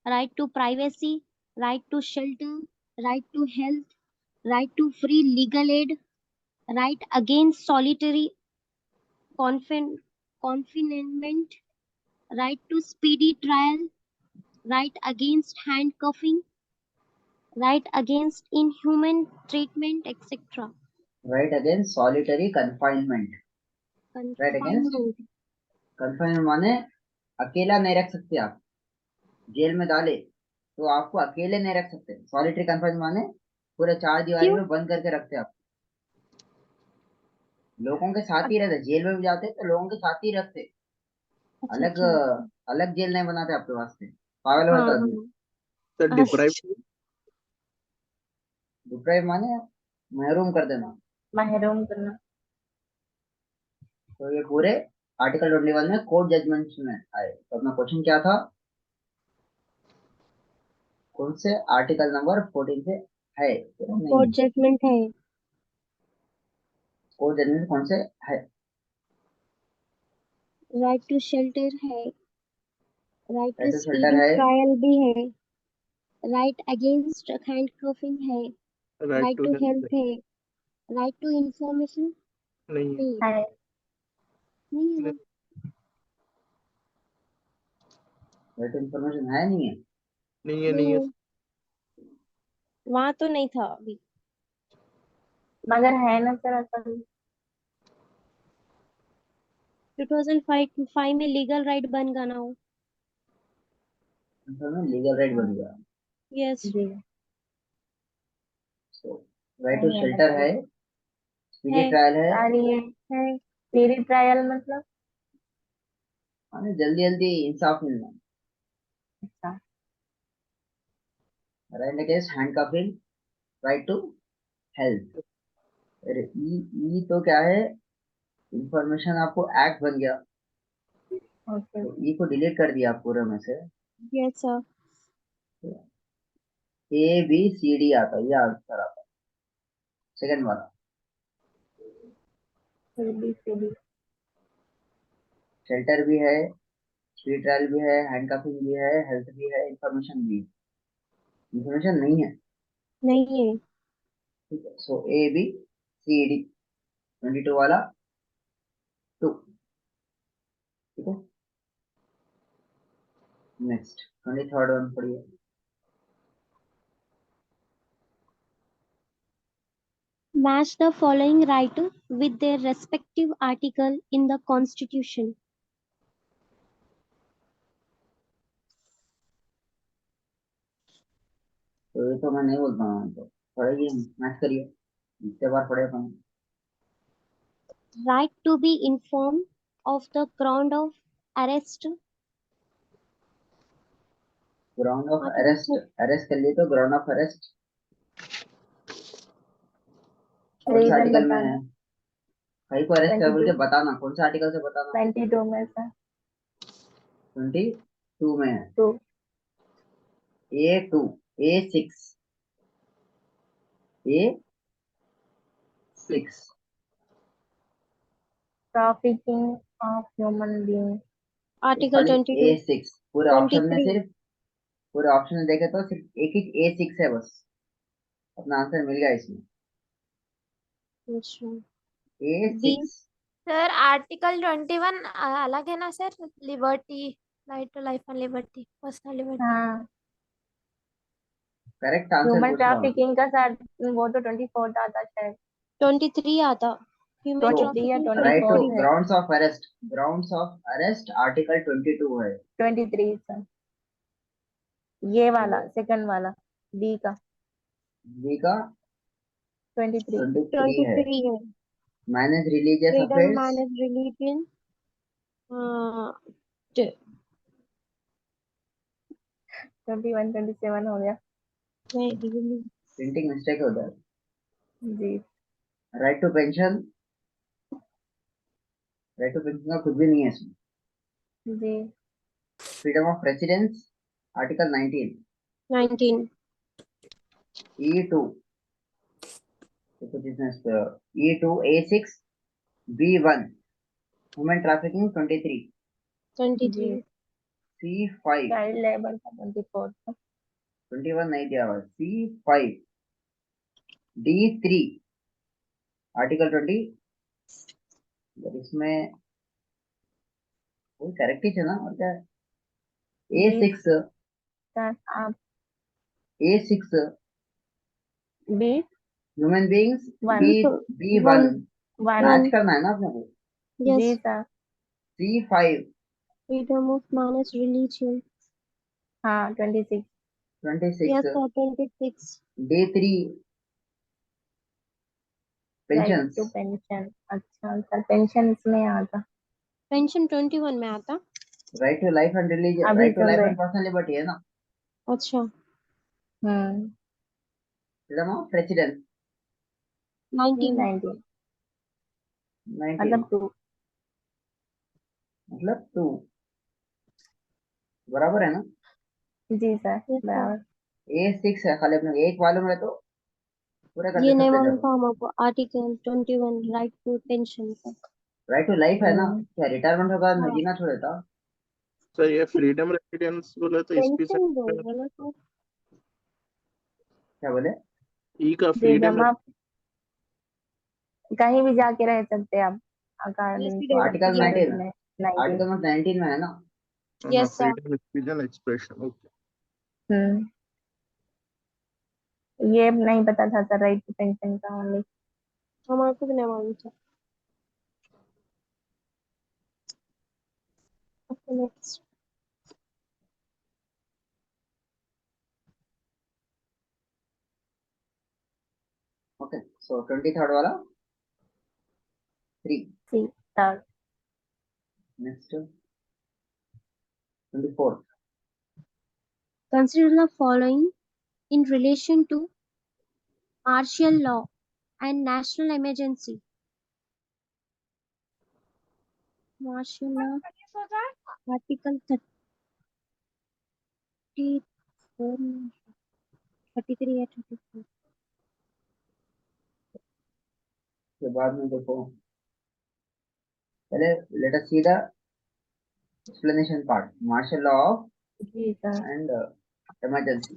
right to privacy, right to shelter, right to health, right to free legal aid, right against solitary confinement, right to speedy trial, right against handcuffing, right against inhuman treatment, etc. Right against solitary confinement. Right against Confinement. Confinement माने अकेला नहीं रख सकते आप. Jail में डाले तो आपको अकेले नहीं रख सकते. सॉलिटरी कंफाइनमेंट माने पूरे चार दीवारी क्यों? में बंद करके रखते आप. लोगों के साथ ही रहते. जेल में भी जाते तो लोगों के साथ ही रखते. अच्छा अलग अच्छा। अलग जेल नहीं बनाते आपके वास्ते. पागल हो हाँ जाता आदमी. सर डिप्राइव अच्छा। डिप्राइव माने महरूम कर देना. महरूम करना। तो ये पूरे आर्टिकल 21 में कोर्ट जजमेंट्स में आए. तो अपना क्वेश्चन क्या था? कौन से आर्टिकल नंबर 14 से है या नहीं कोर्ट है? जजमेंट है। कोर्ट जजमेंट कौन से है? राइट टू शेल्टर है, right to right to shelter speedy है. ट्रायल भी है, राइट अगेंस्ट हैंडकफिंग है, right right to to health health है, राइट टू इंफॉर्मेशन नहीं है. नहीं है। नहीं है ना? राइट टू इंफॉर्मेशन है नहीं है? नहीं है नहीं नहीं है. है, वहां तो नहीं था अभी। मगर है ना सर असल। 2005 में लीगल राइट बन गया ना वो। इंफॉर्मेशन लीगल राइट बन गया. यस। जी तो राइट टू नहीं है शेल्टर मतलब। है. स्पीडी है ट्रायल है. सारी है। मेरी ट्रायल मतलब। माने जल्दी जल्दी इंसाफ मिलना. अच्छा। Right against handcuffing. Right to health. अरे ई तो क्या है? इंफॉर्मेशन आपको एक्ट बन गया. ओके। तो ई को डिलीट कर दिया आप पूरे में से. Yes sir. A B C D आता. ये आंसर आता सेकंड वाला. ABCD। शेल्टर भी है, स्पीड ट्रायल भी है, हैंडकफिंग भी है, हेल्थ भी है, इंफॉर्मेशन भी है. इंफॉर्मेशन नहीं है. नहीं है। ठीक है. सो ए बी सी डी 22 वाला 2. ठीक है. नेक्स्ट 23rd वन पढ़िए. Match the following right with their respective article in the Constitution. तो ये तो मैं नहीं बोलता हूँ. तो पढ़िए, मैच करिए. जितने बार पढ़े अपन. Right to be informed of the ground of arrest. Ground of Article arrest. Arrest कर लिए तो ग्राउंड ऑफ अरेस्ट कौन से रीजन आर्टिकल में है? बताना। कहीं को अरेस्ट कर बोल 22। के बताना. कौन से आर्टिकल से बताना? 22 में से 22 में है. 2। A2 A6 A6. Trafficking of human being. Article खाली 22, A6. पूरे ऑप्शन में 23. सिर्फ, पूरे ऑप्शन में देखे तो सिर्फ एक ही A6 है बस. अपना आंसर मिल गया इसमें. अच्छा। B, A6. सर आर्टिकल 21 अलग है ना sir, liberty, right to life and liberty, personal liberty. हाँ, करेक्ट आंसर ह्यूमन पूछ रहा हूँ। ट्रैफिकिंग का सर वो तो 24 आता शायद, 23 आता, ह्यूमन 23 या ट्रैफिकिंग राइट टू 24 23। है। ग्राउंड्स ऑफ अरेस्ट आर्टिकल 22 है। 23 सर, ये वाला तो सेकंड वाला बी का बी का 23। 23 है। 23 है, manage religious freedom affairs, manage religion, 21 27 हो गया प्रिंटिंग मिस्टेक है उधर। जी। राइट टू पेंशन का कुछ भी नहीं है इसमें। जी। Freedom of residence article 19। 19, E2 तो कुछ इसमें E2 A6 B1 human trafficking 23। 23, जी, C5 चाइल्ड लेबर का 24 था। 21 नहीं दिया हुआ। C5 D3 article 20। इसमें कोई करेक्ट ही है ना, और क्या है? जी A6 सर, आप A6 B human beings one B1 one match करना है ना अपने को। yes, जी sir, C5 freedom of manage religion, हाँ 26। 26 yes sir, 26, D3 right to pensions. Pension, अच्छा सर पेंशन इसमें आता, पेंशन 21 में आता। Right to life and religious, अभी राइट टू चल लाइफ रहे। एंड पर्सनल लिबर्टी है ना। अच्छा, फ्रीडम ऑफ प्रेसिडेंस 19, 19 19 मतलब 2। मतलब 2 बराबर है ना। जी सर yes sir, बराबर। A6 है, खाली अपने को एक मालूम है तो पूरा कर ये दे नहीं सकते मालूम जब। था हमको, आर्टिकल 21 राइट टू पेंशन का। राइट टू लाइफ है ना, हम्म, क्या रिटायरमेंट होगा मैं हाँ, जीना छोड़े था। सर ये फ्रीडम रेसिडेंस बोले तो इसकी पेंशन बोल रहे ना सर, क्या बोले? ई का फ्रीडम फ्रीडम आप कहीं भी जाके रह सकते हैं आप, according to resident, article yes 19 sir, 19। Article 19 में है ना। हाँ, yes sir, freedom expression expression okay. Hmm, ये नहीं पता था सर, राइट टू पेंशन का ओनली। हमारे को भी नहीं मालूम था। Okay, next, okay so 23rd वाला 3। C sir, next 24th। consider the following in relation to martial law and national emergency. Martial law, article 34, 33 या 34, के बाद में देखो, पहले let us see the explanation part. Martial law of जी sir, and emergency.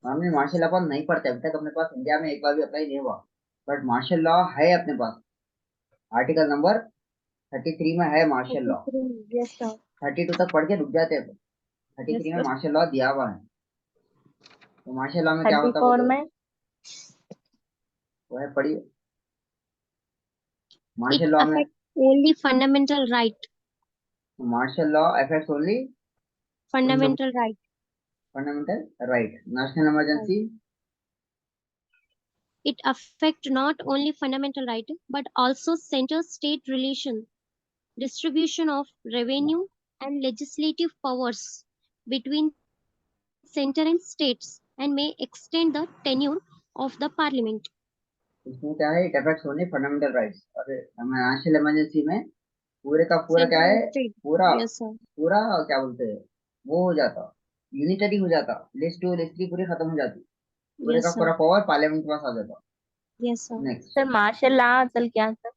हमने martial law नहीं पढ़ते अभी तक अपने पास, इंडिया में एक बार भी अप्लाई नहीं हुआ, बट मार्शल लॉ है अपने पास। आर्टिकल नंबर 33 में है मार्शल लॉ। 33, yes sir, 32 तक पढ़ के रुक जाते हैं। yes 33 में sir, मार्शल लॉ दिया हुआ है। तो मार्शल लॉ में क्या होता है 34 बोलो, में वो है पढ़िए। it मार्शल लॉ में affects only fundamental right, martial law affects only fundamental right, fundamental right. National right. Emergency It affects not only fundamental right, but also center-state relation, distribution of revenue, and legislative powers between center and states, and may extend the tenure of the parliament. इसमें क्या है, it affects only fundamental rights. और national emergency में पूरे का पूरा क्या Center है, and state. पूरा Yes, sir. पूरा क्या बोलते हैं, वो हो जाता, यूनिटरी हो जाता, लिस्ट टू लिस्ट थ्री पूरी खत्म हो जाती, पूरे का Yes, पूरा sir. पावर पार्लियामेंट के पास आ जाता। Yes, sir. Next sir martial law असल क्या सर?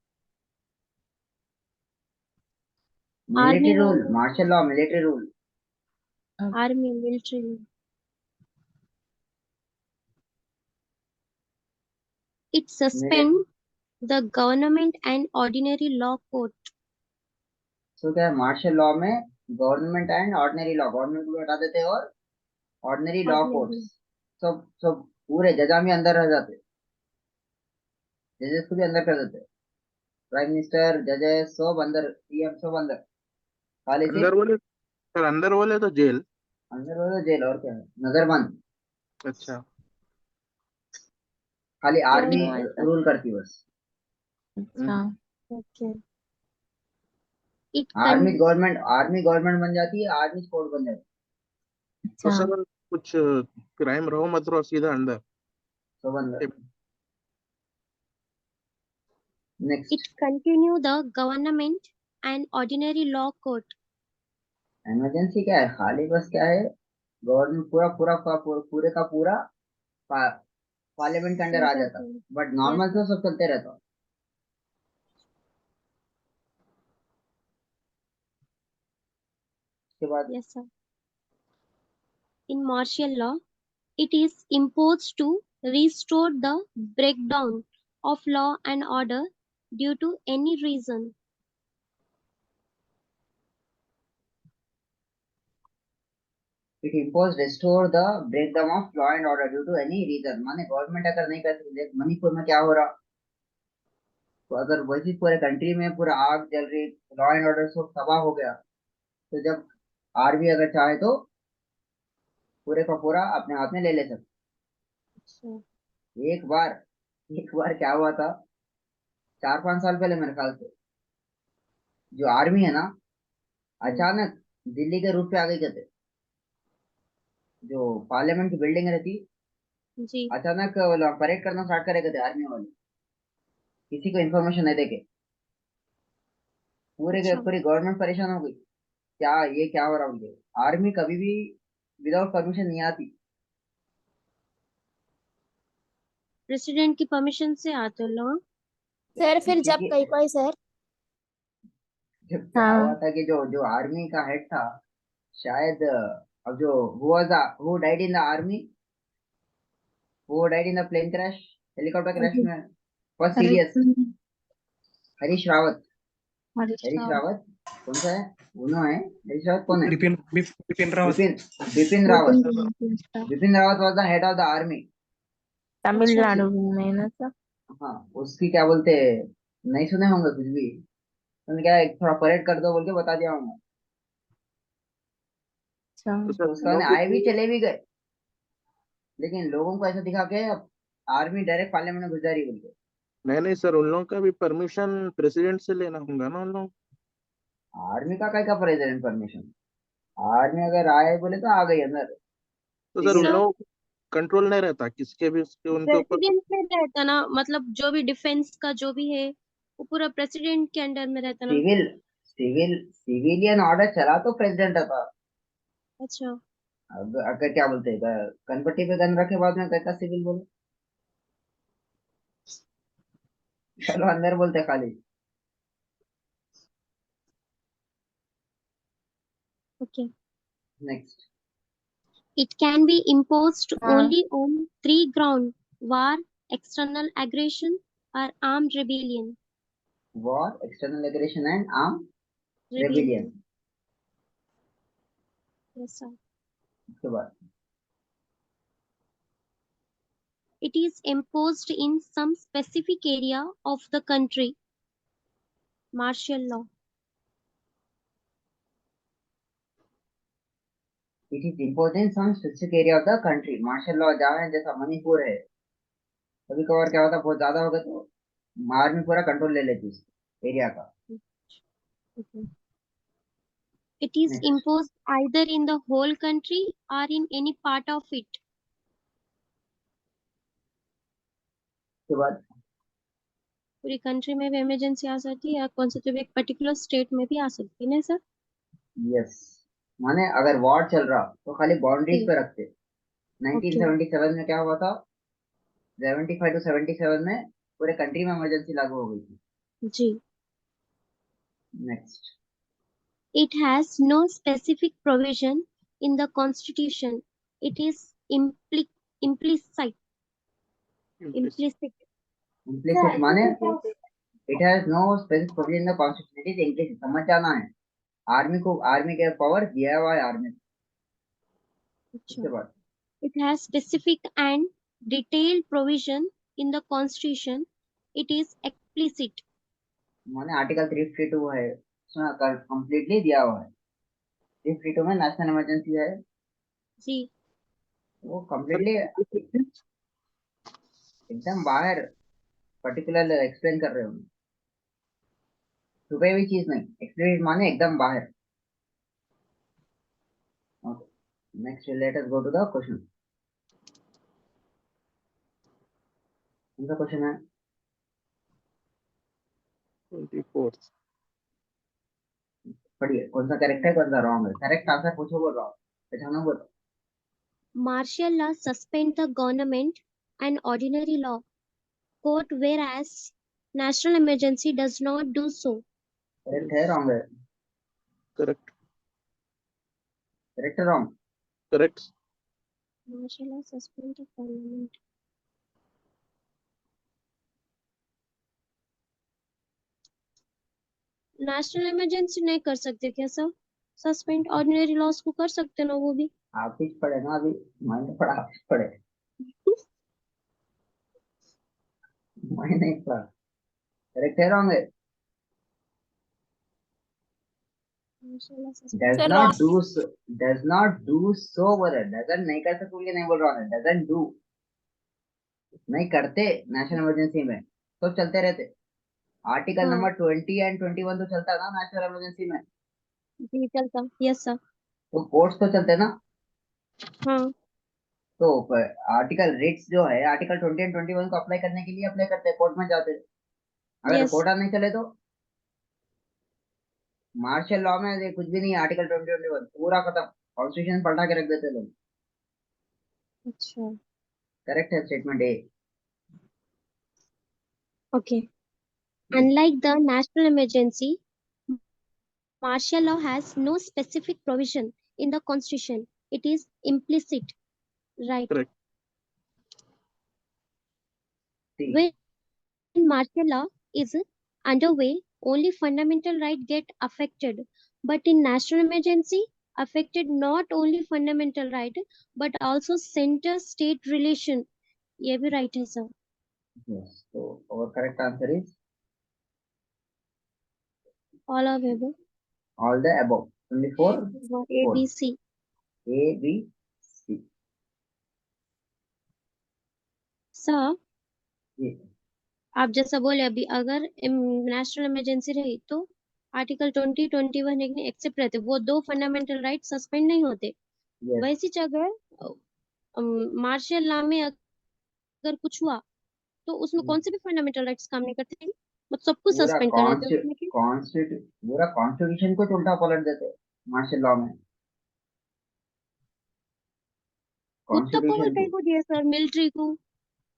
मिलिट्री Army रूल, वाले, martial law military rule. army, military. It military suspend The Government and Ordinary Law Court. तो क्या है, मार्शल लॉ में government and ordinary law, government को भी हटा देते हैं और ऑर्डिनरी लॉ कोर्ट्स Ordinary. सब सब पूरे जजा में अंदर रह जाते, जजेस को भी अंदर कर देते, प्राइम मिनिस्टर, जजेस सब अंदर, पीएम सब अंदर, खाली अंदर सिर्फ बोले सर, अंदर बोले तो जेल। अंदर हो तो जेल, और क्या है, नजरबंद, अच्छा खाली आर्मी दोनों ऐसा। रूल करती बस। अच्छा Okay. It army con- government बन जाती है, आर्मी कोर्ट बन जाती तो अच्छा सर कुछ क्राइम रहो मत रहो सीधा अंदर। है, सब अंदर। it next, continue the Government and Ordinary Law Court. Emergency क्या है, खाली बस क्या है, गवर्नमेंट पूरा पूरा पूरे का पूरा पार्लियामेंट के अंडर आ जाता, बट Yes, नॉर्मल sir. तो सब चलते रहता। उसके बाद Yes, sir. In martial law, it is imposed to restore the breakdown of law and order due to any reason. It impose restore the breakdown of law and order due to any reason, माने government अगर नहीं कर सकती, मणिपुर में क्या हो रहा, तो अगर वैसे पूरे कंट्री में पूरा आग जल रही, लॉ एंड ऑर्डर सब तबाह हो गया, तो जब आर्मी अगर चाहे तो पूरे का पूरा अपने हाथ में ले सकते। So, एक बार एक बार क्या हुआ था, 4-5 साल पहले मेरे ख्याल से, जो आर्मी है ना, अचानक दिल्ली के रूट पे आ गई कहते, जो पार्लियामेंट की बिल्डिंग रहती, जी, अचानक परेड करना स्टार्ट करे कहते आर्मी वाले, किसी को इन्फॉर्मेशन नहीं देके, अच्छा, पूरी गवर्नमेंट परेशान हो गई, क्या ये क्या हो रहा है उनके। आर्मी कभी भी विदाउट परमिशन नहीं आती, प्रेसिडेंट की परमिशन से आते लोग। सर फिर जब क्योंकि कहीं कोई सर जब क्या हुआ हाँ था कि जो जो आर्मी का हेड था, शायद अब जो who died in the army, वो died in the plane crash, helicopter crash में, फर्स्ट सीरियस, हरीश रावत। हरीश रावत कौन सा है, उन्होंने है, हरीश रावत कौन है, Bipin Rawat. Bipin Bipin Rawat. Bipin Rawat was the head of the army. Tamil Nadu में ना सर। हाँ, उसकी क्या बोलते हैं, नहीं सुने होंगे कुछ भी, उन्होंने क्या एक थोड़ा परेड कर दो बोल के बता दिया होंगे, अच्छा तो तो सर उसका लोगों आए भी की चले भी गए, लेकिन लोगों को ऐसा दिखा के आर्मी डायरेक्ट पार्लियामेंट में घुस जा रही बोल के। नहीं नहीं सर, उन लोगों का भी परमिशन प्रेसिडेंट से लेना होगा ना उन लोगों आर्मी का काय का प्रेसिडेंट परमिशन, आर्मी अगर आए बोले तो आ गई अंदर। तो सर उन सिविल सर, लोगों को कंट्रोल नहीं रहता किसके भी उसके उनके ऊपर। प्रेसिडेंट में रहता ना, मतलब जो भी डिफेंस का जो भी है वो पूरा प्रेसिडेंट के अंडर में रहता ना। सिविल सिविलियन ऑर्डर चला तो प्रेसिडेंट था। अच्छा, अगर क्या बोलते हैं, कनपट्टी पे गन रखे बाद में कैसा सिविल बोलो, चलो अंदर बोलते खाली। okay. Next, It can be imposed हाँ only on three grounds: war, external aggression, or armed rebellion. War, external aggression and arm rebellion. Rebellion. Yes, sir. उसके बाद It is imposed in some specific area of the country. Martial law. It is important some specific area of the country, martial law जहाँ है, जैसा मणिपुर है, कभी कभार क्या होता, बहुत ज्यादा होगा तो आर्मी पूरा कंट्रोल ले लेती उस एरिया का। Okay. It is next, imposed either in the whole country or in any part of it. उसके बाद पूरी कंट्री में भी इमरजेंसी आ सकती है या कौन सा तो एक पर्टिकुलर स्टेट में भी आ सकती है ना सर। यस, माने अगर वॉर चल रहा तो खाली बाउंड्रीज जी, पे रखते। ओके 1977 में क्या हुआ था, 75 to 77 में पूरे कंट्री में इमरजेंसी लागू हो गई थी। जी। Next, It has no specific provision in the constitution. It is implicit. implicit। Implicit. Implicit माने it has no specific provision in the constitution, it is implicit, समझ जाना है। आर्मी के पावर दिया हुआ है आर्मी को। अच्छा, उसके बाद it has specific and detailed provision in the constitution. It is explicit. माने आर्टिकल 352 है, उसमें कंप्लीटली दिया हुआ है। 352 में नेशनल इमरजेंसी है, जी, वो कंप्लीटली एकदम बाहर पर्टिकुलर एक्सप्लेन कर रहे हो, छुपे हुई चीज नहीं। एक्सप्लिसिट माने एकदम बाहर। Okay, next let us go to the question. कौन सा क्वेश्चन है? 24th। पढ़िए, कौन सा करेक्ट है कौन सा रॉन्ग है। करेक्ट आंसर पूछो, बोल रहा हूँ, पहचानो बोलो। martial law suspend the government and ordinary law court, whereas national emergency does not do so. Correct है रॉन्ग है? करेक्ट। करेक्ट है wrong? Correct. Martial law suspend the government. National emergency नहीं कर सकते क्या सर? सस्पेंड ऑर्डिनरी लॉस को कर सकते ना वो भी। आप ही पढ़े ना अभी, मैंने पढ़ा, आप ही पढ़े, मैंने नहीं पढ़ा। करेक्ट है रॉन्ग है? Martial law suspend. Does Sir, not wrong. Do, does not do so बोल रहा है, डजन नहीं कर सकते नहीं बोल रहा है, डजन डू नहीं करते। नेशनल इमरजेंसी में तो चलते रहते। आर्टिकल हाँ नंबर 20 एंड 21 तो चलता है ना नेशनल इमरजेंसी में, जी, चलता, यस सर। तो कोर्ट्स तो चलते ना। हाँ तो आर्टिकल रिट्स जो है आर्टिकल 20 एंड 21 को अप्लाई करने के लिए अप्लाई करते हैं, कोर्ट में जाते हैं। अगर यस। कोर्ट नहीं चले तो मार्शल लॉ में ये कुछ भी नहीं है। आर्टिकल 20 21 पूरा खत्म, कॉन्स्टिट्यूशन पलटा के रख देते लोग। अच्छा, करेक्ट है statement A. Okay. Unlike the national emergency, martial law has no specific provision in the constitution. It is implicit, right? Correct. When martial law is underway, only fundamental rights get affected. But in national emergency, affected not only fundamental right but also center-state relation. ये भी right है sir. यस, तो और correct answer is All are available. All the above, 24 A, 4 B, C. A B C. Sir, ये आप जैसा बोले अभी, अगर नेशनल इमरजेंसी रही तो आर्टिकल 20, 21 एक्सेप्ट रहते, वो दो फंडामेंटल राइट सस्पेंड नहीं होते। यस, वैसी जगह मार्शल लॉ में अगर कुछ हुआ तो उसमें कौन से भी फंडामेंटल राइट्स काम नहीं करते, मतलब सब कुछ पूरा सस्पेंड कर देते हैं उसमें की। पूरा कॉन्स्टिट्यूशन को उल्टा पलट देते मार्शल लॉ में। उतना पावर कॉन्स्टिट्यूशन कहीं को को दिया सर? मिलिट्री को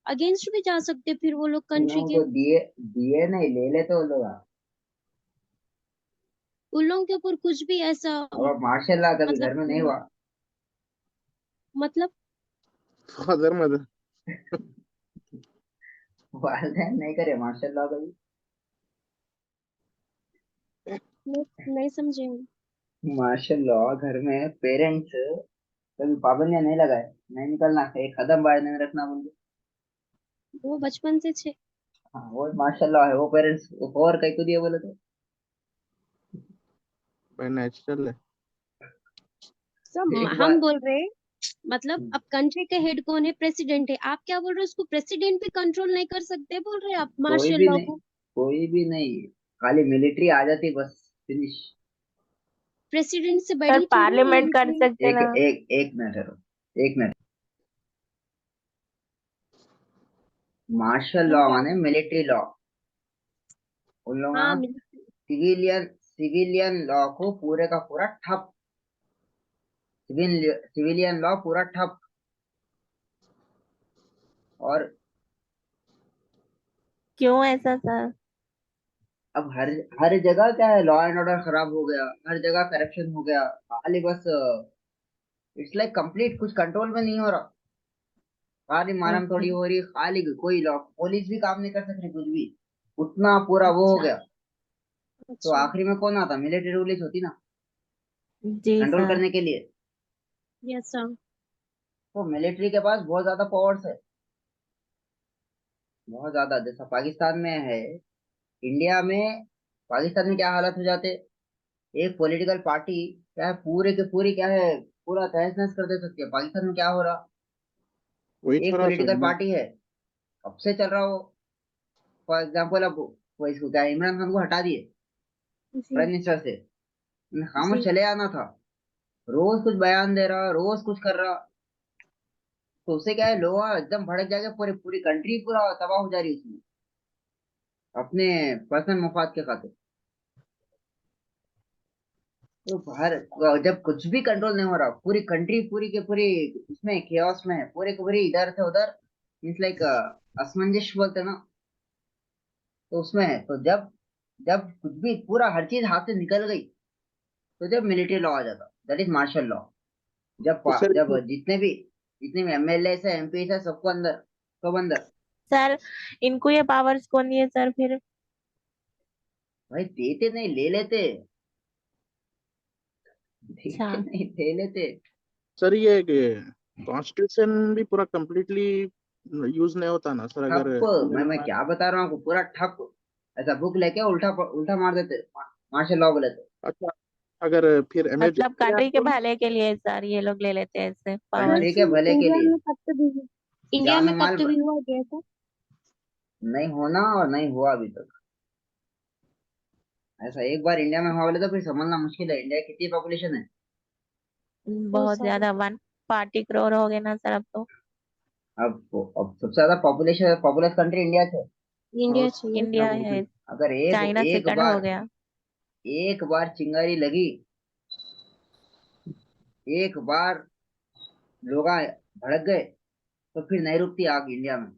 अगेंस्ट भी जा सकते फिर वो लोग उन कंट्री लोगों के। को दिए, दिए नहीं, ले लेते वो लोग। उन लोगों के ऊपर कुछ भी ऐसा और मार्शल लॉ कभी घर में नहीं मतलब हुआ। मतलब फादर मदर। वालदेन नहीं करे मार्शल लॉ कभी। नहीं समझे हम। मार्शल लॉ घर में पेरेंट्स कभी पाबंदियां नहीं लगाए, नहीं निकलना, एक कदम बाहर नहीं रखना मुझे। वो बचपन से छे। हाँ, वो मार्शल लॉ है, वो पेरेंट्स और कहीं को दिए बोले तो। भाई नेचुरल है। सब एक हम बार बोल रहे हैं, मतलब अब कंट्री के हेड कौन है? प्रेसिडेंट है। आप क्या बोल रहे हो? उसको प्रेसिडेंट भी कंट्रोल नहीं कर सकते बोल रहे हैं आप कोई मार्शल भी लॉ नहीं, को? कोई भी नहीं, खाली मिलिट्री आ जाती बस, फिनिश। प्रेसिडेंट से सर बड़ी थोड़ी है पार्लियामेंट कर मिलिट्री। सकते एक ना। एक एक मिनट रुको, एक मिनट। मार्शल हम लॉ क्या? माने मिलिट्री लॉ। उन लोग हाँ सिविलियन सिविलियन लॉ को पूरे का पूरा ठप, सिविलियन लॉ पूरा ठप। और क्यों ऐसा सर? अब हर हर जगह क्या है, लॉ एंड ऑर्डर खराब हो गया, हर जगह करप्शन हो गया, खाली बस इट्स लाइक कंप्लीट कुछ कंट्रोल में नहीं हो रहा। खाली मारम थोड़ी Okay. हो रही, खाली कोई लॉ पुलिस भी काम नहीं कर सक रही कुछ भी, उतना पूरा वो हो अच्छा गया। तो अच्छा आखिरी में कौन आता? मिलिट्री रूलिस होती ना, जी कंट्रोल सर। करने के लिए। यस सर तो मिलिट्री के पास बहुत ज्यादा पावर्स है, बहुत ज्यादा। जैसा पाकिस्तान में है, इंडिया में, पाकिस्तान में क्या हालत हो जाते, एक पॉलिटिकल पार्टी क्या है, पूरे के पूरी क्या है, पूरा तहस नहस कर दे सकती है। पाकिस्तान में क्या हो रहा, वही एक थोड़ा सा पॉलिटिकल पार्टी है, कब से चल रहा हो। फॉर एग्जाम्पल अब वो इसको क्या है, इमरान खान को हटा दिए जी प्राइम मिनिस्टर से, खामोश जी चले आना था। रोज कुछ बयान दे रहा, रोज कुछ कर रहा, तो उससे क्या है, लोग एकदम भड़क जाएंगे, पूरी पूरी कंट्री पूरा तबाह हो जा रही है उसमें, अपने पर्सनल मुफाद के खातिर। तो बाहर जब कुछ भी कंट्रोल नहीं हो रहा, पूरी कंट्री पूरी के पूरी इसमें केओस में है, पूरे के पूरे इधर से उधर, मीन्स लाइक असमंजस बोलते हैं ना, तो उसमें है। तो जब जब कुछ भी पूरा हर चीज हाथ से निकल गई, तो जब मिलिट्री लॉ आ जाता, दैट इज मार्शल लॉ। तो सर जब जितने भी एमएलए है, एमपी है, सबको अंदर, सब अंदर। सर इनको ये पावर्स कौन दिए सर फिर? भाई देते नहीं, ले लेते, अच्छा देते नहीं, ले लेते। सर ये कॉन्स्टिट्यूशन भी पूरा कंप्लीटली यूज नहीं होता ना सर, अगर ठप, मैं क्या बता रहा हूँ आपको, पूरा ठप। ऐसा बुक लेके उल्टा उल्टा मार देते, मार्शल लॉ बोले तो। अच्छा, अगर फिर मतलब इमरजेंसी कंट्री के आपको भले के लिए सर ये लोग ले लेते हैं ऐसे कंट्री पावर्स। के भले के इंडिया लिए, में कब तक इंडिया जान में कब माल तक हुआ गया था? नहीं होना, और नहीं हुआ अभी तक। ऐसा एक बार इंडिया में हुआ बोले तो फिर समझना मुश्किल है। इंडिया की कितनी पॉपुलेशन है? बहुत बहुत सारे। ज्यादा 140 करोड़ हो गए ना सर अब तो। अब सबसे ज्यादा पॉपुलेशन, पॉपुलस कंट्री इंडिया है। इंडिया और चाहिए इंडिया था। है। अगर एक चाइना एक सेकंड हो बार गया। एक बार चिंगारी लगी, एक बार लोग भड़क गए, तो फिर नहीं रुकती आग इंडिया में।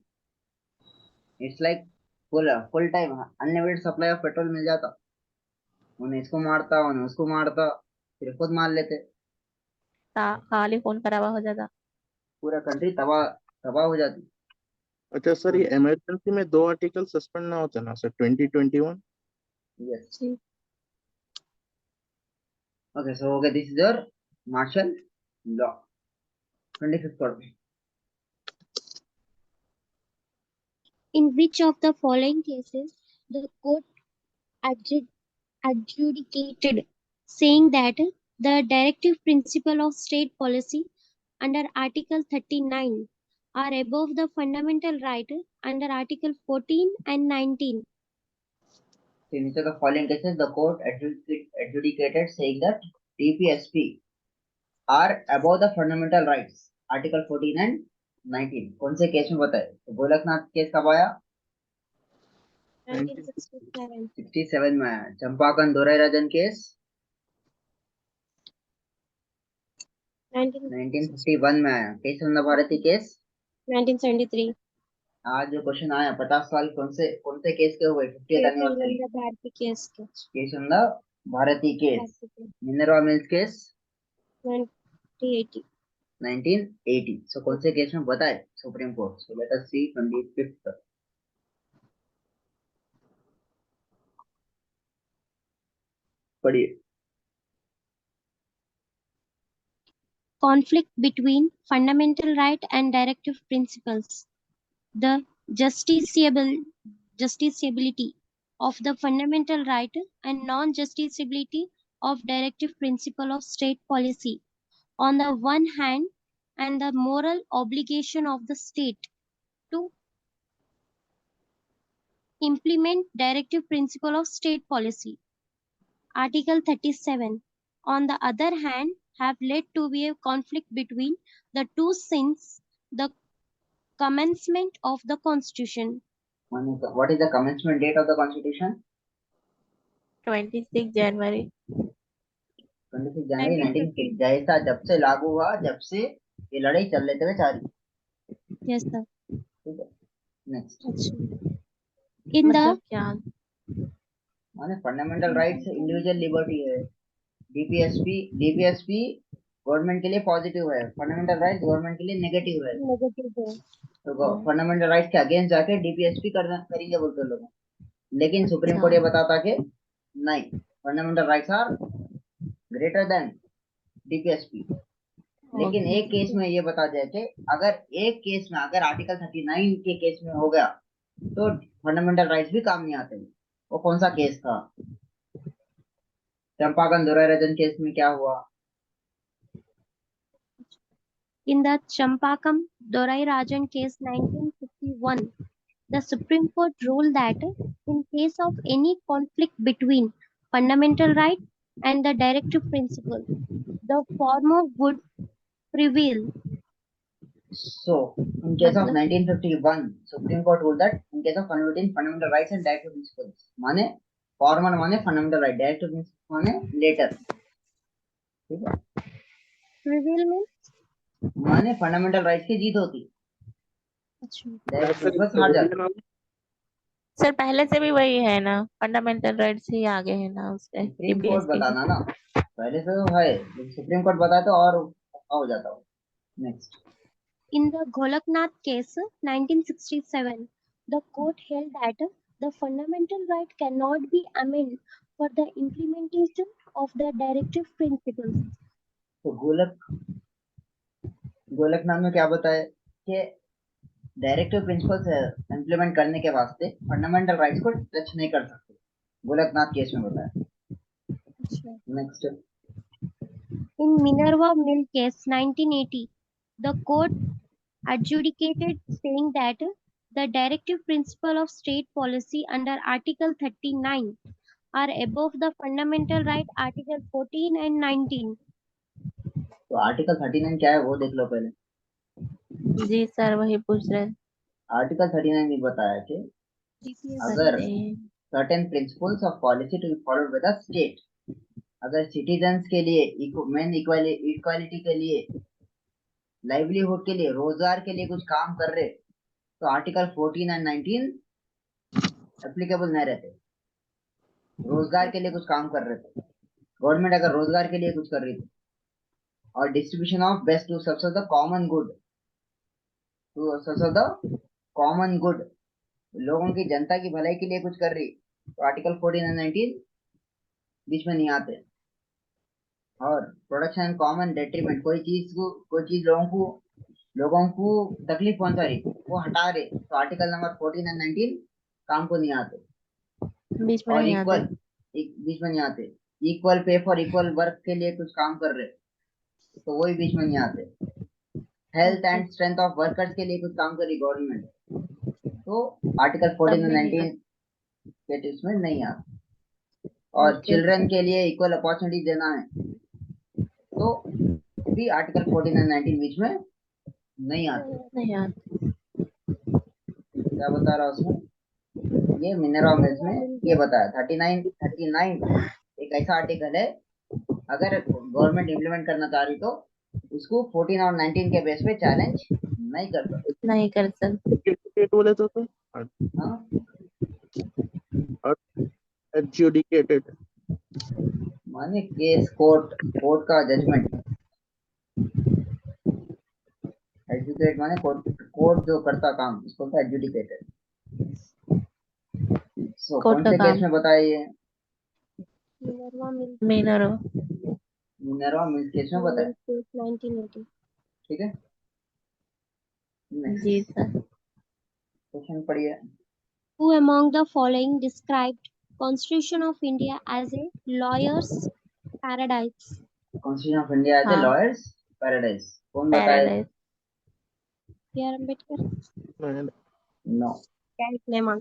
It's like full full time unlimited supply of petrol मिल जाता, उन्हें इसको मारता, उन्हें उसको मारता, फिर खुद मार लेते, खाली खून खराबा हो जाता। पूरा कंट्री तबाह तबाह हो जाती। अच्छा सर, ये इमरजेंसी में दो आर्टिकल सस्पेंड ना होते ना सर, 2021। यस। जी okay, so okay, this is your martial law, 25th. In which of the following cases the court adju- adjudicated, saying that the directive principle of state policy under Article 39 are above the fundamental right under Article 14 and 19? In each of the following cases, the court adjudicated saying that TPSP are above the fundamental rights, Article 14 and 19. कौन से case में बताए? तो Golaknath case कब आया? 1967. 67 में आया। चंपाकन दोराईराजन case 1951 में आया। केशव भारती केस 1973. आज जो क्वेश्चन आया, 50 साल कौन से केस के हुए? 50th anniversary. भारती केस के केशव भारती केस। भारती के मिनरवा मिल्स केस 1980. 1980। सो कौन से केस में बताए supreme court? So let us see 25th. पढ़िए। Conflict between fundamental right and directive principles. The justiciability of the fundamental right and non-justiciability of directive principle of state policy on the one hand, and the moral obligation of the state to implement directive principle of state policy, Article 37, on the other hand, have led to be a conflict between the two since the commencement of the Constitution. What is the commencement date of the Constitution? 26 जनवरी 26 जनवरी 1950. 1950। जैसा जब से लागू हुआ, जब से ये लड़ाई चल रही थी जारी। Yes, sir. ठीक है, नेक्स्ट। Achha. In the मतलब क्या? माने फंडामेंटल राइट्स इंडिविजुअल लिबर्टी है। डीपीएसपी गवर्नमेंट के लिए पॉजिटिव है, फंडामेंटल राइट्स गवर्नमेंट के लिए नेगेटिव है। नेगेटिव है। तो फंडामेंटल राइट्स के अगेंस्ट जाके डीपीएसपी करेंगे बोलते लोग, लेकिन सुप्रीम कोर्ट ये बताता कि नहीं, fundamental rights are greater than DPSP. लेकिन एक केस में ये बता दिया कि अगर एक केस में अगर आर्टिकल 39 के केस में हो गया तो फंडामेंटल राइट्स भी काम नहीं आते। वो कौन सा केस था? चंपाकन दुरायरजन केस में क्या हुआ? In the Champakam Dorai-Rajan case 1951, the Supreme Court ruled that in case of any conflict between fundamental right and the directive principle, the former would prevail. So, in case of 1951, Supreme Court ruled that in case of conflicting fundamental rights and directive principles, माने former माने fundamental right, directive principles माने later, ठीक है? Prevail means माने fundamental rights की जीत होती, directive principles हार जाते। सर पहले से भी वही है ना, फंडामेंटल राइट्स ही आगे है ना उसके सुप्रीम कोर्ट डीपीएसपी बताना ना, पहले से तो है, लेकिन सुप्रीम कोर्ट बताए तो और हो जाता हो। Next, in the Golaknath case 1967, the court held that the fundamental right cannot be amended for the implementation of the directive principles. तो गोलकनाथ में क्या बताया कि डायरेक्टिव प्रिंसिपल्स इम्प्लीमेंट करने के वास्ते फंडामेंटल राइट्स को टच नहीं कर सकते, गोलकनाथ केस में बताया। Next, In Minerva Mill case 1980, the court adjudicated saying that the directive principle of state policy under Article 39 are above the fundamental right Article 14 and 19. तो आर्टिकल 39 क्या है वो देख लो पहले। जी सर वही पूछ रहे हैं। आर्टिकल 39 में बताया कि अगर certain principles of policy to be followed by the state, अगर सिटीजन्स के लिए मेन इक्वालिटी के लिए, लाइवलीहुड के लिए, रोजगार के लिए कुछ काम कर रहे, तो आर्टिकल 14 एंड 19 एप्लीकेबल नहीं रहते। रोजगार के लिए कुछ काम कर रहे थे, गवर्नमेंट अगर रोजगार के लिए कुछ कर रही थी, और distribution of best to serve the common good, to serve the common good, लोगों की जनता की भलाई के लिए कुछ कर रही, तो आर्टिकल 14 एंड 19 बीच में नहीं आते। और प्रोडक्शन एंड कॉमन डेट्रीमेंट, कोई चीज लोगों को तकलीफ पहुंचा रही, वो हटा रहे, तो आर्टिकल नंबर 14 एंड 19 काम को नहीं आते। बीच में और नहीं आते। बीच में नहीं आते। Equal pay for equal work के लिए कुछ काम कर रहे, तो वही बीच में नहीं आते। Health and strength of workers के लिए कुछ काम करी गवर्नमेंट, तो आर्टिकल 14 एंड 19 के इसमें नहीं आते। और चिल्ड्रन के लिए इक्वल अपॉर्चुनिटी देना है, तो भी आर्टिकल 14 एंड 19 बीच में नहीं आते। क्या बता रहा उसमें? ये मिनरल मिल्स में ये बताया 39 एक ऐसा आर्टिकल है, अगर गवर्नमेंट इम्प्लीमेंट करना चाह रही तो उसको 14 और 19 के बेस पे चैलेंज नहीं कर सकते। बोले तो हाँ, एडजुडिकेटेड माने केस कोर्ट का जजमेंट, एडजुकेट माने कोर्ट जो करता काम, उसको बोलता है एडजुडिकेटेड। सो कौन से केस में बताया ये? मिनरवा मिल्स केस में बताया, 1980. ठीक है। जी सर। क्वेश्चन पढ़िए। Who among the following described Constitution of India as a lawyer's paradise? Constitution of India as a lawyer's paradise, कौन बताए? B.R. Ambedkar. No. Kenneth Lemon.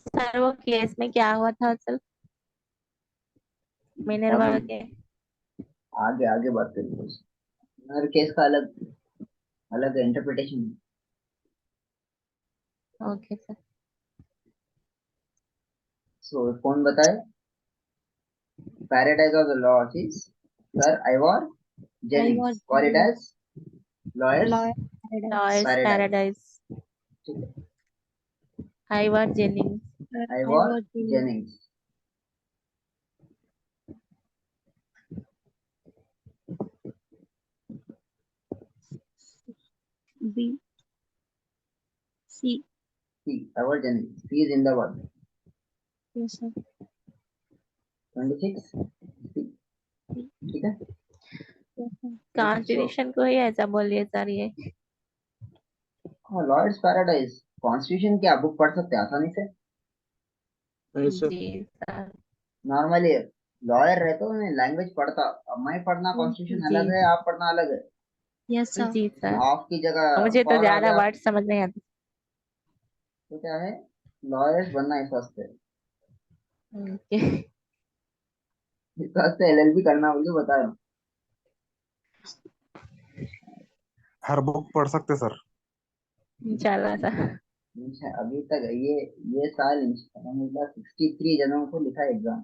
Sir वो केस में क्या हुआ था असल मिनरवा के? आगे बात करेंगे, हर केस का अलग इंटरप्रिटेशन है। Okay sir. सो कौन बताए? Paradise of the law is sir Ivor Jennings, call it as lawyer's paradise. ठीक है, Ivor Jennings. Ivor Jennings. B. C. C. Our generation. C is in the word. Yes, sir. 26. C. ठीक है. Yes, sir. Constitution को ही ऐसा बोलिए sir ये. हाँ, Lord's paradise. Constitution क्या बुक पढ़ सकते हैं आसानी से. नहीं सर. जी सर. नॉर्मली लॉयर रहते हो मैं लैंग्वेज पढ़ता. अब मैं पढ़ना कॉन्स्टिट्यूशन जी. अलग है, आप पढ़ना अलग है. Yes, sir. जी सर. ऑफ की जगह मुझे तो फॉर आ ज्यादा गया वर्ड समझ नहीं आते. तो क्या है, लॉयर्स बनना इस वास्ते. ओके. इस वास्ते एलएलबी करना मुझे बता रहा हूँ. हर बुक पढ़ सकते सर. चला सर. अभी तक ये साल 63 जनों को लिखा एग्जाम.